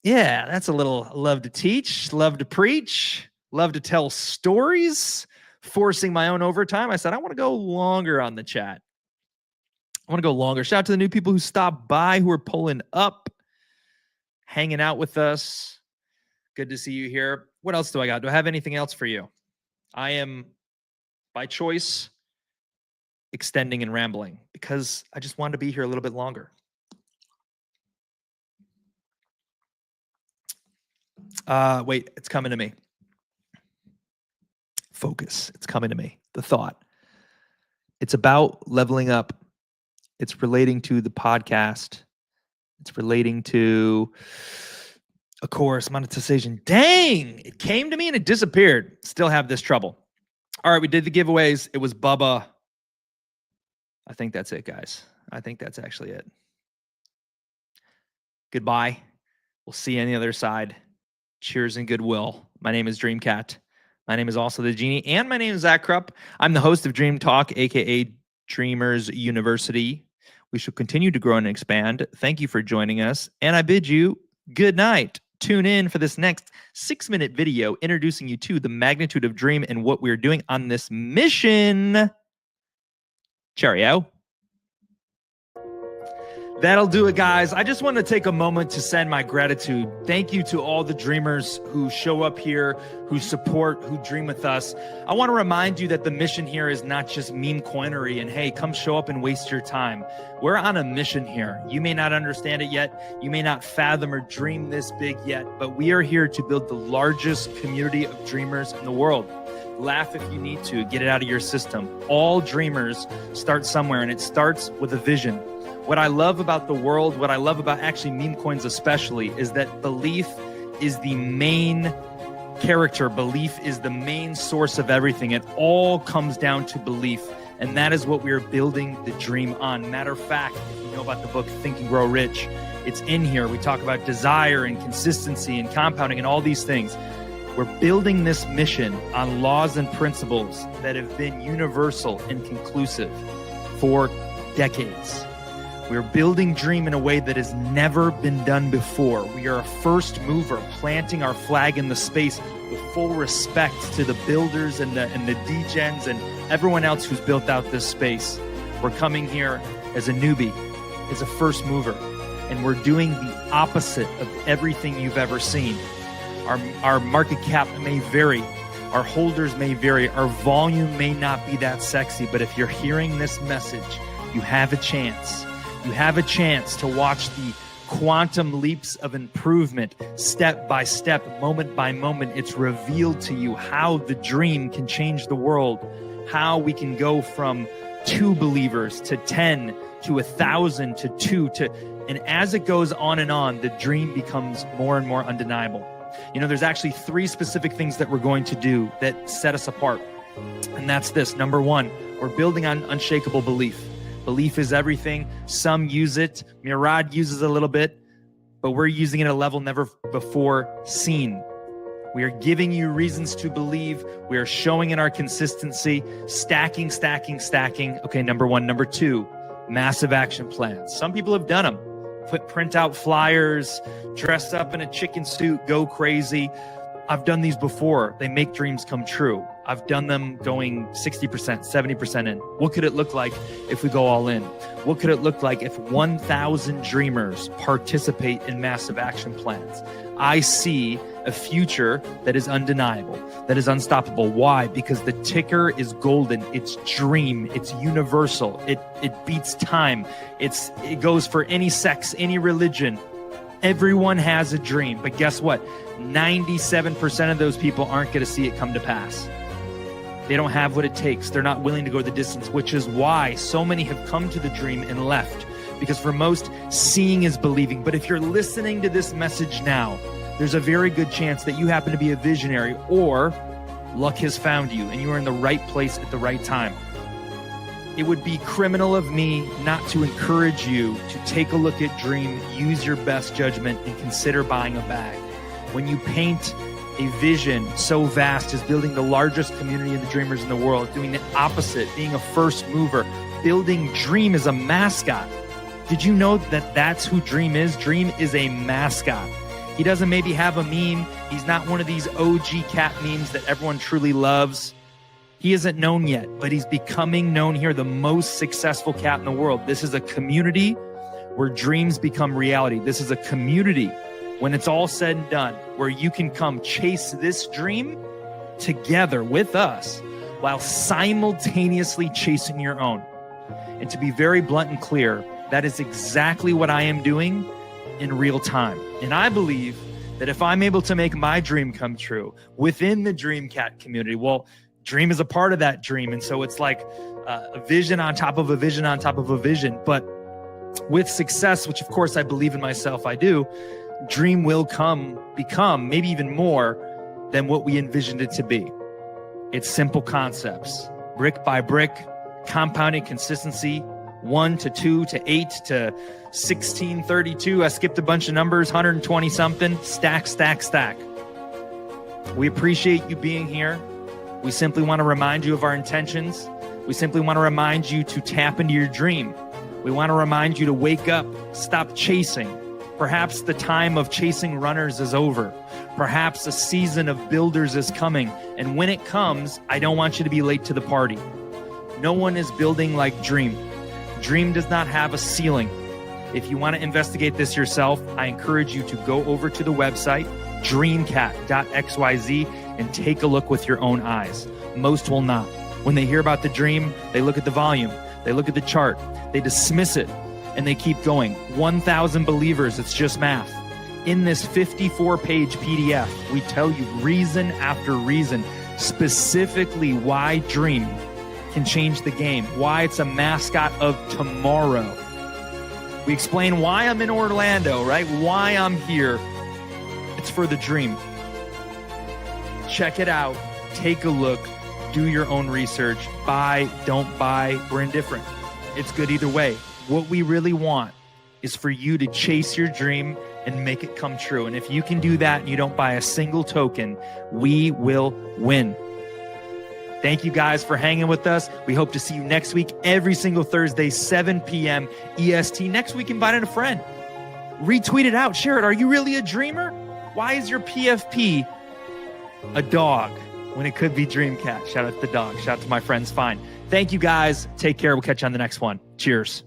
yeah, that's a little love to teach, love to preach, love to tell stories, forcing my own overtime. I said, I want to go longer on the chat. I want to go longer. Shout out to the new people who stopped by, who are pulling up, hanging out with us. Good to see you here. What else do I got? Do I have anything else for you? I am, by choice, extending and rambling because I just wanted to be here a little bit longer. Wait, it's coming to me. Focus. It's coming to me. The thought. It's about leveling up. It's relating to the podcast. It's relating to, of course, monetization. Dang, it came to me and it disappeared. Still have this trouble. All right, we did the giveaways. It was Bubba. I think that's it, guys. I think that's actually it. Goodbye. We'll see you on the other side. Cheers and goodwill. My name is Dreamcat. My name is also the Genie, and my name is Zach Krupp. I'm the host of Dream Talk, aka Dreamers University. We shall continue to grow and expand. Thank you for joining us, and I bid you good night. Tune in for this next 6-minute video introducing you to the magnitude of dream and what we're doing on this mission. Cheerio. That'll do it, guys. I just want to take a moment to send my gratitude. Thank you to all the dreamers who show up here, who support, who dream with us. I want to remind you that the mission here is not just meme coinery and, hey, come show up and waste your time. We're on a mission here. You may not understand it yet. You may not fathom or dream this big yet, but we are here to build the largest community of dreamers in the world. Laugh if you need to. Get it out of your system. All dreamers start somewhere, and it starts with a vision. What I love about the world, what I love about actually meme coins especially, is that belief is the main character. Belief is the main source of everything. It all comes down to belief. And that is what we are building the dream on. Matter of fact, if you know about the book Think and Grow Rich, it's in here. We talk about desire and consistency and compounding and all these things. We're building this mission on laws and principles that have been universal and conclusive for decades. We're building dream in a way that has never been done before. We are a first mover, planting our flag in the space with full respect to the builders and the degens and everyone else who's built out this space. We're coming here as a newbie, as a first mover, and we're doing the opposite of everything you've ever seen. Our market cap may vary. Our holders may vary. Our volume may not be that sexy, but if you're hearing this message, you have a chance. You have a chance to watch the quantum leaps of improvement, step by step, moment by moment. It's revealed to you how the dream can change the world, how we can go from 2 believers to 10 to 1,000 to 2 to, and as it goes on and on, the dream becomes more and more undeniable. You know, there's actually 3 specific things that we're going to do that set us apart. And that's this. Number 1, we're building on unshakable belief. Belief is everything. Some use it. Murad uses a little bit, but we're using it at a level never before seen. We are giving you reasons to believe. We are showing in our consistency, stacking. Okay, number 1. Number 2, massive action plans. Some people have done them. Print out flyers, dress up in a chicken suit, go crazy. I've done these before. They make dreams come true. I've done them going 60%, 70% in. What could it look like if we go all in? What could it look like if 1,000 dreamers participate in massive action plans? I see a future that is undeniable, that is unstoppable. Why? Because the ticker is golden. It's dream. It's universal. It beats time. It goes for any sex, any religion. Everyone has a dream. But guess what? 97% of those people aren't going to see it come to pass. They don't have what it takes. They're not willing to go the distance, which is why so many have come to the dream and left. Because for most, seeing is believing. But if you're listening to this message now, there's a very good chance that you happen to be a visionary, or luck has found you and you are in the right place at the right time. It would be criminal of me not to encourage you to take a look at dream, use your best judgment, and consider buying a bag. When you paint a vision so vast as building the largest community of the dreamers in the world, doing the opposite, being a first mover, building Dream as a mascot. Did you know that that's who Dream is? Dream is a mascot. He doesn't maybe have a meme. He's not one of these OG cat memes that everyone truly loves. He isn't known yet, but he's becoming known here, the most successful cat in the world. This is a community where dreams become reality. This is a community, when it's all said and done, where you can come chase this dream together with us while simultaneously chasing your own. And to be very blunt and clear, that is exactly what I am doing in real time. And I believe that if I'm able to make my dream come true within the Dream Cat community, well, Dream is a part of that dream. And so it's like a vision on top of a vision on top of a vision. But with success, which of course I believe in myself, I do, Dream will become maybe even more than what we envisioned it to be. It's simple concepts, brick by brick, compounding consistency, 1 to 2 to 8 to 16, 32. I skipped a bunch of numbers, 120 something, stack. We appreciate you being here. We simply want to remind you of our intentions. We simply want to remind you to tap into your dream. We want to remind you to wake up, stop chasing. Perhaps the time of chasing runners is over. Perhaps a season of builders is coming. And when it comes, I don't want you to be late to the party. No one is building like Dream. Dream does not have a ceiling. If you want to investigate this yourself, I encourage you to go over to the website, dreamcat.xyz, and take a look with your own eyes. Most will not. When they hear about the dream, they look at the volume, they look at the chart, they dismiss it, and they keep going. 1,000 believers, it's just math. In this 54-page PDF, we tell you reason after reason, specifically why Dream can change the game, why it's a mascot of tomorrow. We explain why I'm in Orlando, right? Why I'm here. It's for the dream. Check it out. Take a look. Do your own research. Buy, don't buy. We're indifferent. It's good either way. What we really want is for you to chase your dream and make it come true. And if you can do that and you don't buy a single token, we will win. Thank you guys for hanging with us. We hope to see you next week, every single Thursday, 7 p.m. EST. Next week, invite in a friend. Retweet it out. Share it. Are you really a dreamer? Why is your PFP a dog when it could be Dream Cat? Shout out to the dog. Shout out to my friends. Fine. Thank you guys. Take care. We'll catch you on the next one. Cheers.